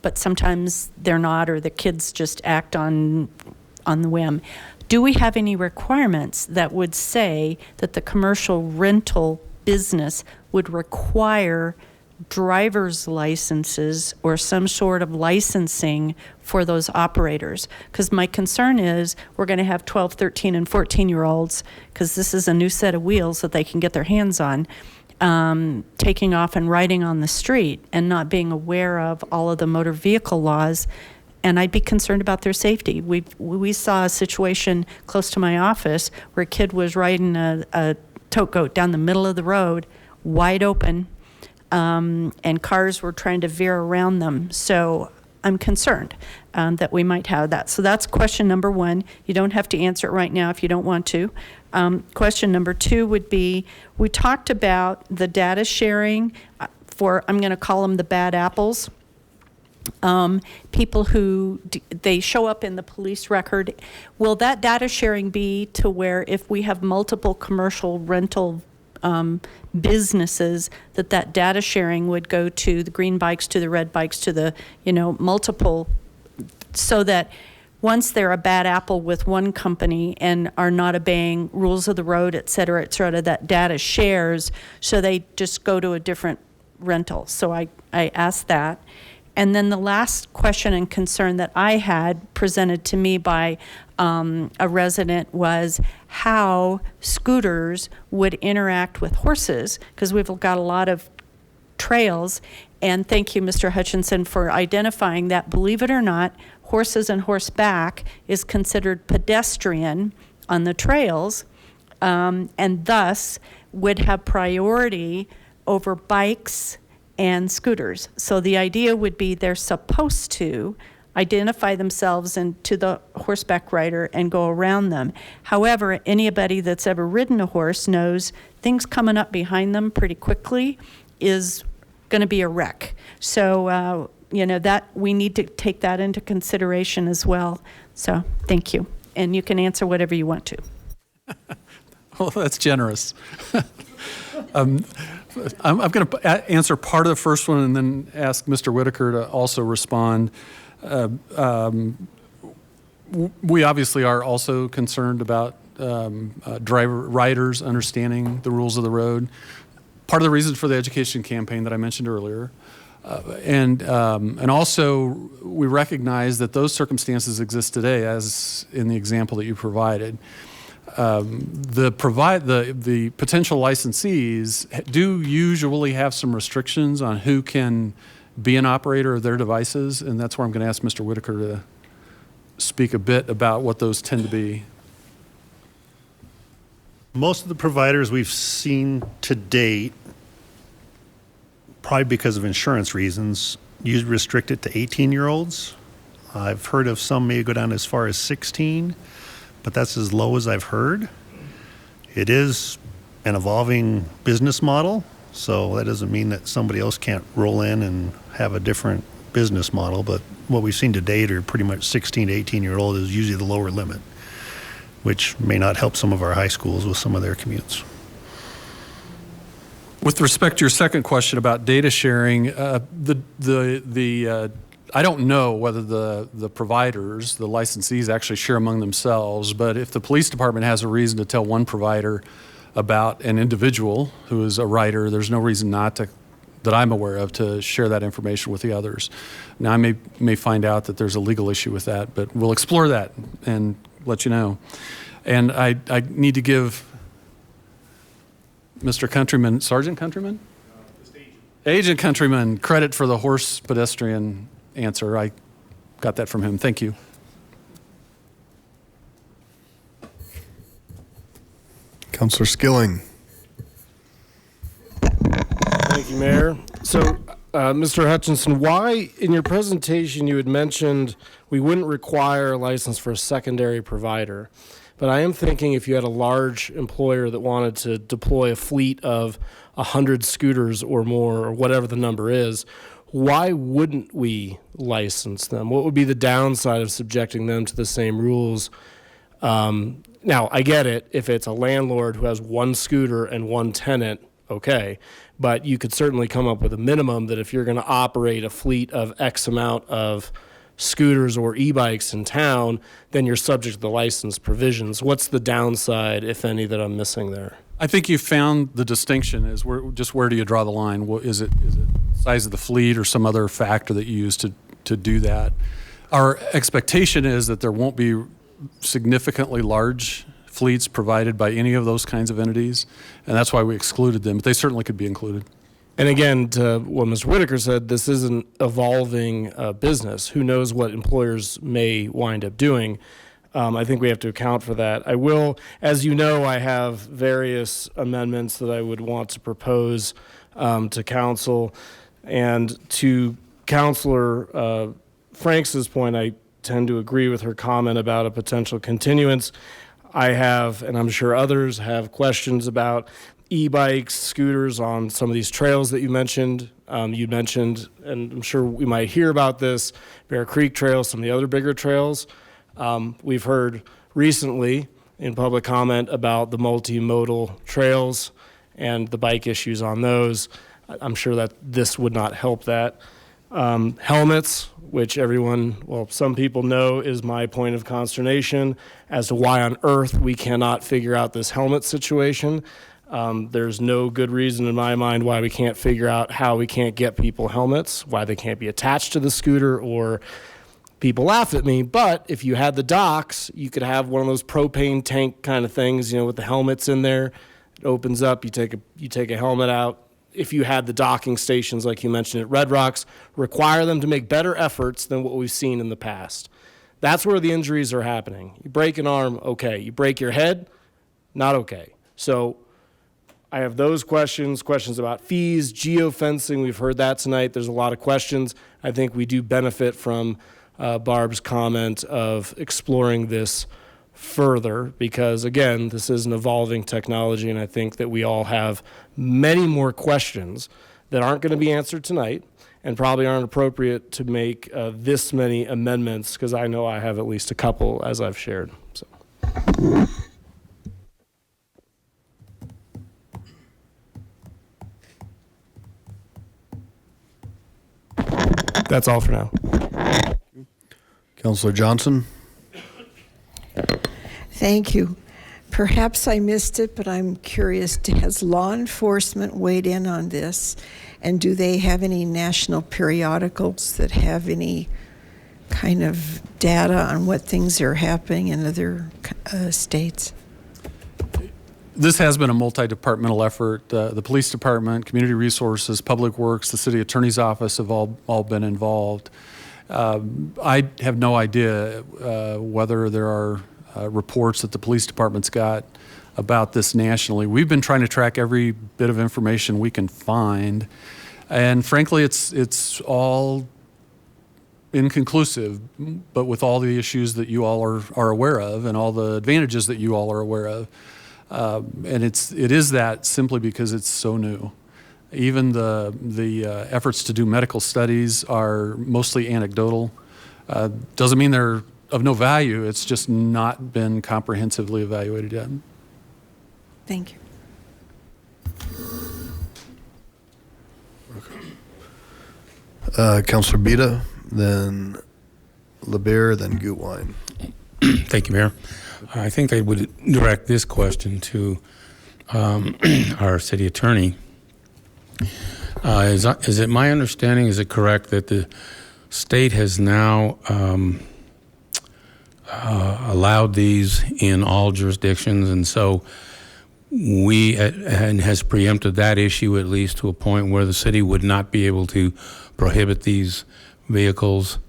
but sometimes they're not, or the kids just act on the whim. Do we have any requirements that would say that the commercial rental business would require driver's licenses or some sort of licensing for those operators? Because my concern is we're going to have 12, 13, and 14-year-olds, because this is a new set of wheels that they can get their hands on, taking off and riding on the street and not being aware of all of the motor vehicle laws. And I'd be concerned about their safety. We saw a situation close to my office where a kid was riding a tote goat down the middle of the road, wide open, and cars were trying to veer around them. So I'm concerned that we might have that. So that's question number one. You don't have to answer it right now if you don't want to. Question number two would be, we talked about the data sharing for, I'm going to call them the bad apples. People who, they show up in the police record. Will that data sharing be to where if we have multiple commercial rental businesses, that data sharing would go to the green bikes, to the red bikes, to the, multiple, so that once they're a bad apple with one company and are not obeying rules of the road, et cetera, that data shares, so they just go to a different rental. So I asked that. And then the last question and concern that I had presented to me by a resident was how scooters would interact with horses, because we've got a lot of trails. And thank you, Mr. Hutchinson, for identifying that, believe it or not, horses and horseback is considered pedestrian on the trails, and thus would have priority over bikes and scooters. So the idea would be they're supposed to identify themselves to the horseback rider and go around them. However, anybody that's ever ridden a horse knows things coming up behind them pretty quickly is going to be a wreck. So, that we need to take that into consideration as well. So thank you. And you can answer whatever you want to. Well, that's generous. I'm going to answer part of the first one and then ask Mr. Whitaker to also respond. We obviously are also concerned about riders understanding the rules of the road. Part of the reason for the education campaign that I mentioned earlier. And also we recognize that those circumstances exist today, as in the example that you provided. The potential licensees do usually have some restrictions on who can be an operator of their devices, and that's where I'm going to ask Mr. Whitaker to speak a bit about what those tend to be. Most of the providers we've seen to date, probably because of insurance reasons, restrict it to 18-year-olds. I've heard of some may go down as far as 16, but that's as low as I've heard. It is an evolving business model, so that doesn't mean that somebody else can't roll in and have a different business model, but what we've seen to date are pretty much 16 to 18-year-old is usually the lower limit, which may not help some of our high schools with some of their commutes. With respect to your second question about data sharing, I don't know whether the providers, the licensees, actually share among themselves, but if the police department has a reason to tell one provider about an individual who is a writer, there's no reason not to, that I'm aware of, to share that information with the others. Now, I may find out that there's a legal issue with that, but we'll explore that and let you know. And I need to give Mr. Countryman, Sergeant Countryman? Agent Countryman credit for the horse pedestrian answer. I got that from him. Thank you. Councilor Skilling. Thank you, Mayor. So, Mr. Hutchinson, why in your presentation you had mentioned we wouldn't require a license for a secondary provider, but I am thinking if you had a large employer that wanted to deploy a fleet of 100 scooters or more, or whatever the number is, why wouldn't we license them? What would be the downside of subjecting them to the same rules? Now, I get it. If it's a landlord who has one scooter and one tenant, okay. But you could certainly come up with a minimum that if you're going to operate a fleet of X amount of scooters or e-bikes in town, then you're subject to the license provisions. What's the downside, if any, that I'm missing there? I think you found the distinction is where do you draw the line? Is it size of the fleet or some other factor that you use to do that? Our expectation is that there won't be significantly large fleets provided by any of those kinds of entities, and that's why we excluded them, but they certainly could be included. And again, to what Mr. Whitaker said, this is an evolving business. Who knows what employers may wind up doing? I think we have to account for that. I will, as you know, I have various amendments that I would want to propose to council. And to Councilor Franks' point, I tend to agree with her comment about a potential continuance. I have, and I'm sure others have, questions about e-bikes, scooters on some of these trails that you mentioned. You mentioned, and I'm sure we might hear about this, Bear Creek Trail, some of the other bigger trails. We've heard recently in public comment about the multimodal trails and the bike issues on those. I'm sure that this would not help that. Helmets, which everyone, well, some people know is my point of consternation as to why on earth we cannot figure out this helmet situation. There's no good reason in my mind why we can't figure out how we can't get people helmets, why they can't be attached to the scooter, or people laugh at me, but if you had the docks, you could have one of those propane tank kind of things, you know, with the helmets in there. It opens up, you take a helmet out. If you had the docking stations like you mentioned at Red Rocks, require them to make better efforts than what we've seen in the past. That's where the injuries are happening. You break an arm, okay. You break your head, not okay. So I have those questions about fees, geofencing. We've heard that tonight. There's a lot of questions. I think we do benefit from Barb's comment of exploring this further because, again, this is an evolving technology, and I think that we all have many more questions that aren't going to be answered tonight and probably aren't appropriate to make this many amendments, because I know I have at least a couple, as I've shared. So. That's all for now. Councilor Johnson. Thank you. Perhaps I missed it, but I'm curious, has law enforcement weighed in on this? And do they have any national periodicals that have any kind of data on what things are happening in other states? This has been a multi-departmental effort. The police department, community resources, public works, the city attorney's office have all been involved. I have no idea whether there are reports that the police department's got about this nationally. We've been trying to track every bit of information we can find, and frankly, it's all inconclusive. But with all the issues that you all are aware of, and all the advantages that you all are aware of, and it is that simply because it's so new. Even the efforts to do medical studies are mostly anecdotal. Doesn't mean they're of no value. It's just not been comprehensively evaluated yet. Thank you. Councilor Bita, then LeBaire, then Gutwein. Thank you, Mayor. I think I would direct this question to our city attorney. Is it my understanding, is it correct that the state has now allowed these in all jurisdictions, and so and has preempted that issue at least to a point where the city would not be able to prohibit these vehicles?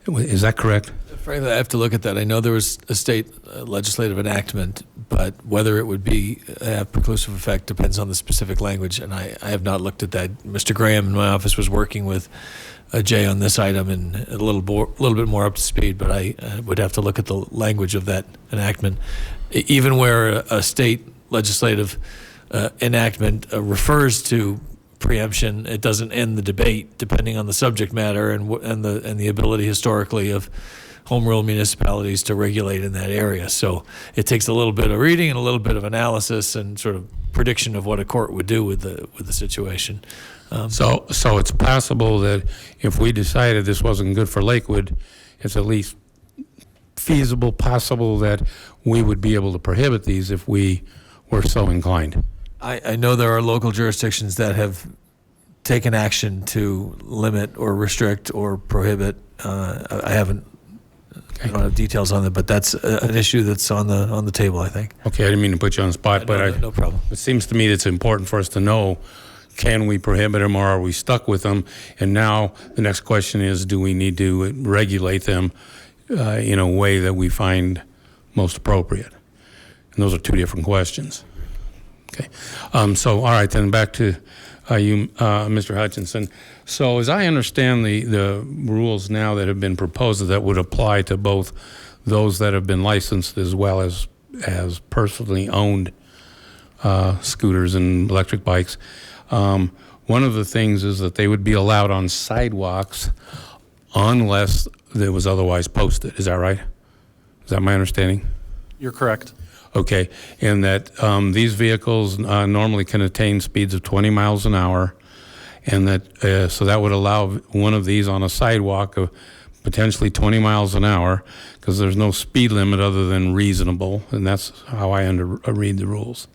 Is that correct? Frankly, I have to look at that. I know there was a state legislative enactment, but whether it would be have preclusive effect depends on the specific language, and I have not looked at that. Mr. Graham in my office was working with Jay on this item and a little bit more up to speed, but I would have to look at the language of that enactment. Even where a state legislative enactment refers to preemption, it doesn't end the debate depending on the subject matter and the ability historically of home rule municipalities to regulate in that area. So it takes a little bit of reading and a little bit of analysis and sort of prediction of what a court would do with the situation. So it's possible that if we decided this wasn't good for Lakewood, it's at least feasible, possible that we would be able to prohibit these if we were so inclined. I know there are local jurisdictions that have taken action to limit or restrict or prohibit. I don't have details on it, but that's an issue that's on the table, I think. Okay, I didn't mean to put you on the spot, but no problem. It seems to me that it's important for us to know, can we prohibit them or are we stuck with them? And now the next question is, do we need to regulate them in a way that we find most appropriate? And those are two different questions. Okay, so all right, then back to you, Mr. Hutchinson. So as I understand the rules now that have been proposed that would apply to both those that have been licensed as well as personally owned scooters and electric bikes, one of the things is that they would be allowed on sidewalks unless it was otherwise posted. Is that right? Is that my understanding? You're correct. Okay, and that these vehicles normally can attain speeds of 20 miles an hour, and that so that would allow one of these on a sidewalk of potentially 20 miles an hour, because there's no speed limit other than reasonable, and that's how I read the rules.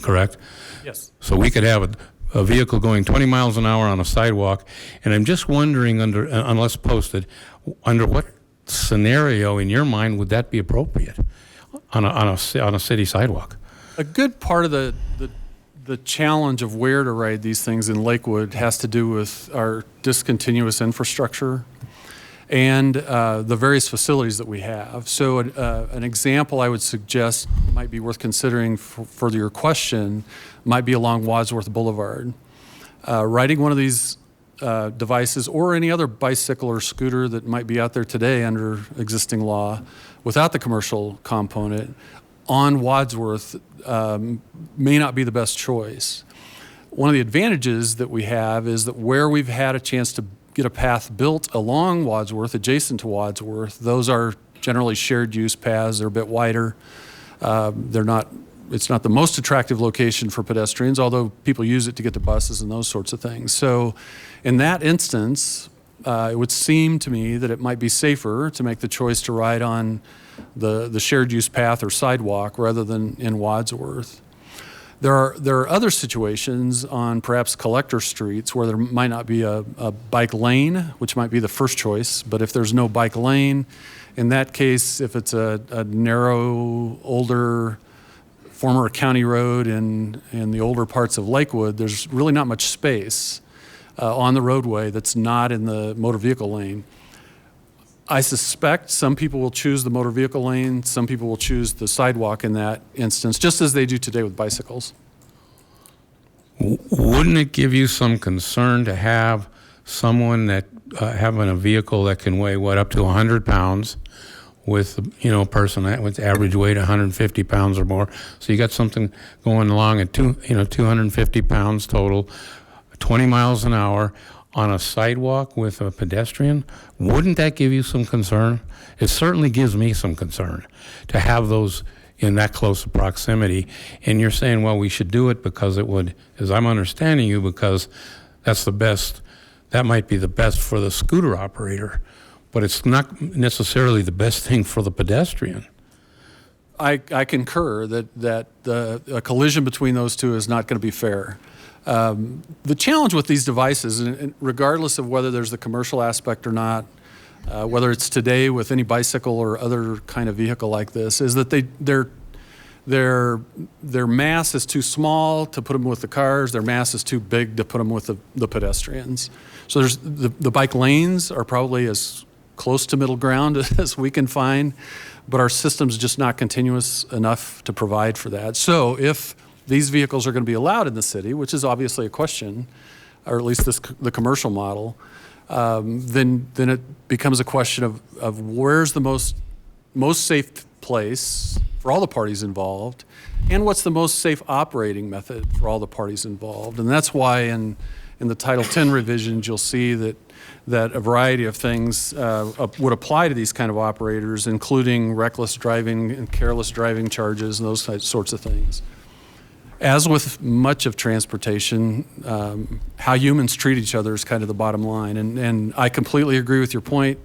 Correct? Yes. So we could have a vehicle going 20 miles an hour on a sidewalk, and I'm just wondering, unless posted, under what scenario in your mind would that be appropriate on a city sidewalk? A good part of the challenge of where to ride these things in Lakewood has to do with our discontinuous infrastructure and the various facilities that we have. So an example I would suggest might be worth considering for your question might be along Wadsworth Boulevard. Riding one of these devices or any other bicycle or scooter that might be out there today under existing law without the commercial component on Wadsworth may not be the best choice. One of the advantages that we have is that where we've had a chance to get a path built along Wadsworth, adjacent to Wadsworth, those are generally shared use paths. They're a bit wider. It's not the most attractive location for pedestrians, although people use it to get to buses and those sorts of things. So in that instance, it would seem to me that it might be safer to make the choice to ride on the shared use path or sidewalk rather than in Wadsworth. There are other situations on perhaps collector streets where there might not be a bike lane, which might be the first choice, but if there's no bike lane, in that case, if it's a narrow, older, former county road in the older parts of Lakewood, there's really not much space on the roadway that's not in the motor vehicle lane. I suspect some people will choose the motor vehicle lane, some people will choose the sidewalk in that instance, just as they do today with bicycles. Wouldn't it give you some concern to have someone that having a vehicle that can weigh up to 100 pounds with a person that with average weight 150 pounds or more, so you got something going along at 250 pounds total, 20 miles an hour on a sidewalk with a pedestrian? Wouldn't that give you some concern? It certainly gives me some concern to have those in that close of proximity. And you're saying, well, we should do it because it would, as I'm understanding you, because that's the best, that might be the best for the scooter operator, but it's not necessarily the best thing for the pedestrian. I concur that a collision between those two is not going to be fair. The challenge with these devices, and regardless of whether there's the commercial aspect or not, whether it's today with any bicycle or other kind of vehicle like this, is that their mass is too small to put them with the cars. Their mass is too big to put them with the pedestrians. So there's the bike lanes are probably as close to middle ground as we can find, but our system's just not continuous enough to provide for that. So if these vehicles are going to be allowed in the city, which is obviously a question, or at least the commercial model, then it becomes a question of where's the most safe place for all the parties involved, and what's the most safe operating method for all the parties involved. And that's why in the Title 10 revisions, you'll see that a variety of things would apply to these kind of operators, including reckless driving and careless driving charges and those sorts of things. As with much of transportation, how humans treat each other is kind of the bottom line. And I completely agree with your point.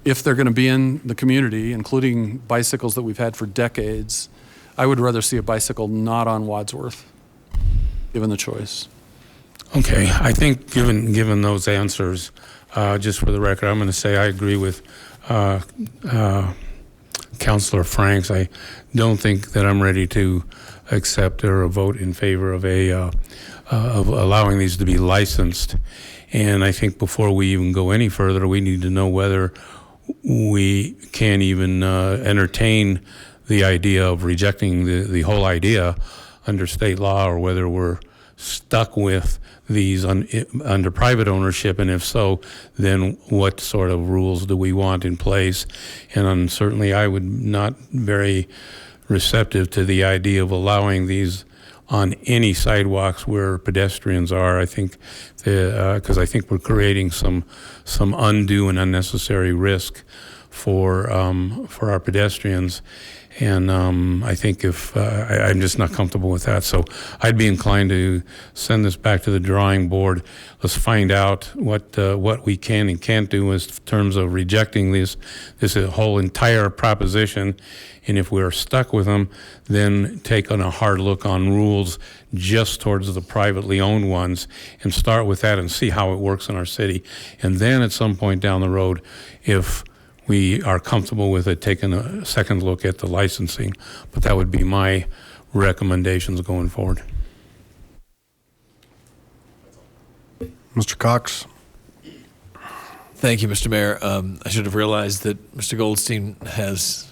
If they're going to be in the community, including bicycles that we've had for decades, I would rather see a bicycle not on Wadsworth, given the choice. Okay, I think given those answers, just for the record, I'm going to say I agree with Councilor Franks. I don't think that I'm ready to accept or vote in favor of of allowing these to be licensed. And I think before we even go any further, we need to know whether we can even entertain the idea of rejecting the whole idea under state law, or whether we're stuck with these under private ownership, and if so, then what sort of rules do we want in place? And certainly I would not very receptive to the idea of allowing these on any sidewalks where pedestrians are. I think because I think we're creating some undue and unnecessary risk for our pedestrians. And I think I'm just not comfortable with that. So I'd be inclined to send this back to the drawing board. Let's find out what we can and can't do in terms of rejecting this whole entire proposition. And if we're stuck with them, then take on a hard look on rules just towards the privately owned ones and start with that and see how it works in our city. And then at some point down the road, if we are comfortable with it, taking a second look at the licensing. But that would be my recommendations going forward. Mr. Cox. Thank you, Mr. Mayor. I should have realized that Mr. Goldstein has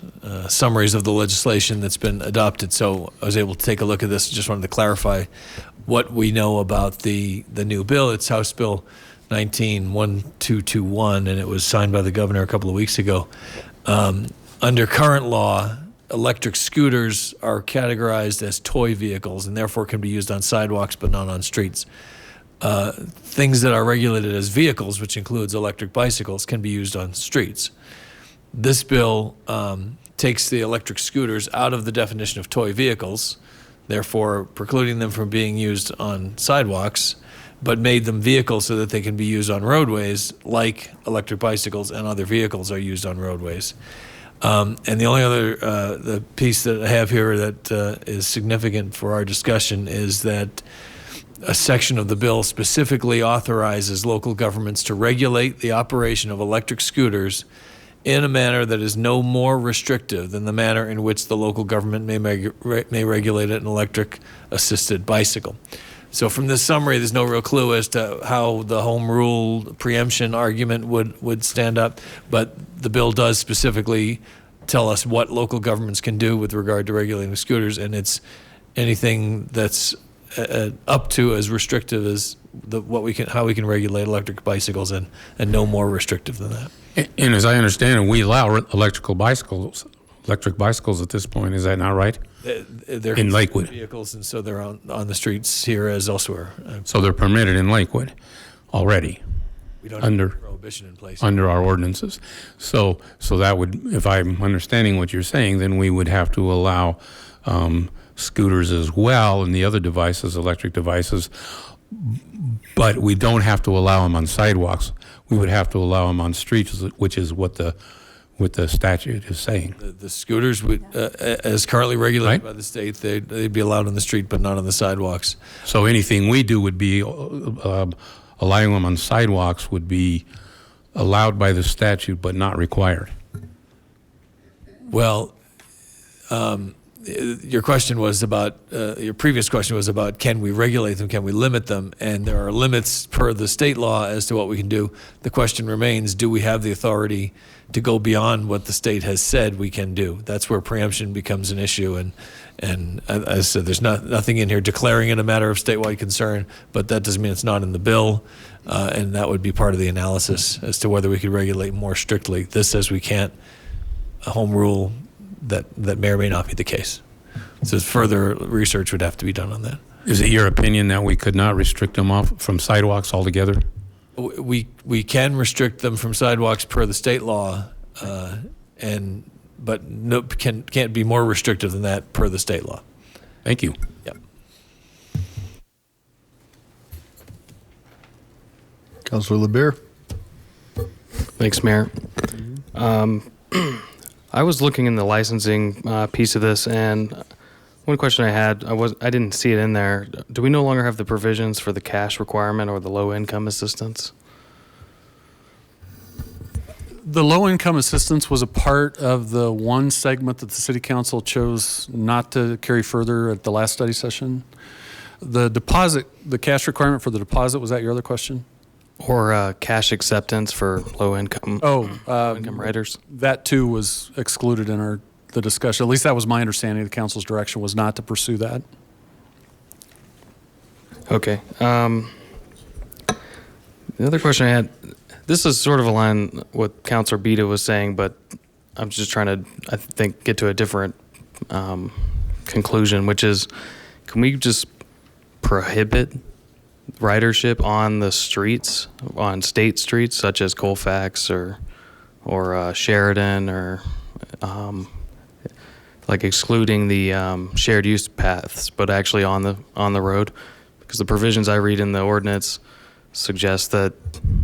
summaries of the legislation that's been adopted, so I was able to take a look at this. Just wanted to clarify what we know about the new bill. It's House Bill 19-1221, and it was signed by the governor a couple of weeks ago. Under current law, electric scooters are categorized as toy vehicles and therefore can be used on sidewalks but not on streets. Things that are regulated as vehicles, which includes electric bicycles, can be used on streets. This bill takes the electric scooters out of the definition of toy vehicles, therefore precluding them from being used on sidewalks, but made them vehicles so that they can be used on roadways like electric bicycles and other vehicles are used on roadways. And the only other the piece that I have here that is significant for our discussion is that a section of the bill specifically authorizes local governments to regulate the operation of electric scooters in a manner that is no more restrictive than the manner in which the local government may regulate an electric assisted bicycle. So from this summary, there's no real clue as to how the home rule preemption argument would stand up, but the bill does specifically tell us what local governments can do with regard to regulating scooters, and it's anything that's up to as restrictive as how we can regulate electric bicycles, and no more restrictive than that. And as I understand it, we allow electric bicycles at this point. Is that not right? They're in Lakewood vehicles, and so they're on the streets here as elsewhere. So they're permitted in Lakewood already. We don't have a prohibition in place under our ordinances. So that would, if I'm understanding what you're saying, then we would have to allow scooters as well and the other devices, electric devices, but we don't have to allow them on sidewalks. We would have to allow them on streets, which is what what the statute is saying. The scooters would, as currently regulated by the state, they'd be allowed on the street, but not on the sidewalks. So anything we do would be allowing them on sidewalks would be allowed by the statute, but not required. Well, your question was about, your previous question was about, can we regulate them? Can we limit them? And there are limits per the state law as to what we can do. The question remains, do we have the authority to go beyond what the state has said we can do? That's where preemption becomes an issue. And as I said, there's nothing in here declaring it a matter of statewide concern, but that doesn't mean it's not in the bill. And that would be part of the analysis as to whether we could regulate more strictly. This says we can't. A home rule that may or may not be the case. So further research would have to be done on that. Is it your opinion that we could not restrict them off from sidewalks altogether? We can restrict them from sidewalks per the state law, but no, can't be more restrictive than that per the state law. Thank you. Yep. Councilor LeBeer. Thanks, Mayor. I was looking in the licensing piece of this, and one question I had, I didn't see it in there. Do we no longer have the provisions for the cash requirement or the low-income assistance? The low-income assistance was a part of the one segment that the City Council chose not to carry further at the last study session. The deposit, the cash requirement for the deposit, was that your other question? Or cash acceptance for low-income income riders? That too was excluded in the discussion. At least that was my understanding. The council's direction was not to pursue that. Okay. The other question I had, this is sort of aligned with what Councilor Bita was saying, but I'm just trying to, I think, get to a different conclusion, which is, can we just prohibit ridership on the streets, on state streets, such as Colfax or Sheridan, or like excluding the shared use paths, but actually on the road? Because the provisions I read in the ordinance suggest that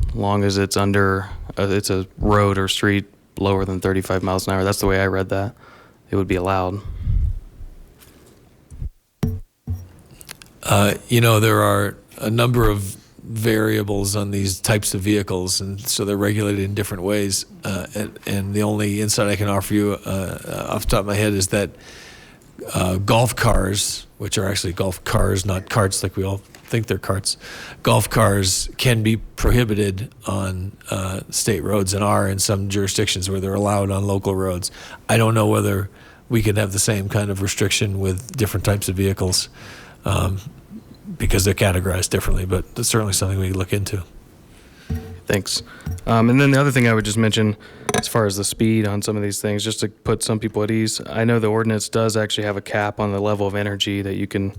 as long as it's under, it's a road or street lower than 35 miles an hour, that's the way I read that, it would be allowed. There are a number of variables on these types of vehicles, and so they're regulated in different ways. And the only insight I can offer you off the top of my head is that golf cars, which are actually golf cars, not carts like we all think they're carts, golf cars can be prohibited on state roads and are in some jurisdictions where they're allowed on local roads. I don't know whether we can have the same kind of restriction with different types of vehicles. Because they're categorized differently, but that's certainly something we can look into. Thanks. And then the other thing I would just mention, as far as the speed on some of these things, just to put some people at ease, I know the ordinance does actually have a cap on the level of energy that you can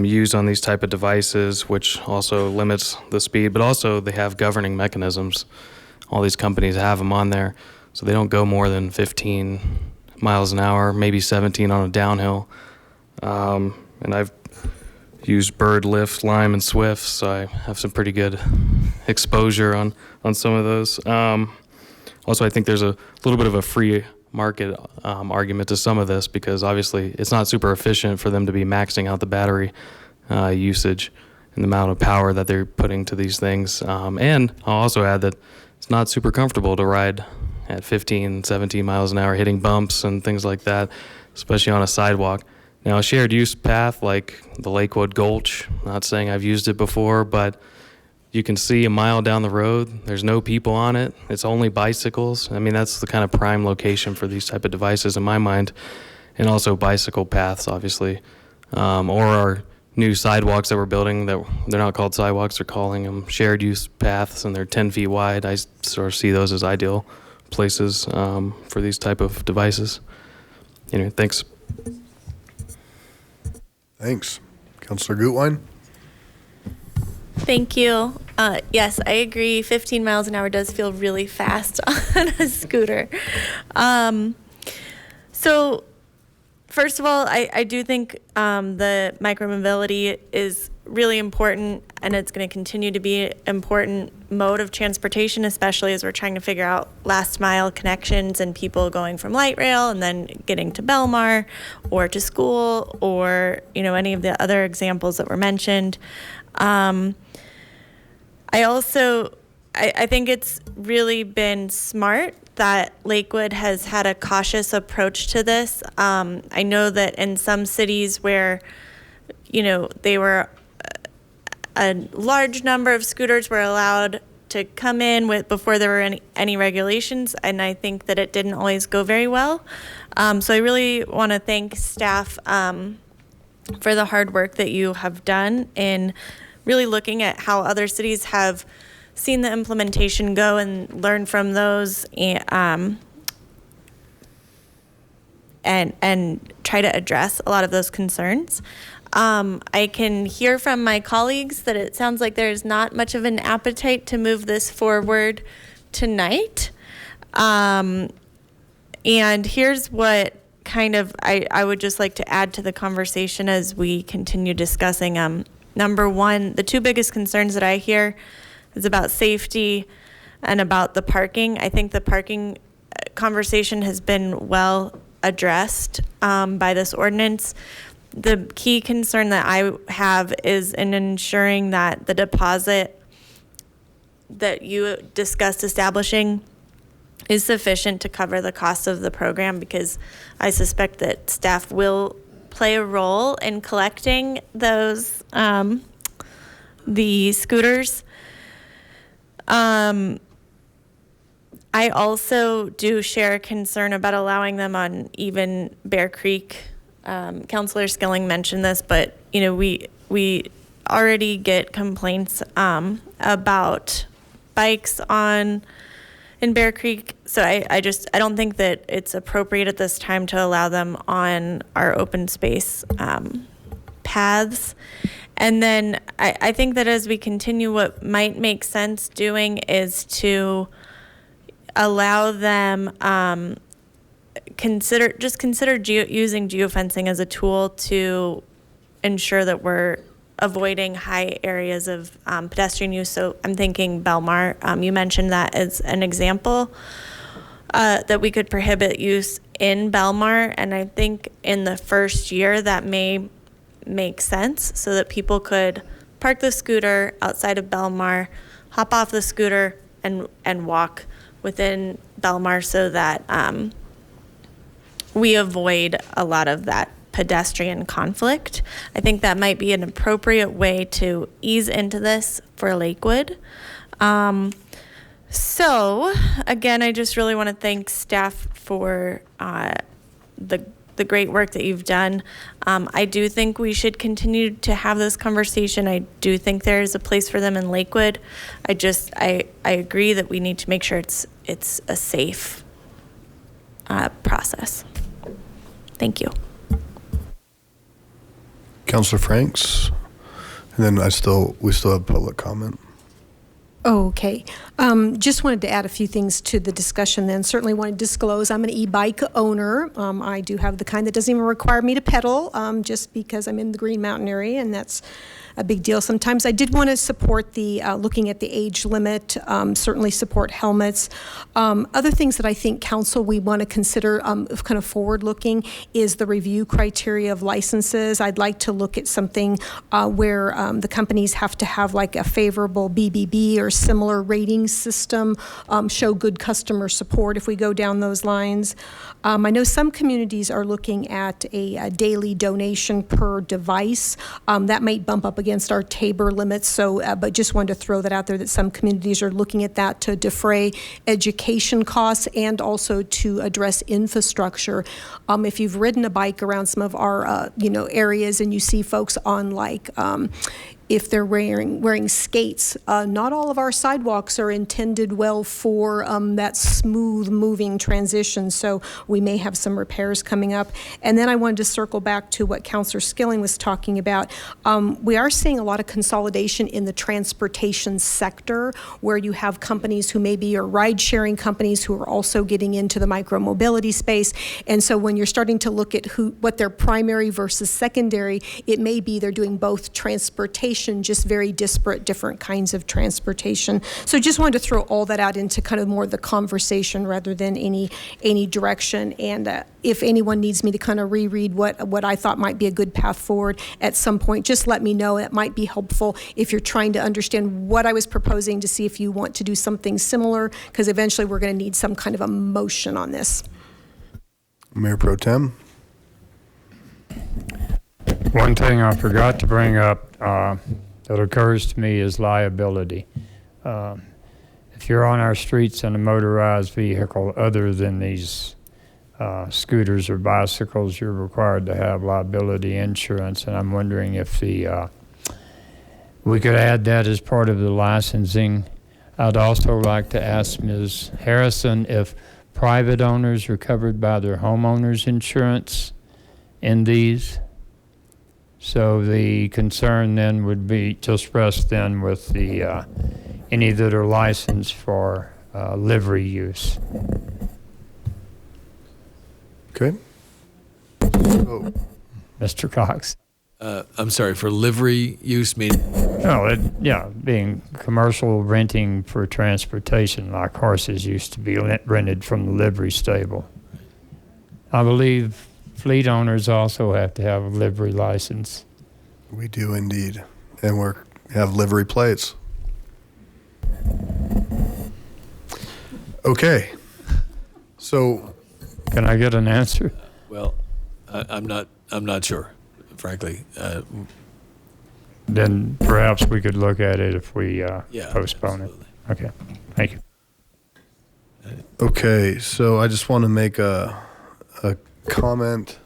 use on these type of devices, which also limits the speed, but also they have governing mechanisms. All these companies have them on there, so they don't go more than 15 miles an hour, maybe 17 on a downhill. And I've used Bird, Lyft, Lime, and Swift, so I have some pretty good exposure on some of those. Also, I think there's a little bit of a free market argument to some of this, because obviously it's not super efficient for them to be maxing out the battery usage and the amount of power that they're putting to these things. And I'll also add that it's not super comfortable to ride at 15, 17 miles an hour, hitting bumps and things like that, especially on a sidewalk. Now, a shared use path like the Lakewood Gulch, not saying I've used it before, but you can see a mile down the road, there's no people on it, it's only bicycles. I mean, that's the kind of prime location for these type of devices in my mind, and also bicycle paths, obviously. Or our new sidewalks that we're building, that they're not called sidewalks, they're calling them shared use paths, and they're 10 feet wide. I sort of see those as ideal places for these type of devices. Anyway, thanks. Thanks. Councilor Gutwein? Thank you. Yes, I agree. 15 miles an hour does feel really fast on a scooter. So first of all, I do think the micromobility is really important, and it's going to continue to be an important mode of transportation, especially as we're trying to figure out last mile connections and people going from light rail and then getting to Belmar or to school, or any of the other examples that were mentioned. I think it's really been smart that Lakewood has had a cautious approach to this. I know that in some cities where they were a large number of scooters were allowed to come in before there were any regulations, and I think that it didn't always go very well. So I really want to thank staff for the hard work that you have done in really looking at how other cities have seen the implementation go and learn from those, and try to address a lot of those concerns. I can hear from my colleagues that it sounds like there's not much of an appetite to move this forward tonight. And here's what I would just like to add to the conversation as we continue discussing. Number one, the two biggest concerns that I hear is about safety and about the parking. I think the parking conversation has been well addressed by this ordinance. The key concern that I have is in ensuring that the deposit that you discussed establishing is sufficient to cover the cost of the program, because I suspect that staff will play a role in collecting those, the scooters. I also do share a concern about allowing them on even Bear Creek. Councilor Skilling mentioned this, but we already get complaints about bikes in Bear Creek, so I don't think that it's appropriate at this time to allow them on our open space paths. And then I think that as we continue, what might make sense doing is to allow them consider using geofencing as a tool to ensure that we're avoiding high areas of pedestrian use. So I'm thinking Belmar, you mentioned that as an example, that we could prohibit use in Belmar, and I think in the first year that may make sense, so that people could park the scooter outside of Belmar, hop off the scooter and walk within Belmar, so that we avoid a lot of that pedestrian conflict. I think that might be an appropriate way to ease into this for Lakewood. So again, I just really want to thank staff for the great work that you've done. I do think we should continue to have this conversation. I do think there is a place for them in Lakewood. I agree that we need to make sure it's a safe process. Thank you. Councilor Franks, and then we still have public comment. Okay. Just wanted to add a few things to the discussion then. Certainly want to disclose I'm an e-bike owner. I do have the kind that doesn't even require me to pedal, just because I'm in the Green Mountain area, and that's a big deal sometimes. I did want to support the looking at the age limit, certainly support helmets. Other things that I think council we want to consider kind of forward looking is the review criteria of licenses. I'd like to look at something where the companies have to have like a favorable BBB or similar rating system, show good customer support if we go down those lines. I know some communities are looking at a daily donation per device. That might bump up against our Tabor limits, so but just wanted to throw that out there that some communities are looking at that to defray education costs and also to address infrastructure. If you've ridden a bike around some of our areas and you see folks on like if they're wearing skates, not all of our sidewalks are intended well for that smooth moving transition, so we may have some repairs coming up. And then I wanted to circle back to what Councilor Skilling was talking about. We are seeing a lot of consolidation in the transportation sector, where you have companies who maybe are ride-sharing companies who are also getting into the micro-mobility space. And so when you're starting to look at what their primary versus secondary, it may be they're doing both transportation transportation, just very disparate, different kinds of transportation. So just wanted to throw all that out into kind of more of the conversation rather than any direction. And if anyone needs me to kind of reread what I thought might be a good path forward at some point, just let me know. It might be helpful if you're trying to understand what I was proposing, to see if you want to do something similar, because eventually we're going to need some kind of a motion on this. Mayor Pro Tem. One thing I forgot to bring up that occurs to me is liability. If you're on our streets in a motorized vehicle other than these scooters or bicycles, you're required to have liability insurance, and I'm wondering if we could add that as part of the licensing. I'd also like to ask Ms. Harrison if private owners are covered by their homeowners insurance in these. So the concern then would be just rest then with the any that are licensed for livery use. Okay. Oh. Mr. Cox. I'm sorry, for livery use mean? No, yeah, being commercial renting for transportation, like horses used to be rented from the livery stable. I believe fleet owners also have to have a livery license. We do indeed, and we have livery plates. Okay, so can I get an answer? Well, I'm not sure, frankly. Then perhaps we could look at it if we postpone absolutely. it. Okay, thank you. Okay, so I just want to make a comment,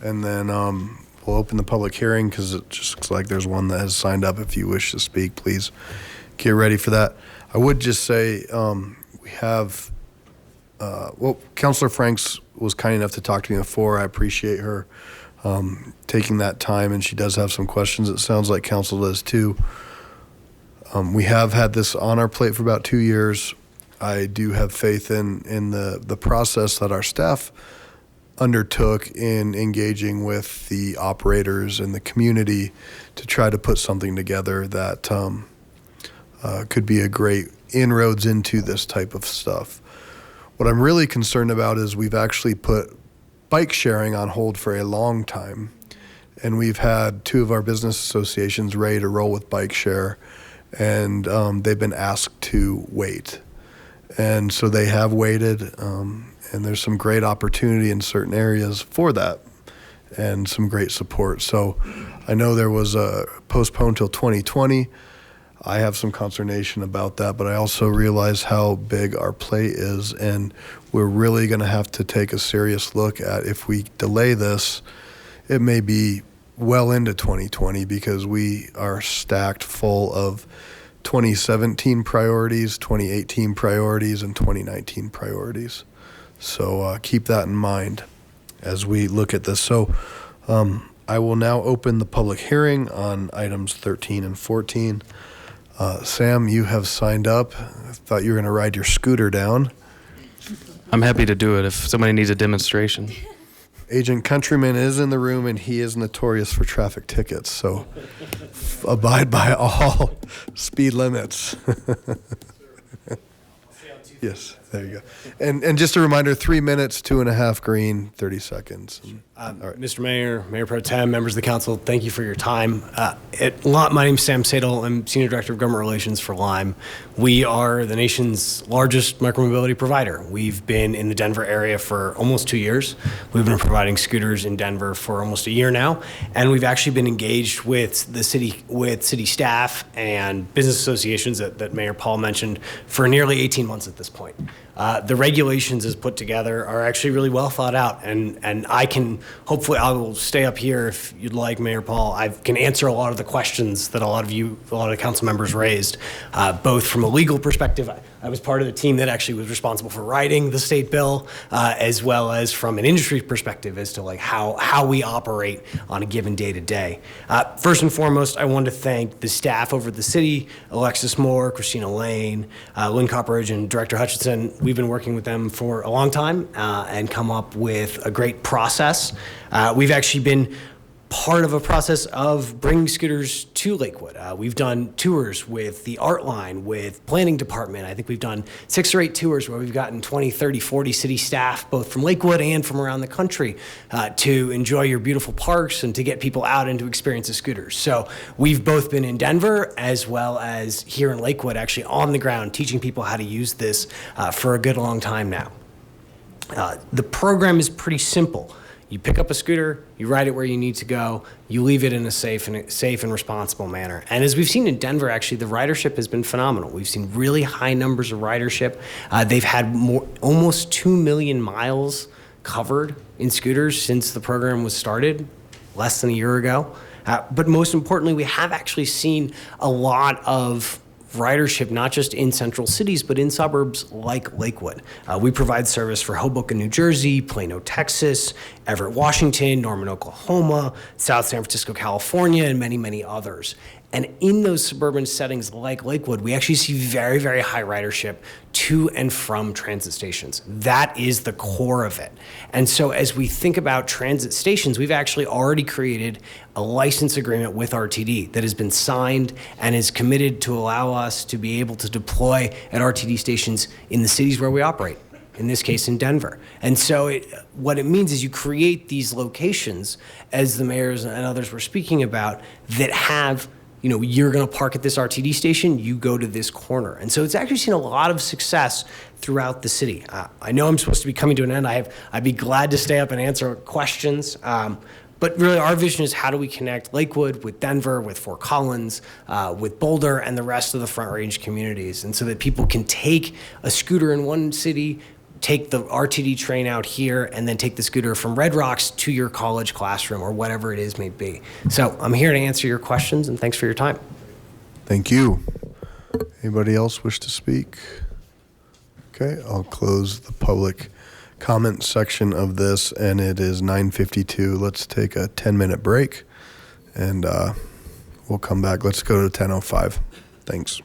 and then we'll open the public hearing, because it just looks like there's one that has signed up. If you wish to speak, please get ready for that. I would just say we have, well, Councilor Franks was kind enough to talk to me before. I appreciate her taking that time, and she does have some questions. It sounds like council does too. We have had this on our plate for about 2 years. I do have faith in the process that our staff undertook in engaging with the operators and the community to try to put something together that could be a great inroads into this type of stuff. What I'm really concerned about is we've actually put bike sharing on hold for a long time, and we've had 2 of our business associations ready to roll with bike share, and they've been asked to wait, and so they have waited, and there's some great opportunity in certain areas for that and some great support. So I know there was a postponed till 2020. I have some consternation about that, but I also realize how big our plate is, and we're really going to have to take a serious look at, if we delay this, it may be well into 2020, because we are stacked full of 2017 priorities, 2018 priorities, and 2019 priorities. So keep that in mind as we look at this. So I will now open the public hearing on items 13 and 14. Sam, you have signed up. I thought you were going to ride your scooter down. I'm happy to do it if somebody needs a demonstration. Agent Countryman is in the room, and he is notorious for traffic tickets, so abide by all speed limits. Yes, there you go. And just a reminder, 3 minutes, 2.5 green, 30 seconds. All right. Mr. Mayor, Mayor Pro Tem, members of the council, thank you for your time. My name's Sam Sadel. I'm Senior Director of Government Relations for Lime. We are the nation's largest micromobility provider. We've been in the Denver area for almost 2 years. We've been providing scooters in Denver for almost a year now, and we've actually been engaged with the city, with city staff and business associations that Mayor Paul mentioned for nearly 18 months at this point. The regulations as put together are actually really well thought out, and I can, hopefully I will stay up here if you'd like, Mayor Paul. I can answer a lot of the questions that a lot of the council members raised, both from a legal perspective. I was part of the team that actually was responsible for writing the state bill, as well as from an industry perspective as to like how we operate on a given day to day. First and foremost, I want to thank the staff over at the city, Alexis Moore, Christina Lane, Lynn Copperidge, and Director Hutchinson. We've been working with them for a long time and come up with a great process. We've actually been part of a process of bringing scooters to Lakewood. We've done tours with the art line, with planning department. I think we've done 6 or 8 tours where we've gotten 20, 30, 40 city staff, both from Lakewood and from around the country, to enjoy your beautiful parks and to get people out and to experience the scooters. So we've both been in Denver as well as here in Lakewood, actually on the ground, teaching people how to use this for a good long time now. The program is pretty simple. You pick up a scooter, you ride it where you need to go, you leave it in a safe and responsible manner. And as we've seen in Denver, actually, the ridership has been phenomenal. We've seen really high numbers of ridership. They've had almost 2 million miles covered in scooters since the program was started, less than a year ago. But most importantly, we have actually seen a lot of ridership, not just in central cities, but in suburbs like Lakewood. We provide service for Hoboken, New Jersey, Plano, Texas, Everett, Washington, Norman, Oklahoma, South San Francisco, California, and many, many others. And in those suburban settings like Lakewood, we actually see very, very high ridership to and from transit stations. That is the core of it. And so as we think about transit stations, we've actually already created a license agreement with RTD that has been signed and is committed to allow us to be able to deploy at RTD stations in the cities where we operate, in this case in Denver. And so what it means is you create these locations, as the mayors and others were speaking about, that have, you know, you're going to park at this RTD station, you go to this corner. And so it's actually seen a lot of success throughout the city. I know I'm supposed to be coming to an end. I'd be glad to stay up and answer questions. But really our vision is how do we connect Lakewood with Denver, with Fort Collins, with Boulder, and the rest of the Front Range communities. And so that people can take a scooter in one city, take the RTD train out here, and then take the scooter from Red Rocks to your college classroom or whatever it is may be. So I'm here to answer your questions, and thanks for your time. Thank you. Anybody else wish to speak? Okay, I'll close the public comment section of this, and it is 9:52. Let's take a 10-minute break, and we'll come back. Let's go to 10:05. Thanks.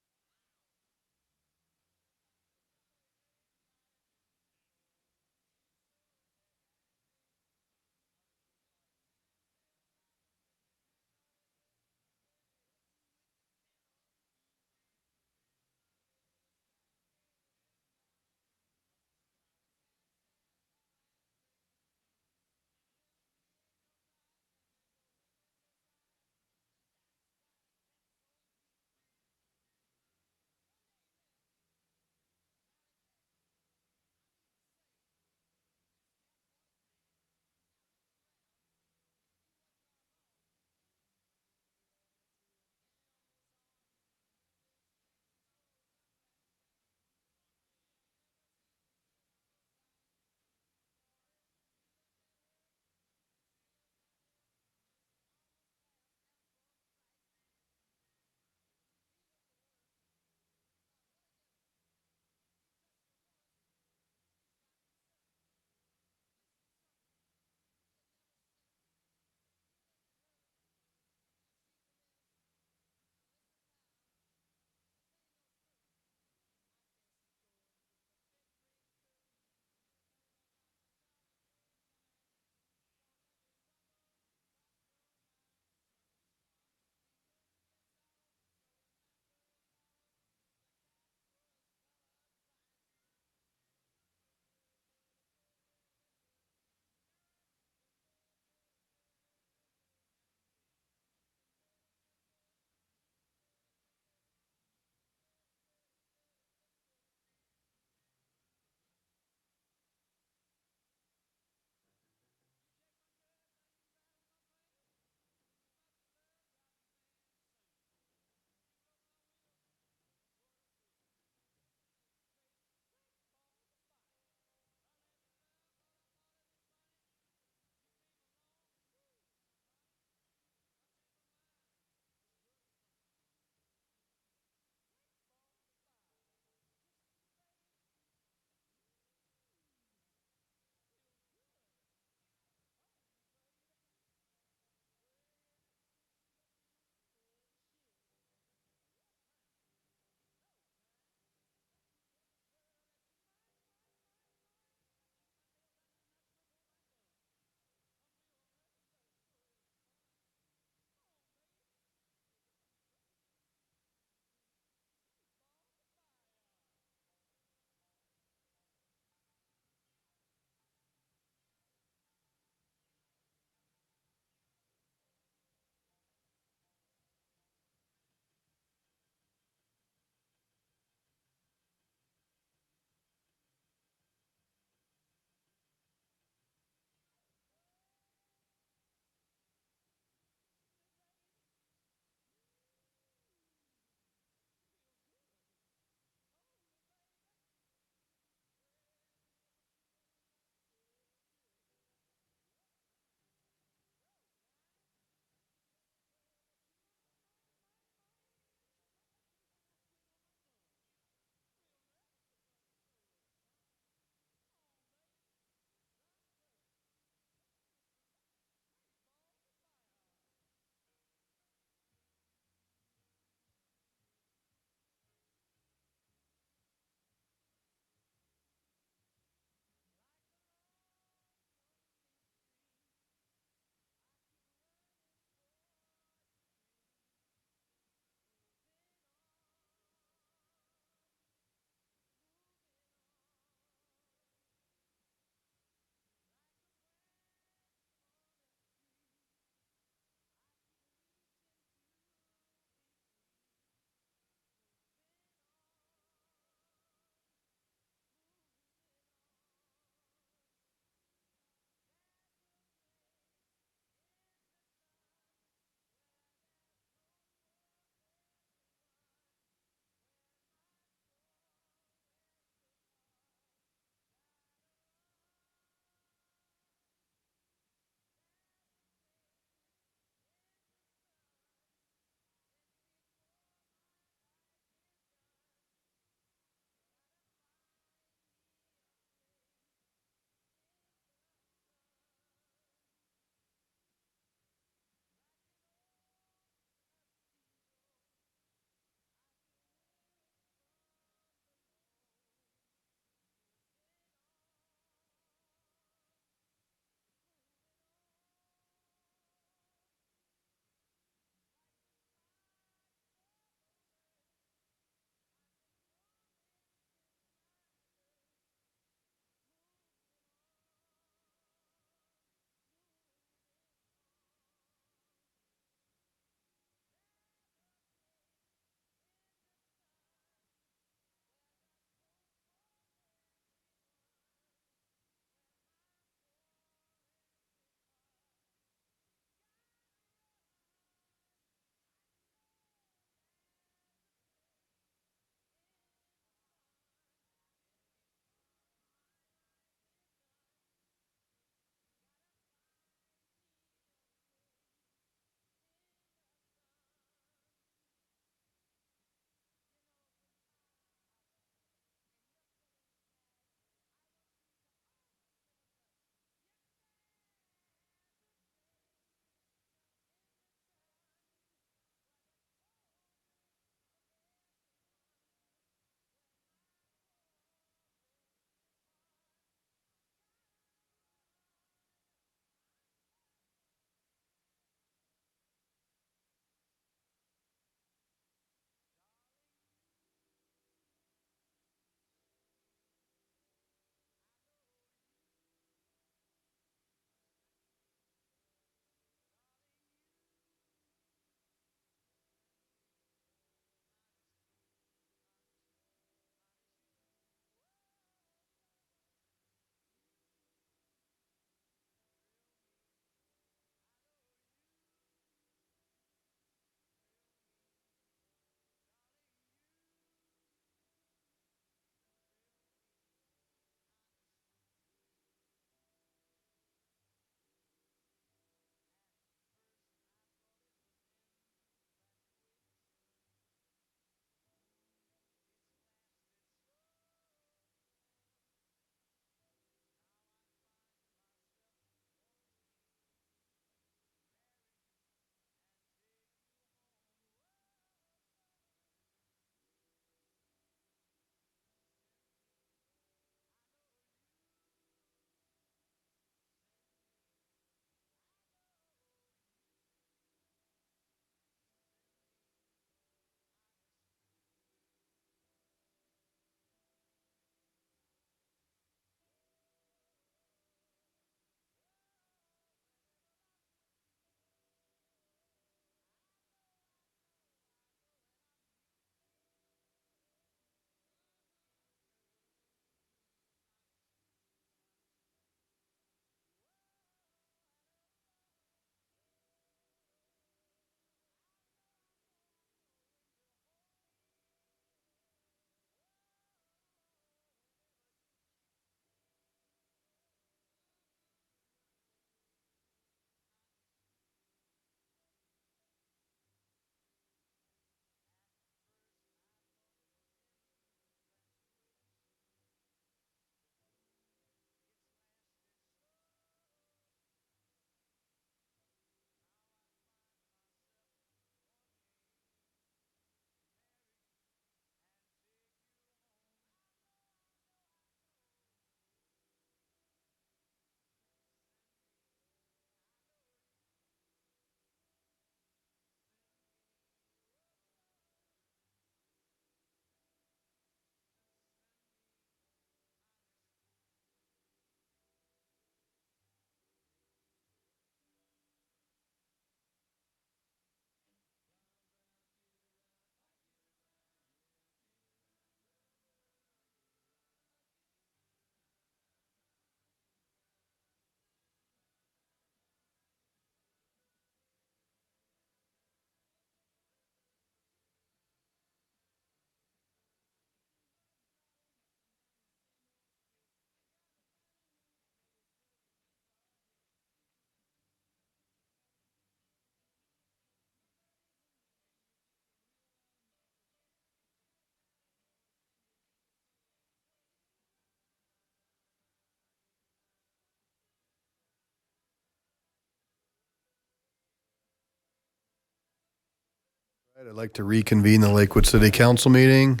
I'd like to reconvene the Lakewood City Council meeting,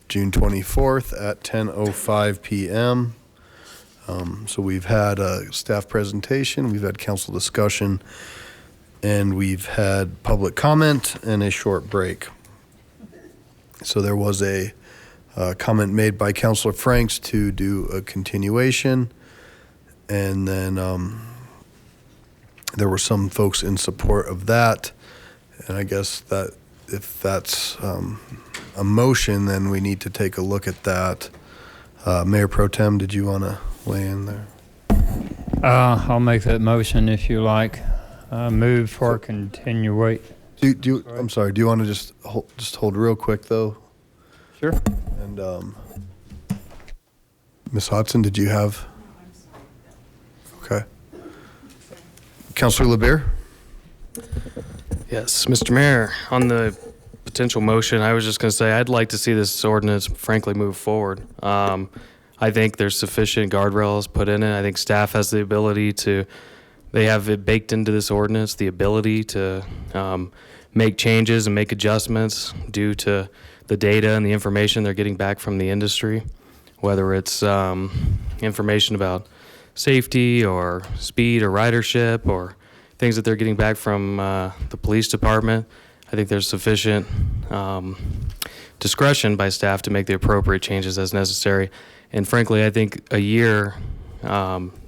June 24th at 10:05 p.m. So we've had a staff presentation, we've had council discussion, and we've had public comment and a short break. So there was a comment made by Councilor Franks to do a continuation, and then there were some folks in support of that. And I guess that if that's a motion, then we need to take a look at that. Mayor Pro Tem, did you want to weigh in there? I'll make that motion if you like. Move for continuate. I'm sorry. Do you want to just hold real quick though? Sure. And Ms. Hodson, did you have? Okay. Councilor LeBear? Yes, Mr. Mayor, on the potential motion, I was just going to say I'd like to see this ordinance frankly move forward. I think there's sufficient guardrails put in it. I think staff has the ability to, they have it baked into this ordinance, the ability to make changes and make adjustments due to the data and the information they're getting back from the industry, whether it's information about safety or speed or ridership or things that they're getting back from the police department. I think there's sufficient discretion by staff to make the appropriate changes as necessary. And frankly, I think a year,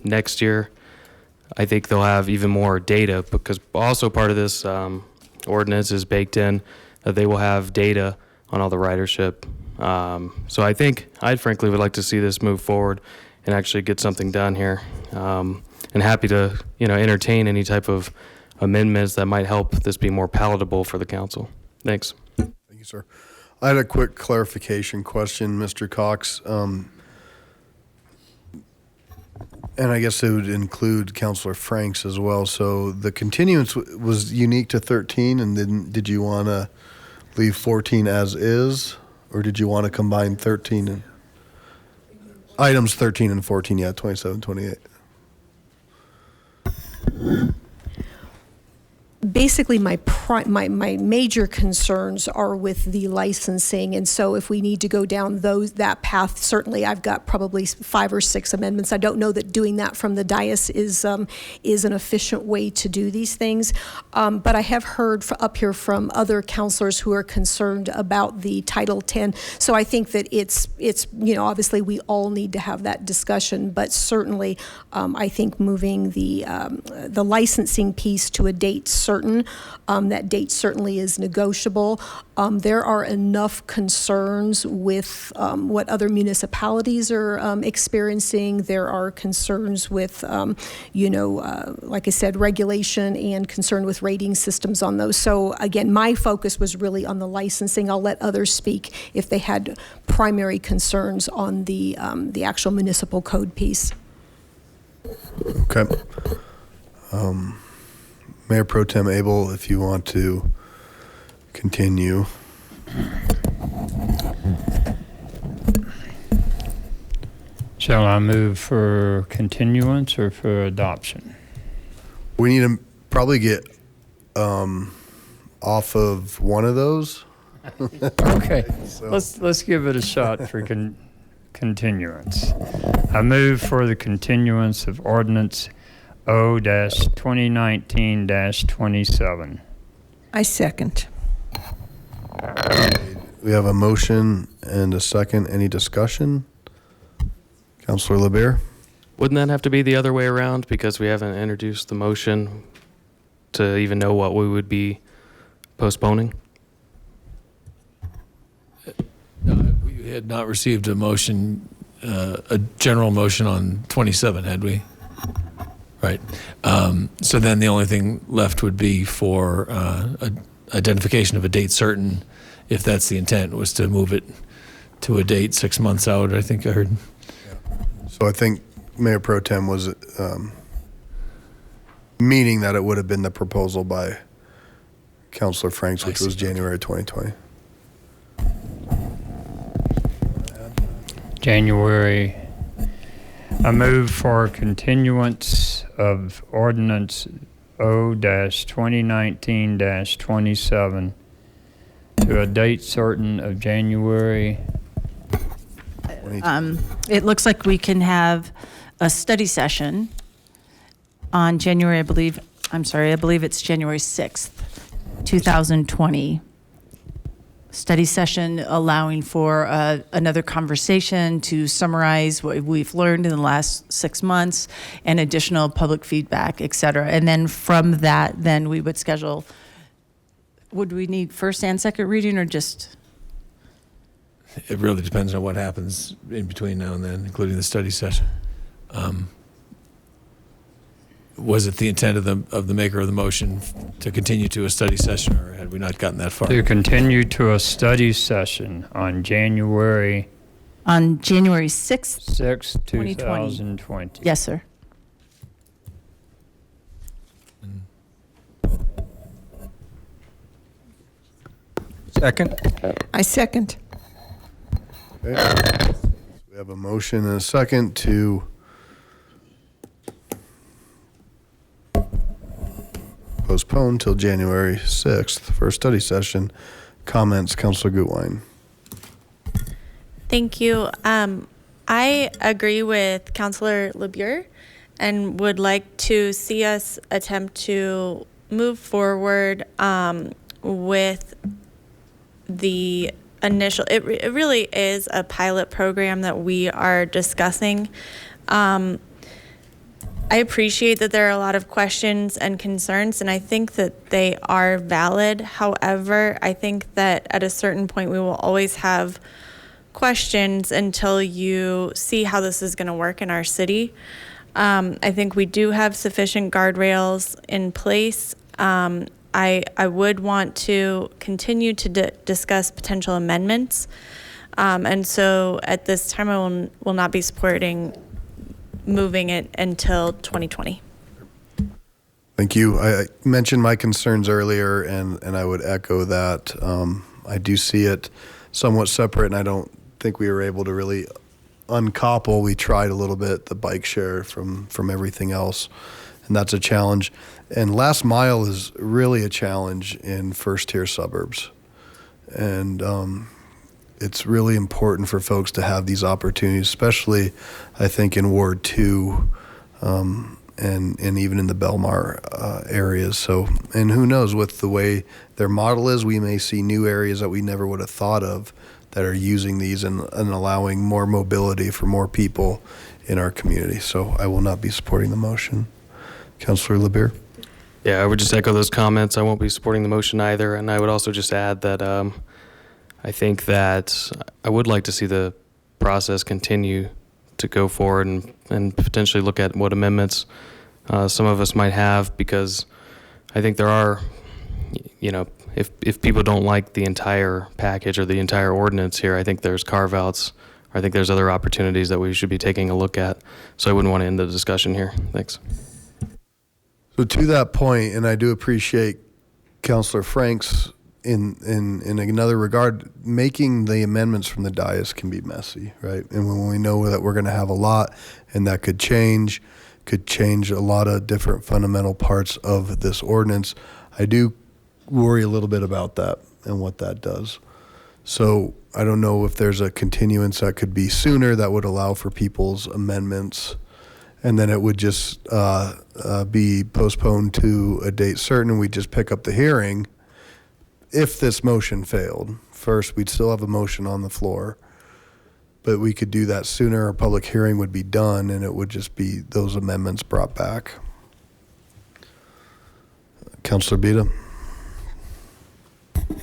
next year, I think they'll have even more data, because also part of this ordinance is baked in that they will have data on all the ridership. So I think I'd frankly would like to see this move forward and actually get something done here. And happy to, entertain any type of amendments that might help this be more palatable for the council. Thanks. Thank you, sir. I had a quick clarification question, Mr. Cox. And I guess it would include Councilor Franks as well. So the continuance was unique to 13, and then did you want to leave 14 as is, or did you want to combine 13 and items 13 and 14? Yeah, 27, 28. Basically, my major concerns are with the licensing, and so if we need to go down that path, certainly I've got probably 5 or 6 amendments. I don't know that doing that from the dais is an efficient way to do these things, but I have heard up here from other councilors who are concerned about the Title 10. So I think that it's obviously we all need to have that discussion, but certainly I think moving the licensing piece to a date certain. That date certainly is negotiable. There are enough concerns with what other municipalities are experiencing. There are concerns with, like I said, regulation and concern with rating systems on those. So again, my focus was really on the licensing. I'll let others speak if they had primary concerns on the actual municipal code piece. Okay. Mayor Pro Tem Abel, if you want to continue. Shall I move for continuance or for adoption? We need to probably get off of one of those. Okay, So- let's give it a shot for continuance. I move for the continuance of ordinance O-2019-27. I second. We have a motion and a second. Any discussion? Councilor LeBear? Wouldn't that have to be the other way around, because we haven't introduced the motion to even know what we would be postponing? We had not received a motion, a general motion on 27, had we? Right. So then the only thing left would be for identification of a date certain, if that's the intent, was to move it to a date 6 months out, I think I heard. So I think Mayor Pro Tem was meaning that it would have been the proposal by Councilor Franks, which was January 2020. January. I move for continuance of ordinance O-2019-27 to a date certain of January. It looks like we can have a study session on January, I believe it's January 6th, 2020. Study session allowing for another conversation to summarize what we've learned in the last 6 months and additional public feedback, et cetera. And then from that, then we would schedule, would we need first and second reading or just? It really depends on what happens in between now and then, including the study session. Was it the intent of the maker of the motion to continue to a study session, or had we not gotten that far? To continue to a study session on January 6th, 2020. Yes, sir. Second? I second. Okay. We have a motion and a second to postpone till January 6th for a study session. Comments, Councilor Gutwein. Thank you. I agree with Councilor LeBure and would like to see us attempt to move forward with the initial, it really is a pilot program that we are discussing. I appreciate that there are a lot of questions and concerns, and I think that they are valid. However, I think that at a certain point we will always have questions until you see how this is going to work in our city. I think we do have sufficient guardrails in place. I would want to continue to discuss potential amendments. And so at this time, I will not be supporting moving it until 2020. Thank you. I mentioned my concerns earlier, and I would echo that. I do see it somewhat separate, and I don't think we were able to really uncouple. We tried a little bit, the bike share from everything else, and that's a challenge. And last mile is really a challenge in first-tier suburbs. And it's really important for folks to have these opportunities, especially, I think, in Ward 2 and even in the Belmar areas. So, and who knows, with the way their model is, we may see new areas that we never would have thought of that are using these and allowing more mobility for more people in our community. So I will not be supporting the motion. Councilor LeBure? Yeah, I would just echo those comments. I won't be supporting the motion either. And I would also just add that I think that I would like to see the process continue to go forward and potentially look at what amendments some of us might have, because I think there are, you know, if people don't like the entire package or the entire ordinance here, I think there's carve-outs. I think there's other opportunities that we should be taking a look at. So I wouldn't want to end the discussion here. Thanks. So to that point, and I do appreciate Councilor Frank's in another regard, making the amendments from the dais can be messy, right? And when we know that we're going to have a lot and that could change a lot of different fundamental parts of this ordinance, I do worry a little bit about that and what that does. So I don't know if there's a continuance that could be sooner that would allow for people's amendments, and then it would just be postponed to a date certain, and we just pick up the hearing. If this motion failed, first, we'd still have a motion on the floor, but we could do that sooner. Our public hearing would be done, and it would just be those amendments brought back. Councilor Bida?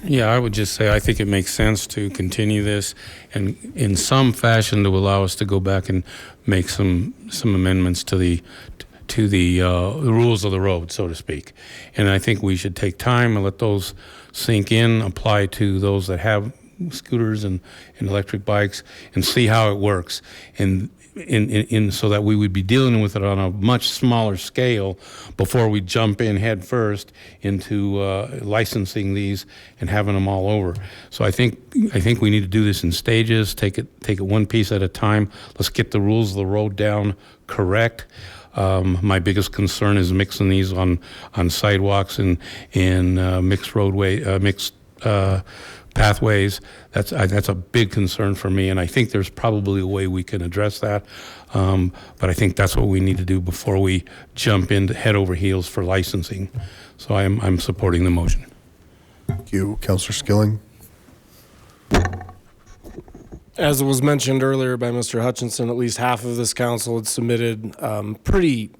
Yeah, I would just say I think it makes sense to continue this and in some fashion to allow us to go back and make some amendments to the rules of the road, so to speak. And I think we should take time and let those sink in, apply to those that have scooters and electric bikes, and see how it works. And so that we would be dealing with it on a much smaller scale before we jump in head first into licensing these and having them all over. So I think we need to do this in stages. Take it one piece at a time. Let's get the rules of the road down correct. My biggest concern is mixing these on sidewalks and mixed roadway, mixed pathways. That's a big concern for me, and I think there's probably a way we can address that. But I think that's what we need to do before we jump into head over heels for licensing. So I'm supporting the motion. Thank you, Councillor Skilling. As was mentioned earlier by Mr. Hutchinson, at least half of this council had submitted pretty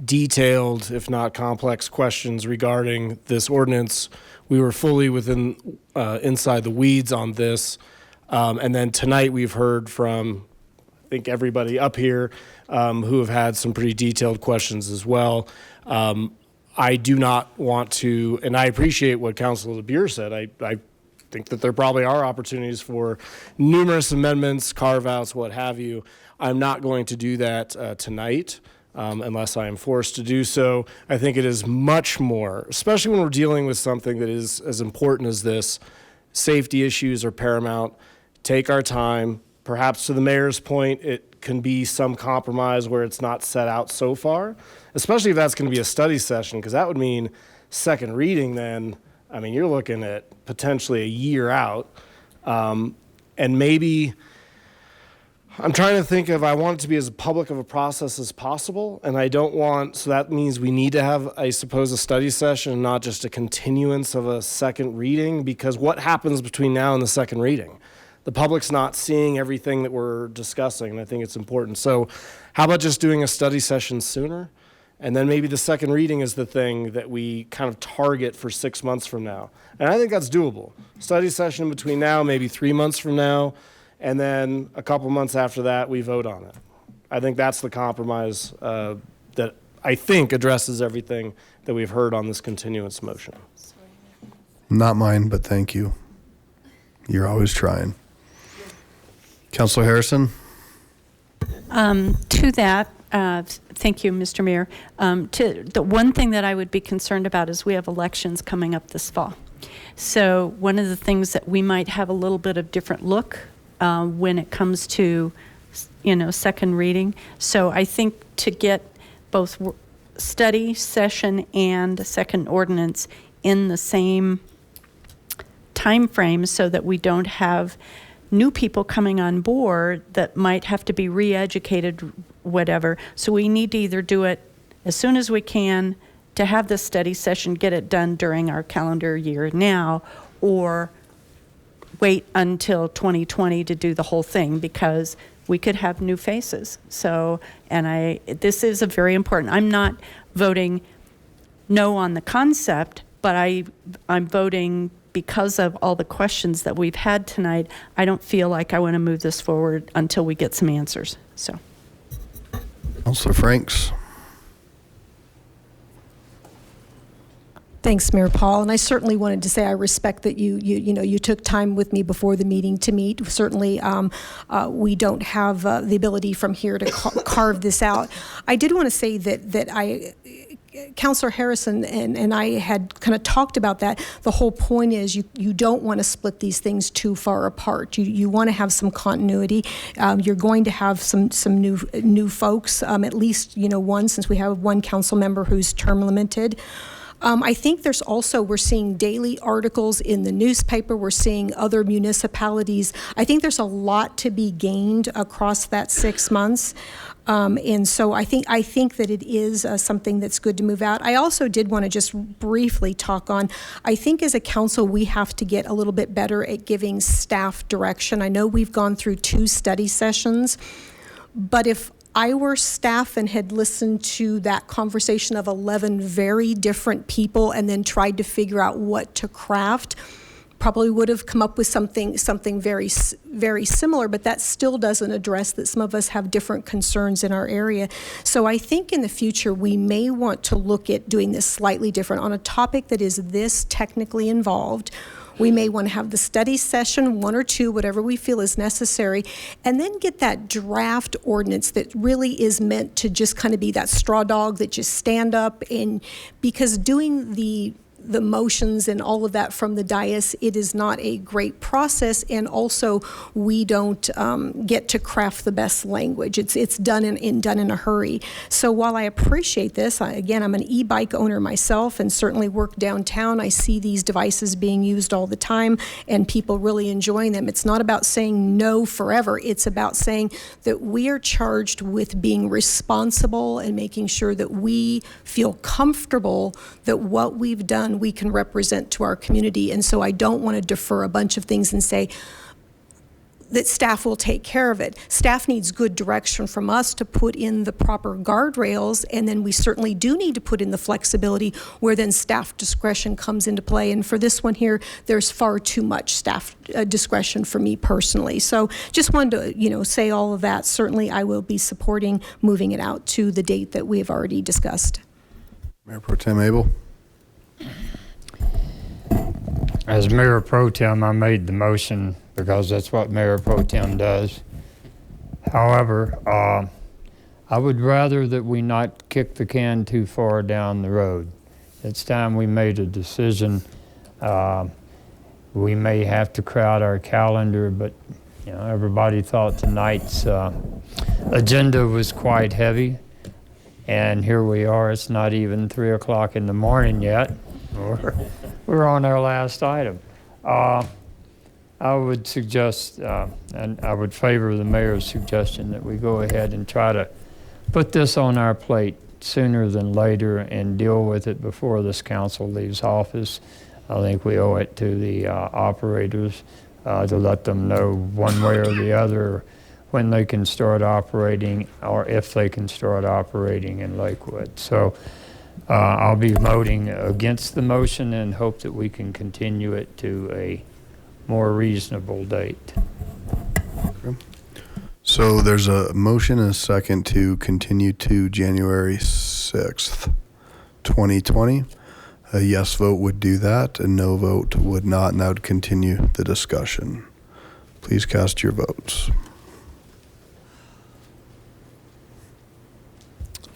detailed, if not complex, questions regarding this ordinance. We were fully within inside the weeds on this. And then tonight we've heard from, I think, everybody up here who have had some pretty detailed questions as well. I do not want to, and I appreciate what Councilor LeBure said. I think that there probably are opportunities for numerous amendments, carve-outs, what have you. I'm not going to do that tonight unless I am forced to do so. I think it is much more, especially when we're dealing with something that is as important as this. Safety issues are paramount. Take our time. Perhaps to the mayor's point, it can be some compromise where it's not set out so far, especially if that's going to be a study session, because that would mean second reading then. I mean, you're looking at potentially a year out. And maybe, I'm trying to think of, I want it to be as public of a process as possible. And I don't want, so that means we need to have, I suppose, a study session, not just a continuance of a second reading, because what happens between now and the second reading? The public's not seeing everything that we're discussing, and I think it's important. So how about just doing a study session sooner? And then maybe the second reading is the thing that we kind of target for 6 months from now. And I think that's doable. Study session between now, maybe 3 months from now, and then a couple months after that, we vote on it. I think that's the compromise that I think addresses everything that we've heard on this continuance motion. Not mine, but thank you. You're always trying. Councilor Harrison? To that, thank you, Mr. Mayor. The one thing that I would be concerned about is we have elections coming up this fall. So one of the things that we might have a little bit of different look when it comes to, second reading. So I think to get both study session and second ordinance in the same time frame so that we don't have new people coming on board that might have to be re-educated, whatever. So we need to either do it as soon as we can to have the study session, get it done during our calendar year now, or wait until 2020 to do the whole thing, because we could have new faces. So, and this is a very important, I'm not voting no on the concept, but I'm voting because of all the questions that we've had tonight. I don't feel like I want to move this forward until we get some answers. So, Councilor Franks. Thanks, Mayor Paul. And I certainly wanted to say I respect that you took time with me before the meeting to meet. Certainly, we don't have the ability from here to carve this out. I did want to say that Councilor Harrison and I had kind of talked about that. The whole point is you don't want to split these things too far apart. You want to have some continuity. You're going to have some new folks, at least one, since we have one council member who's term limited. I think there's also, we're seeing daily articles in the newspaper. We're seeing other municipalities. I think there's a lot to be gained across that 6 months. And so I think that it is something that's good to move out. I also did want to just briefly talk on, I think as a council, we have to get a little bit better at giving staff direction. I know we've gone through 2 study sessions, but if I were staff and had listened to that conversation of 11 very different people and then tried to figure out what to craft, probably would have come up with something very, very similar, but that still doesn't address that some of us have different concerns in our area. So I think in the future, we may want to look at doing this slightly different on a topic that is this technically involved. We may want to have the study session, 1 or 2, whatever we feel is necessary, and then get that draft ordinance that really is meant to just kind of be that straw dog that just stand up, and because doing the the motions and all of that from the dais, it is not a great process, and also we don't get to craft the best language. It's done in a hurry. So while I appreciate this, again, I'm an e-bike owner myself and certainly work downtown. I see these devices being used all the time and people really enjoying them. It's not about saying no forever. It's about saying that we are charged with being responsible and making sure that we feel comfortable that what we've done we can represent to our community. And so I don't want to defer a bunch of things and say that staff will take care of it. Staff needs good direction from us to put in the proper guardrails, and then we certainly do need to put in the flexibility where then staff discretion comes into play. And for this one here, there's far too much staff discretion for me personally. So just wanted to, say all of that. Certainly I will be supporting moving it out to the date that we have already discussed. Mayor Pro Tem Abel. As Mayor Pro Tem, I made the motion because that's what Mayor Pro Tem does. However, I would rather that we not kick the can too far down the road. It's time we made a decision. We may have to crowd our calendar, but everybody thought tonight's agenda was quite heavy. And here we are, it's not even 3 o'clock in the morning yet. We're on our last item. I would suggest, and I would favor the mayor's suggestion that we go ahead and try to put this on our plate sooner than later and deal with it before this council leaves office. I think we owe it to the operators to let them know one way or the other when they can start operating, or if they can start operating in Lakewood. So I'll be voting against the motion and hope that we can continue it to a more reasonable date. Okay. So there's a motion and a second to continue to January 6th, 2020. A yes vote would do that, a no vote would not, and that would continue the discussion. Please cast your votes.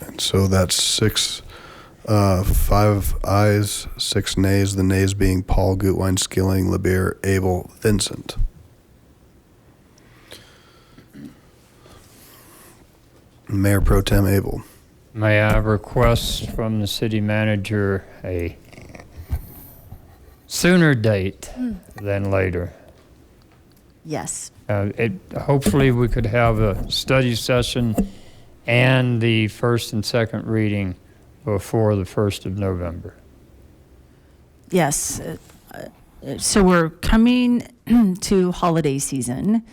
And so that's 5 ayes, 6 nays, the nays being Paul, Gutwein, Skilling, LeBear, Abel, Vincent. Mayor Pro Tem Abel. May I request from the city manager a sooner date than later? Yes. Hopefully we could have a study session and the first and second reading before the 1st of November. Yes. So we're coming to holiday season.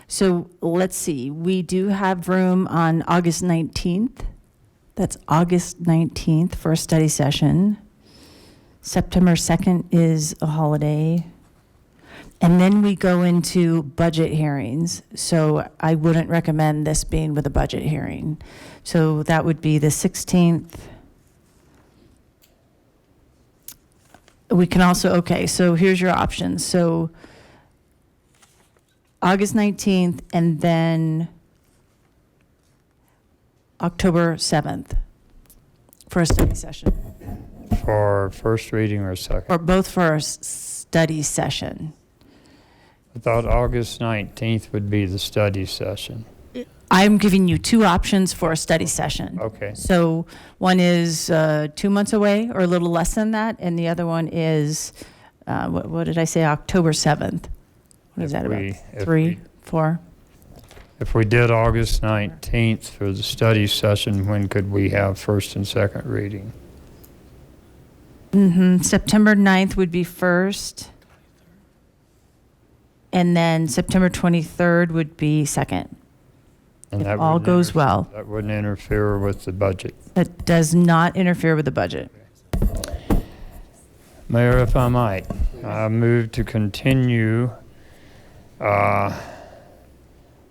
So let's see. We do have room on August 19th. That's August 19th for a study session. September 2nd is a holiday. And then we go into budget hearings. So I wouldn't recommend this being with a budget hearing. So that would be the 16th. We can also, okay, so here's your options. So August 19th and then October 7th for a study session. For first reading or second? Or both for a study session. I thought August 19th would be the study session. I'm giving you 2 options for a study session. Okay. So one is 2 months away or a little less than that, and the other one is, what did I say, October 7th? What is that about? 3, 4? If we did August 19th for the study session, when could we have first and second reading? September 9th would be first. And then September 23rd would be second. And if all goes well. That wouldn't interfere with the budget. That does not interfere with the budget. Mayor, if I might, I move to continue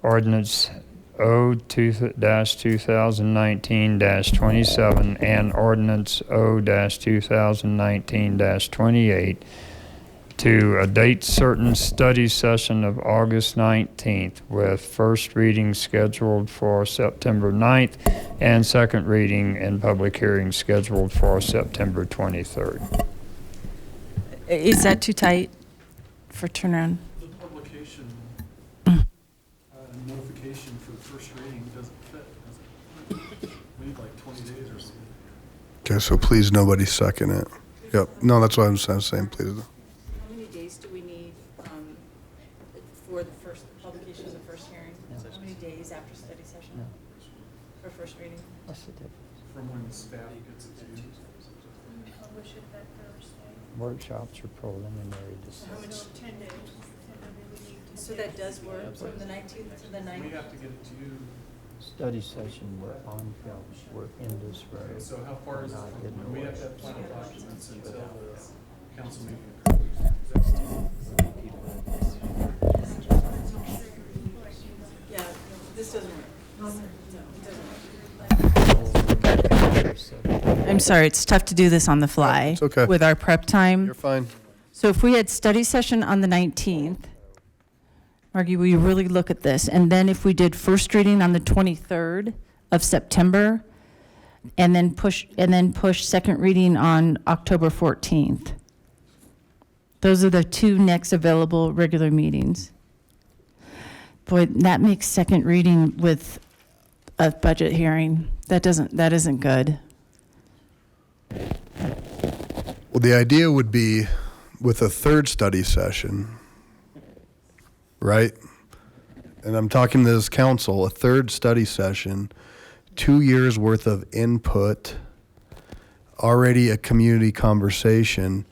ordinance O-2019-27 and ordinance O-2019-28 to a date certain study session of August 19th with first reading scheduled for September 9th and second reading and public hearing scheduled for September 23rd. Is that too tight for turnaround? The publication, notification for the first reading doesn't fit, does it? We need like 20 days or something. Okay, so please nobody second it. Yep, no, that's what I'm saying, please. How many days do we need for the first publication of the first hearing? How many days after study session for first reading? From when the staff gets it to you. Publish it that Thursday. Workshops are preliminary. How much? 10 days. So that does work from the 19th to the 9th? We have to get it to you. Study session, we're on film, we're in this road. So how far is it? Not in the We have way. to have final documents until the council meeting. Yeah, this doesn't work. I'm sorry, it's tough to do this on the fly. It's okay. With our prep time. You're fine. So if we had study session on the 19th, Margie, will you really look at this? And then if we did first reading on the 23rd of September, and then push second reading on October 14th. Those are the two next available regular meetings. Boy, that makes second reading with a budget hearing. That isn't good. Well, the idea would be with a third study session, right? And I'm talking to this council, a third study session, 2 years worth of input, already a community conversation.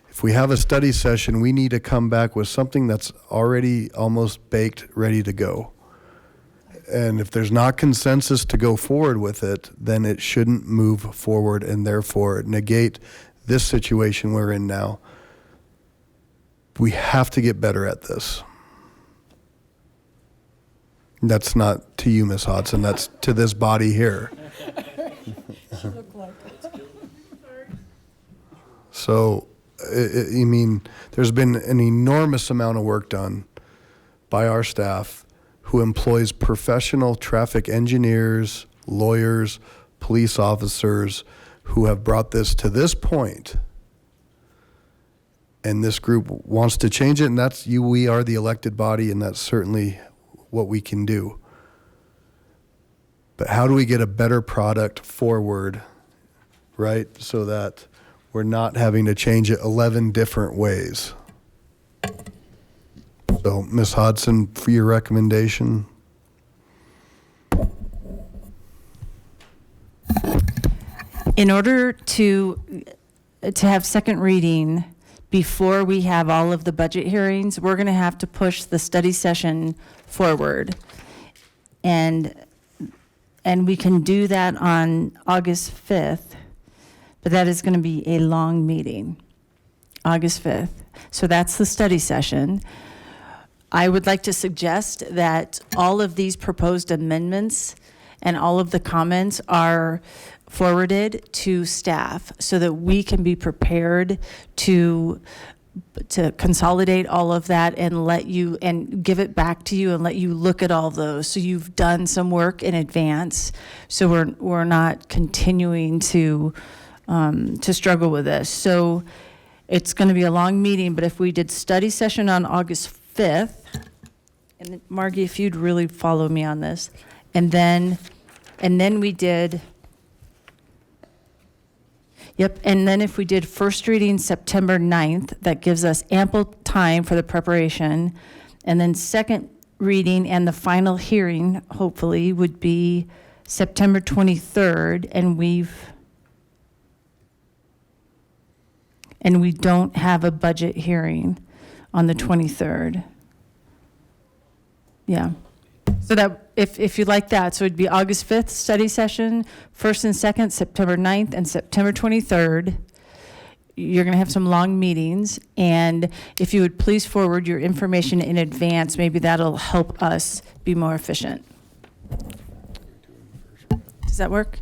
If we have a study session, we need to come back with something that's already almost baked, ready to go. And if there's not consensus to go forward with it, then it shouldn't move forward and therefore negate this situation we're in now. We have to get better at this. That's not to you, Ms. Hodson, that's to this body here. So, I mean, there's been an enormous amount of work done by our staff who employs professional traffic engineers, lawyers, police officers who have brought this to this point. And this group wants to change it, and that's you. We are the elected body, and that's certainly what we can do. But how do we get a better product forward, right? So that we're not having to change it 11 different ways. So, Ms. Hodson, for your recommendation. In order to have second reading before we have all of the budget hearings, we're going to have to push the study session forward. And we can do that on August 5th, but that is going to be a long meeting, August 5th. So that's the study session. I would like to suggest that all of these proposed amendments and all of the comments are forwarded to staff so that we can be prepared to consolidate all of that and let you and give it back to you and let you look at all those. So you've done some work in advance. So we're not continuing to struggle with this. So it's going to be a long meeting, but if we did study session on August 5th, and Margie, if you'd really follow me on this, and then we did, yep, and then if we did first reading September 9th, that gives us ample time for the preparation, and then second reading and the final hearing, hopefully, would be September 23rd, and we don't have a budget hearing on the 23rd. Yeah. So that if you like that, so it'd be August 5th study session, first and second, September 9th and September 23rd. You're going to have some long meetings, and if you would please forward your information in advance, maybe that'll help us be more efficient. Does that work?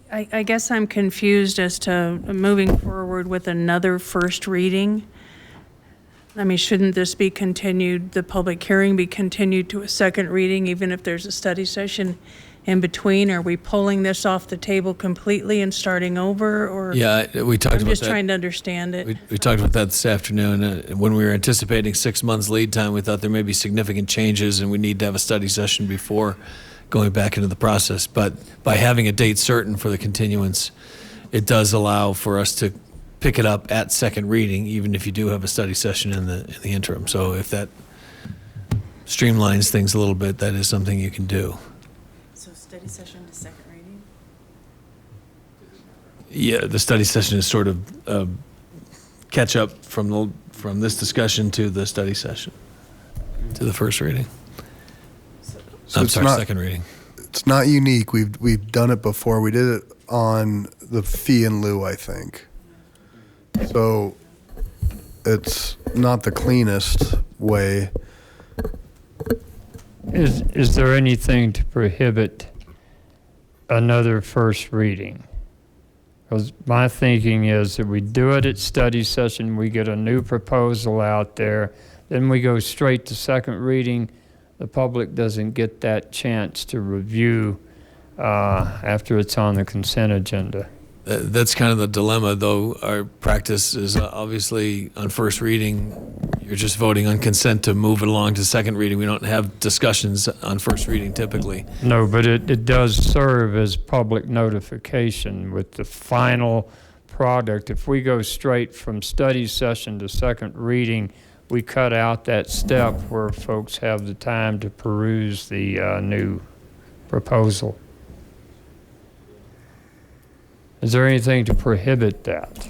I guess I'm confused as to moving forward with another first reading. I mean, shouldn't this be continued, the public hearing be continued to a second reading, even if there's a study session in between? Are we pulling this off the table completely and starting over, or? Yeah, we talked about that. I'm just trying to understand it. We talked about that this afternoon. When we were anticipating 6 months lead time, we thought there may be significant changes and we need to have a study session before going back into the process. But by having a date certain for the continuance, it does allow for us to pick it up at second reading, even if you do have a study session in the interim. So if that streamlines things a little bit, that is something you can do. So study session to second reading? Yeah, the study session is sort of catch up from this discussion to the study session, to the first reading. So I'm sorry, second reading. It's not unique. We've done it before. We did it on the fee in lieu, I think. So it's not the cleanest way. Is there anything to prohibit another first reading? Because my thinking is that we do it at study session, we get a new proposal out there, then we go straight to second reading. The public doesn't get that chance to review after it's on the consent agenda. That's kind of the dilemma, though. Our practice is obviously on first reading, you're just voting on consent to move it along to second reading. We don't have discussions on first reading typically. No, but it does serve as public notification with the final product. If we go straight from study session to second reading, we cut out that step where folks have the time to peruse the new proposal. Is there anything to prohibit that?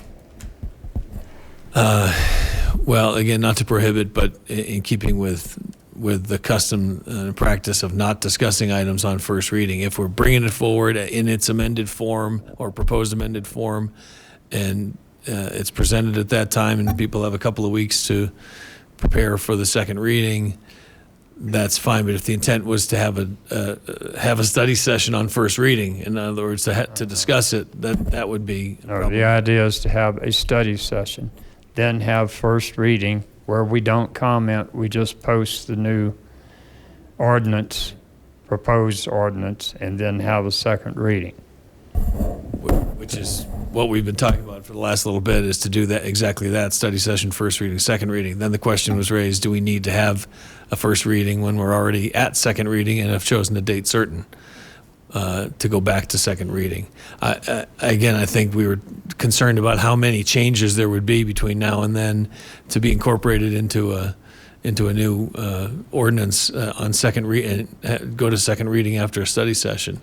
Well, again, not to prohibit, but in keeping with the custom and practice of not discussing items on first reading. If we're bringing it forward in its amended form or proposed amended form, and it's presented at that time, and people have a couple of weeks to prepare for the second reading, that's fine. But if the intent was to have a study session on first reading, in other words, to discuss it, that would be a problem. The idea is to have a study session, then have first reading where we don't comment, we just post the new ordinance, proposed ordinance, and then have a second reading. Which is what we've been talking about for the last little bit, is to do that, exactly that, study session, first reading, second reading. Then the question was raised, do we need to have a first reading when we're already at second reading and have chosen a date certain to go back to second reading? Again, I think we were concerned about how many changes there would be between now and then to be incorporated into a new ordinance on second reading, go to second reading after a study session.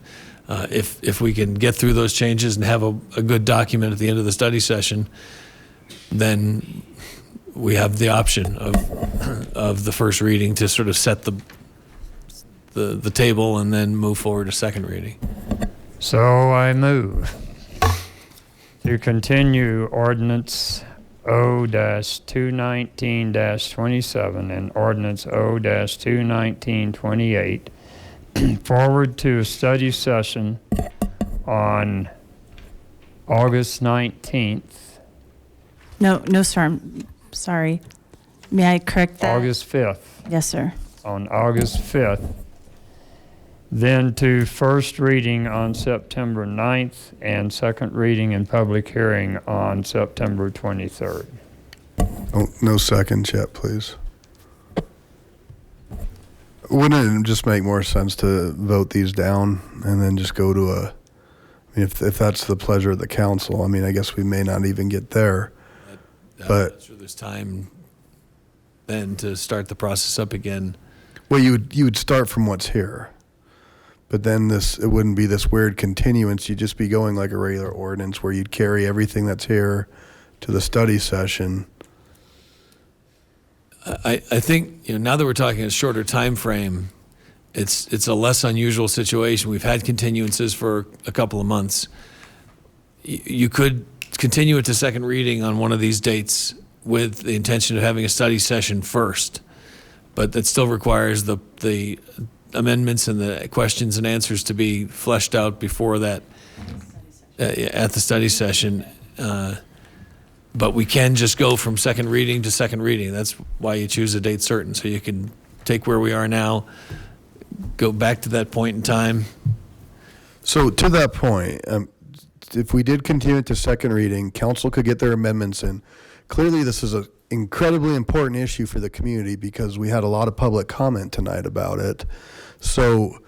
If we can get through those changes and have a good document at the end of the study session, then we have the option of the first reading to sort of set the table and then move forward to second reading. So I move to continue ordinance O-219-27 and ordinance O-219-28 forward to a study session on August 19th. No, sir. I'm sorry. May I correct that? August 5th. Yes, sir. On August 5th. Then to first reading on September 9th and second reading and public hearing on September 23rd. Oh, no seconds yet, please. Wouldn't it just make more sense to vote these down and then just go to I mean, if that's the pleasure of the council, I mean, I guess we may not even get there. But sure, there's time then to start the process up again. Well, you would start from what's here, but then it wouldn't be this weird continuance. You'd just be going like a regular ordinance where you'd carry everything that's here to the study session. I think, now that we're talking a shorter time frame, it's a less unusual situation. We've had continuances for a couple of months. You could continue it to second reading on one of these dates with the intention of having a study session first, but that still requires the amendments and the questions and answers to be fleshed out before that at the study session. But we can just go from second reading to second reading. That's why you choose a date certain, so you can take where we are now, go back to that point in time, So to that point, if we did continue it to second reading, council could get their amendments in. Clearly, this is an incredibly important issue for the community because we had a lot of public comment tonight about it. So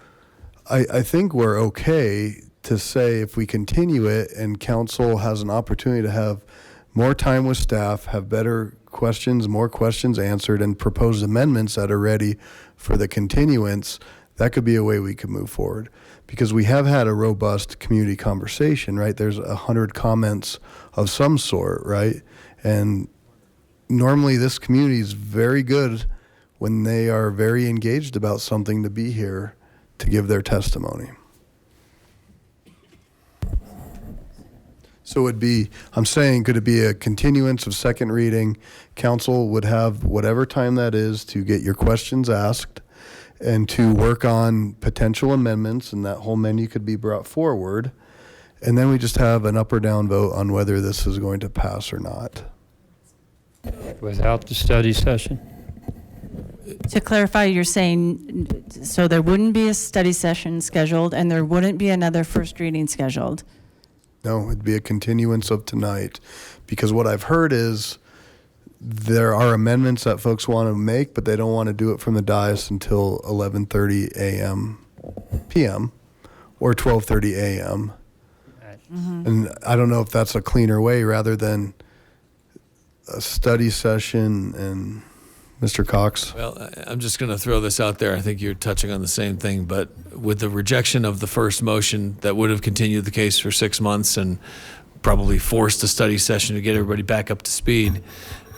I think we're okay to say if we continue it and council has an opportunity to have more time with staff, have better questions, more questions answered, and proposed amendments that are ready for the continuance, that could be a way we could move forward. Because we have had a robust community conversation, right? There's 100 comments of some sort, right? And normally this community is very good when they are very engaged about something to be here to give their testimony. So it would be, I'm saying, could it be a continuance of second reading? Council would have whatever time that is to get your questions asked and to work on potential amendments, and that whole menu could be brought forward. And then we just have an up or down vote on whether this is going to pass or not. Without the study session? To clarify, you're saying, so there wouldn't be a study session scheduled and there wouldn't be another first reading scheduled? No, it'd be a continuance of tonight. Because what I've heard is there are amendments that folks want to make, but they don't want to do it from the dais until 11:30 a.m. p.m. or 12:30 a.m. And I don't know if that's a cleaner way rather than a study session. And Mr. Cox? Well, I'm just going to throw this out there. I think you're touching on the same thing, but with the rejection of the first motion that would have continued the case for 6 months and probably forced a study session to get everybody back up to speed,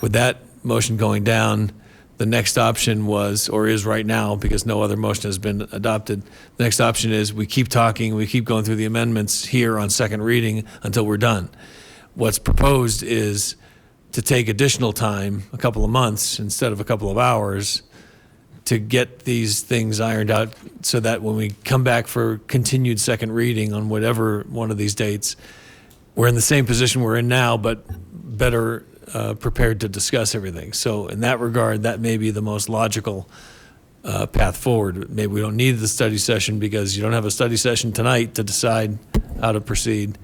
with that motion going down, the next option was, or is right now, because no other motion has been adopted, the next option is we keep talking, we keep going through the amendments here on second reading until we're done. What's proposed is to take additional time, a couple of months instead of a couple of hours, to get these things ironed out so that when we come back for continued second reading on whatever one of these dates, we're in the same position we're in now, but better prepared to discuss everything. So in that regard, that may be the most logical path forward. Maybe we don't need the study session because you don't have a study session tonight to decide how to proceed.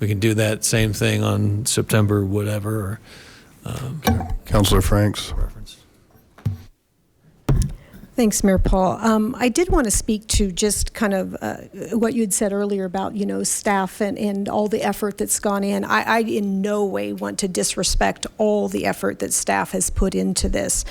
We can do that same thing on September, whatever. Or, Councilor Franks. Thanks, Mayor Paul. I did want to speak to just kind of what you had said earlier about, staff and all the effort that's gone in. I in no way want to disrespect all the effort that staff has put into this.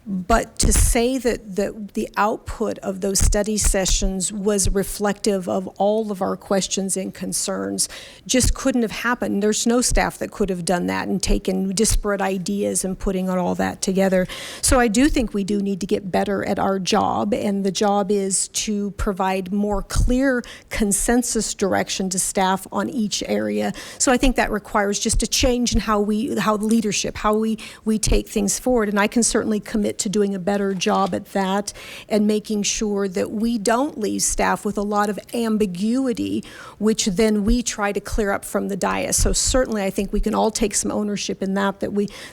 But to say that the output of those study sessions was reflective of all of our questions and concerns just couldn't have happened. There's no staff that could have done that and taken disparate ideas and putting all that together. So I do think we do need to get better at our job, and the job is to provide more clear consensus direction to staff on each area. So I think that requires just a change in how leadership, how we take things forward. And I can certainly commit to doing a better job at that and making sure that we don't leave staff with a lot of ambiguity, which then we try to clear up from the dais. So certainly I think we can all take some ownership in that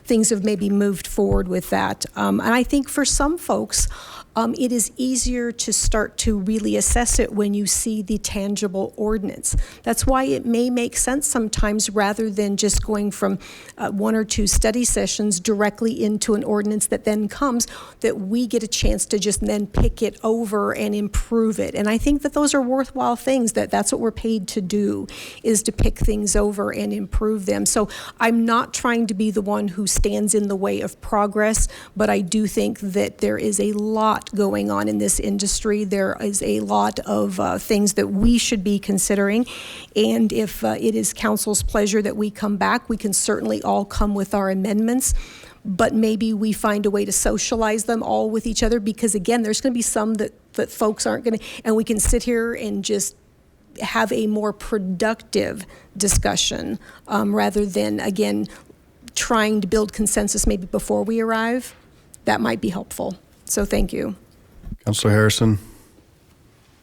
things have maybe moved forward with that. And I think for some folks, it is easier to start to really assess it when you see the tangible ordinance. That's why it may make sense sometimes, rather than just going from 1 or 2 study sessions directly into an ordinance that then comes, that we get a chance to just then pick it over and improve it. And I think that those are worthwhile things, that's what we're paid to do, is to pick things over and improve them. So I'm not trying to be the one who stands in the way of progress, but I do think that there is a lot going on in this industry. There is a lot of things that we should be considering, and if it is council's pleasure that we come back, we can certainly all come with our amendments, but maybe we find a way to socialize them all with each other, because again, there's going to be some that folks aren't going to, and we can sit here and just have a more productive discussion rather than, again, trying to build consensus maybe before we arrive. That might be helpful. So thank you. Councilor Harrison.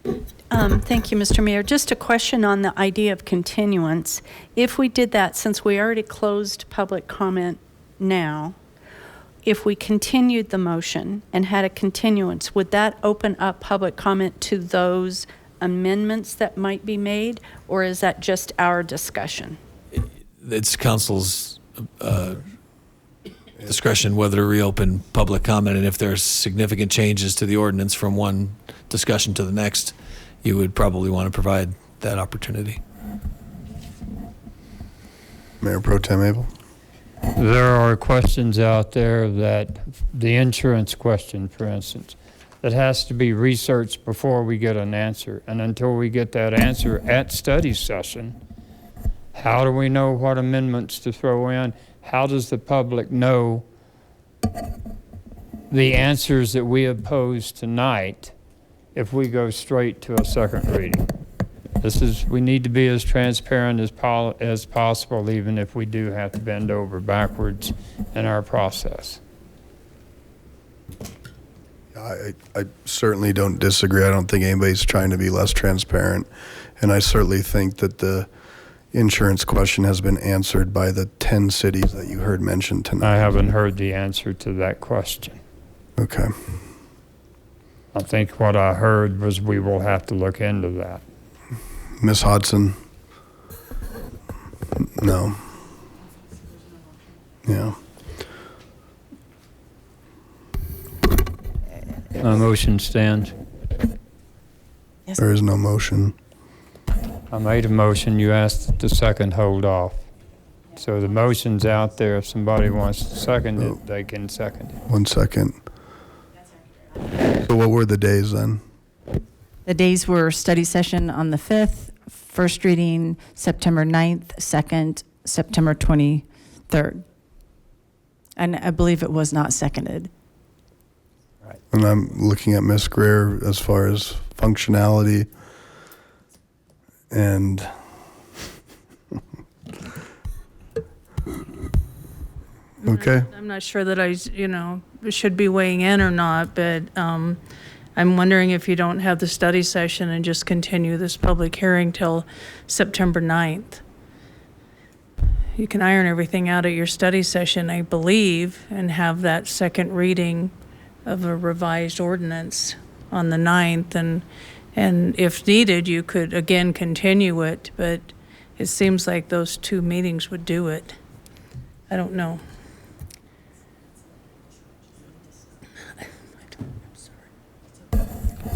Thank you, Mr. Mayor. Just a question on the idea of continuance. If we did that, since we already closed public comment now, if we continued the motion and had a continuance, would that open up public comment to those amendments that might be made, or is that just our discussion? It's council's discretion whether to reopen public comment, and if there's significant changes to the ordinance from one discussion to the next, you would probably want to provide that opportunity. Mayor Pro Tem Abel. There are questions out there that, the insurance question, for instance, that has to be researched before we get an answer. And until we get that answer at study session, how do we know what amendments to throw in? How does the public know the answers that we have posed tonight if we go straight to a second reading? We need to be as transparent as possible, even if we do have to bend over backwards in our process. I certainly don't disagree. I don't think anybody's trying to be less transparent. And I certainly think that the insurance question has been answered by the 10 cities that you heard mentioned tonight. I haven't heard the answer to that question. Okay. I think what I heard was we will have to look into that. Ms. Hodson? No. Yeah. My motion stands. There is no motion. I made a motion. You asked the second hold off. So the motion's out there. If somebody wants to second it, they can second it. 1 second. So what were the days then? The days were study session on the 5th, first reading September 9th, second September 23rd. And I believe it was not seconded. Right. And I'm looking at Ms. Greer as far as functionality and okay. I'm not sure that I, should be weighing in or not, but I'm wondering if you don't have the study session and just continue this public hearing till September 9th. You can iron everything out at your study session, I believe, and have that second reading of a revised ordinance on the 9th. And if needed, you could again continue it, but it seems like those 2 meetings would do it. I don't know.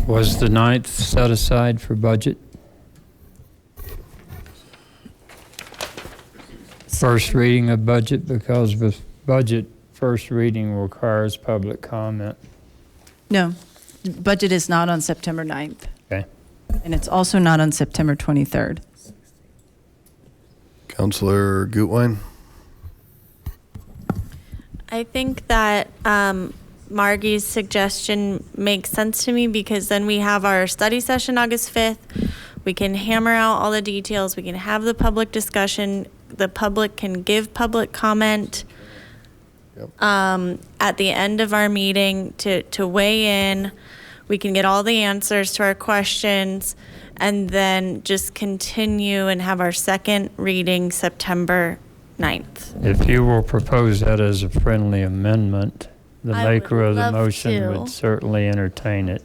Was the 9th set aside for budget? First reading of budget, because with budget, first reading requires public comment. No, budget is not on September 9th. Okay. And it's also not on September 23rd. Councilor Gutwein? I think that Margie's suggestion makes sense to me, because then we have our study session August 5th. We can hammer out all the details. We can have the public discussion. The public can give public comment at the end of our meeting to weigh in. We can get all the answers to our questions and then just continue and have our second reading September 9th. If you will propose that as a friendly amendment, the maker of the motion would certainly entertain it.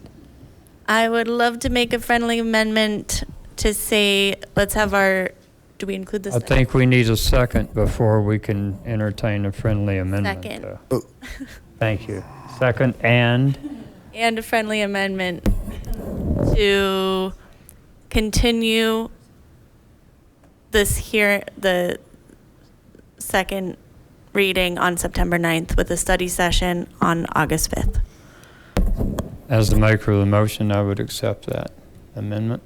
I would love to make a friendly amendment to say, let's have our, do we include this? I think we need a second before we can entertain a friendly amendment. Second. Thank you. Second and a friendly amendment to continue the second reading on September 9th with a study session on August 5th. As the maker of the motion, I would accept that amendment.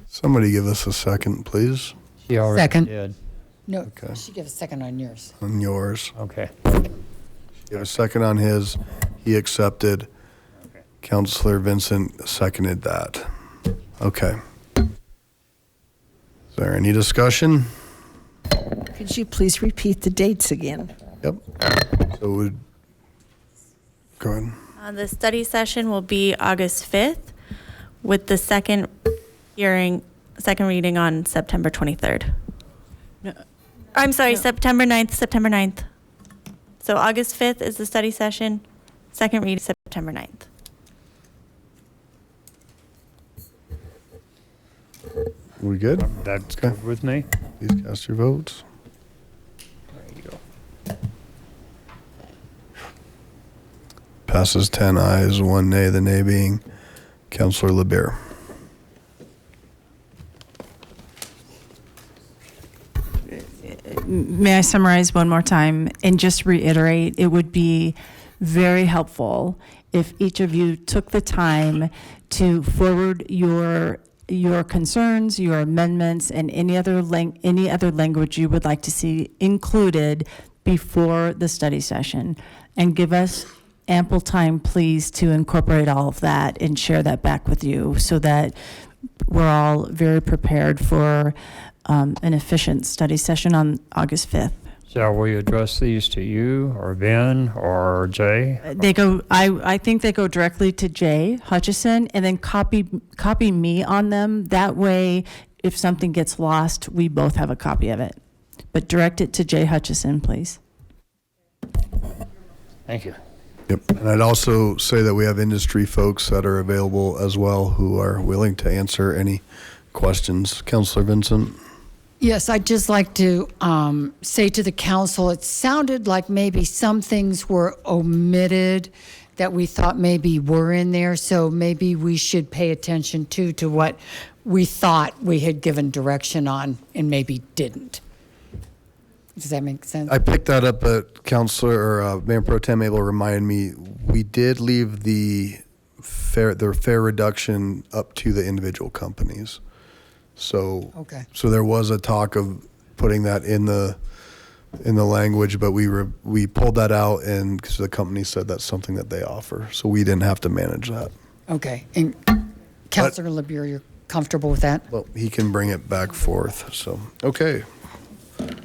Somebody give us a second, please. She already Second. did. No, Okay. she gave a second on yours. On yours. Okay. You have a second on his. He accepted. Okay. Councilor Vincent seconded that. Okay. Is there any discussion? Could you please repeat the dates again? Yep. So go ahead. The study session will be August 5th with the second reading on September 23rd. No. I'm sorry, September 9th. So August 5th is the study session, second reading September 9th. We good? That's good with me. Please cast your votes. There you go. Passes 10 ayes, 1 nay, the nay being Councillor LeBear. May I summarize one more time and just reiterate, it would be very helpful if each of you took the time to forward your concerns, your amendments, and any other language you would like to see included before the study session, and give us ample time, please, to incorporate all of that and share that back with you so that we're all very prepared for an efficient study session on August 5th. Shall we address these to you or Ben or Jay? They go, I think they go directly to Jay Hutchison, and then copy me on them. That way, if something gets lost, we both have a copy of it. But direct it to Jay Hutchison, please. Thank you. Yep. And I'd also say that we have industry folks that are available as well who are willing to answer any questions. Councillor Vincent. Yes, I'd just like to say to the council, it sounded like maybe some things were omitted that we thought maybe were in there. So maybe we should pay attention to what we thought we had given direction on and maybe didn't. Does that make sense? I picked that up, but Councillor or Mayor Pro Tem Abel reminded me, we did leave the fare reduction up to the individual companies. So, okay. So there was a talk of putting that in the language, but we pulled that out, and because the company said that's something that they offer, so we didn't have to manage that. Okay. And Councilor LeBeer, you're comfortable with that? Well, he can bring it back forth. So, okay.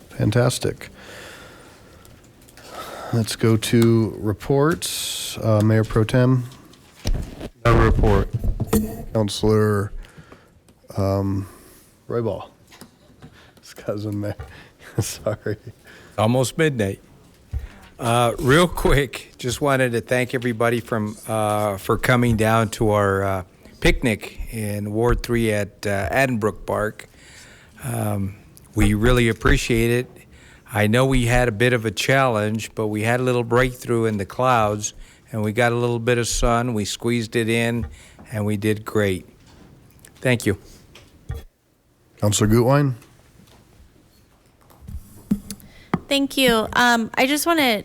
Fantastic. Let's go to reports. Mayor Pro Tem. No report. Councillor Roybal. His cousin Mayor. Sorry. Almost midnight. Real quick, just wanted to thank everybody for coming down to our picnic in Ward 3 at Addenbrook Park. We really appreciate it. I know we had a bit of a challenge, but we had a little breakthrough in the clouds, and we got a little bit of sun. We squeezed it in, and we did great. Thank you. Councillor Gutwein. Thank you. I just want to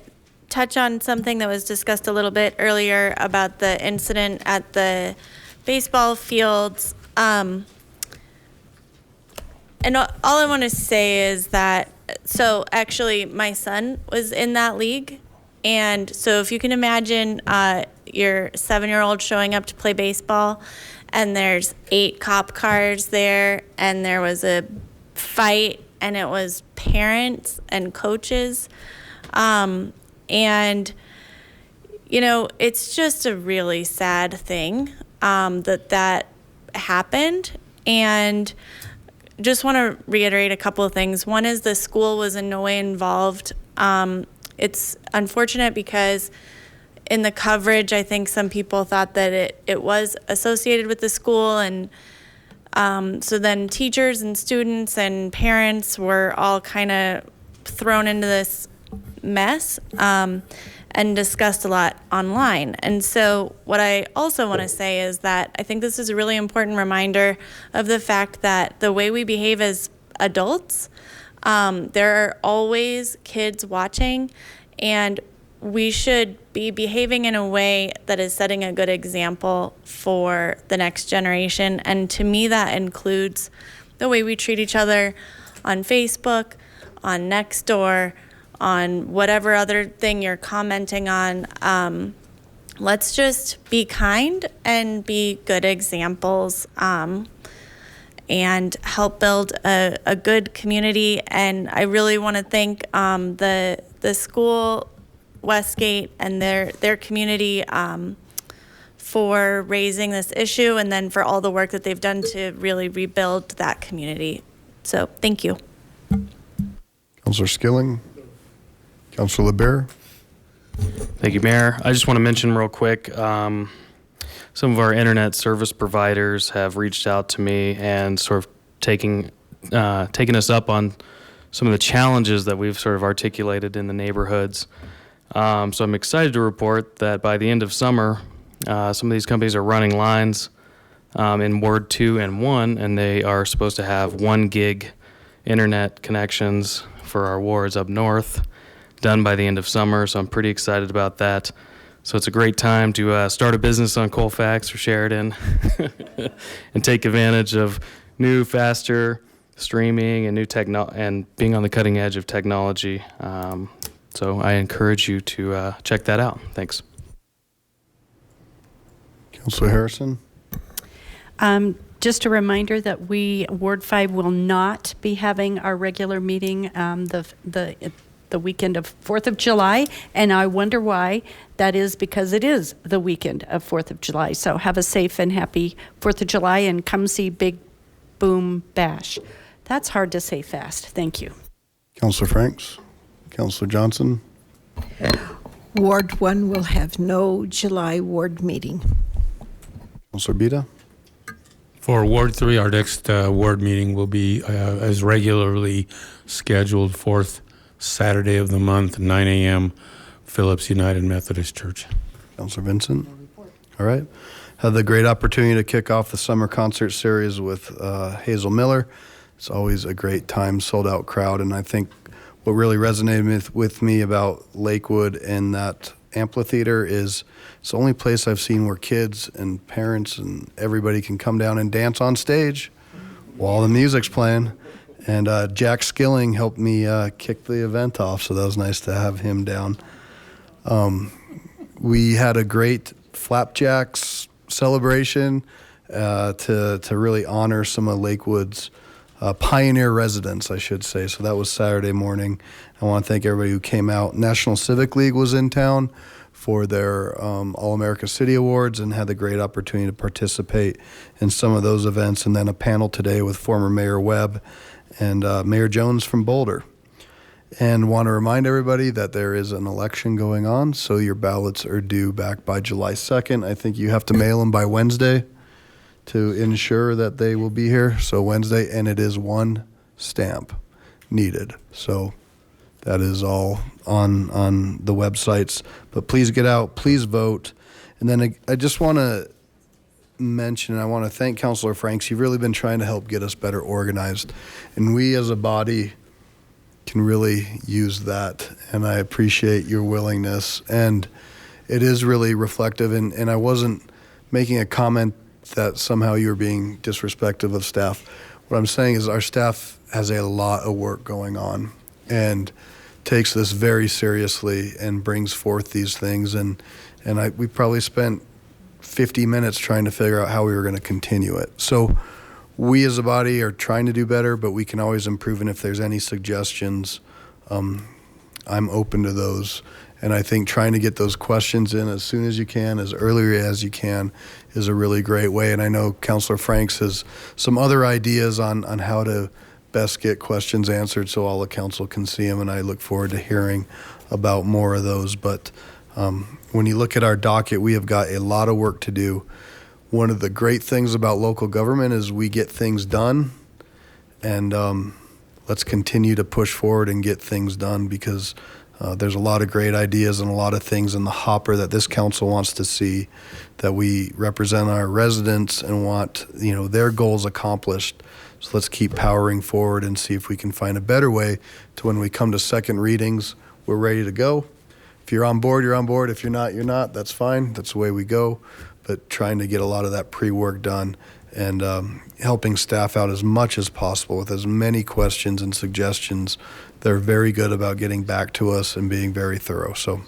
touch on something that was discussed a little bit earlier about the incident at the baseball fields. And all I want to say is that, so actually my son was in that league. And so if you can imagine your 7-year-old showing up to play baseball, and there's 8 cop cars there, and there was a fight, and it was parents and coaches. And, you know, it's just a really sad thing that happened. And just want to reiterate a couple of things. One is the school was in no way involved. It's unfortunate because in the coverage, I think some people thought that it was associated with the school, and so then teachers and students and parents were all kind of thrown into this mess and discussed a lot online. And so what I also want to say is that I think this is a really important reminder of the fact that the way we behave as adults, there are always kids watching, and we should be behaving in a way that is setting a good example for the next generation. And to me, that includes the way we treat each other on Facebook, on Nextdoor, on whatever other thing you're commenting on. Let's just be kind and be good examples and help build a good community. And I really want to thank the school, Westgate, and their community for raising this issue, and then for all the work that they've done to really rebuild that community. So thank you. Councillor Skilling. Councillor LeBear. Thank you, Mayor. I just want to mention real quick, some of our internet service providers have reached out to me and sort of taking us up on some of the challenges that we've sort of articulated in the neighborhoods. So I'm excited to report that by the end of summer, some of these companies are running lines in Ward 2 and 1, and they are supposed to have 1 gig internet connections for our wards up north done by the end of summer. So I'm pretty excited about that. So it's a great time to start a business on Colfax or Sheridan and take advantage of new, faster streaming and new and being on the cutting edge of technology. So I encourage you to check that out. Thanks. Councilor Harrison. Just a reminder that Ward 5 will not be having our regular meeting the weekend of 4th of July, and I wonder why. That is because it is the weekend of 4th of July. So have a safe and happy 4th of July, and come see Big Boom Bash. That's hard to say fast. Thank you. Councilor Franks. Councilor Johnson. Ward 1 will have no July ward meeting. Councilor Bita. For Ward 3, our next ward meeting will be as regularly scheduled, 4th Saturday of the month, 9 a.m., Phillips United Methodist Church. Councilor Vincent. All right. Had the great opportunity to kick off the summer concert series with Hazel Miller. It's always a great time, sold out crowd. And I think what really resonated with me about Lakewood and that amphitheater is it's the only place I've seen where kids and parents and everybody can come down and dance on stage while the music's playing. And Jack Skilling helped me kick the event off, so that was nice to have him down. We had a great flapjacks celebration to really honor some of Lakewood's pioneer residents, I should say. So that was Saturday morning. I want to thank everybody who came out. National Civic League was in town for their All-America City Awards and had the great opportunity to participate in some of those events. And then a panel today with former Mayor Webb and Mayor Jones from Boulder. And want to remind everybody that there is an election going on, so your ballots are due back by July 2nd. I think you have to mail them by Wednesday to ensure that they will be here. So Wednesday, and it is 1 stamp needed. So that is all on the websites. But please get out, please vote. And then I just want to mention, I want to thank Councilor Franks. You've really been trying to help get us better organized. And we as a body can really use that. And I appreciate your willingness. And it is really reflective. And I wasn't making a comment that somehow you're being disrespectful of staff. What I'm saying is our staff has a lot of work going on and takes this very seriously and brings forth these things. And we probably spent 50 minutes trying to figure out how we were going to continue it. So we as a body are trying to do better, but we can always improve. And if there's any suggestions, I'm open to those. And I think trying to get those questions in as soon as you can, as early as you can, is a really great way. And I know Councilor Franks has some other ideas on how to best get questions answered so all the council can see them. And I look forward to hearing about more of those. But when you look at our docket, we have got a lot of work to do. One of the great things about local government is we get things done. And let's continue to push forward and get things done, because there's a lot of great ideas and a lot of things in the hopper that this council wants to see, that we represent our residents and want, their goals accomplished. So let's keep powering forward and see if we can find a better way to, when we come to second readings, we're ready to go. If you're on board, you're on board. If you're not, you're not. That's fine. That's the way we go. But trying to get a lot of that pre-work done and helping staff out as much as possible with as many questions and suggestions. They're very good about getting back to us and being very thorough. So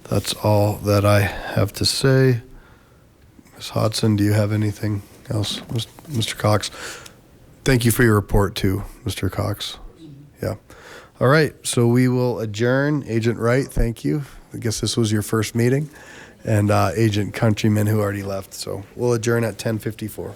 that's all that I have to say. Ms. Hodson, do you have anything else? Mr. Cox, thank you for your report too, Mr. Cox. Yeah. All right, so we will adjourn. Agent Wright, thank you. I guess this was your first meeting. And Agent Countryman, who already left. So we'll adjourn at 10:54.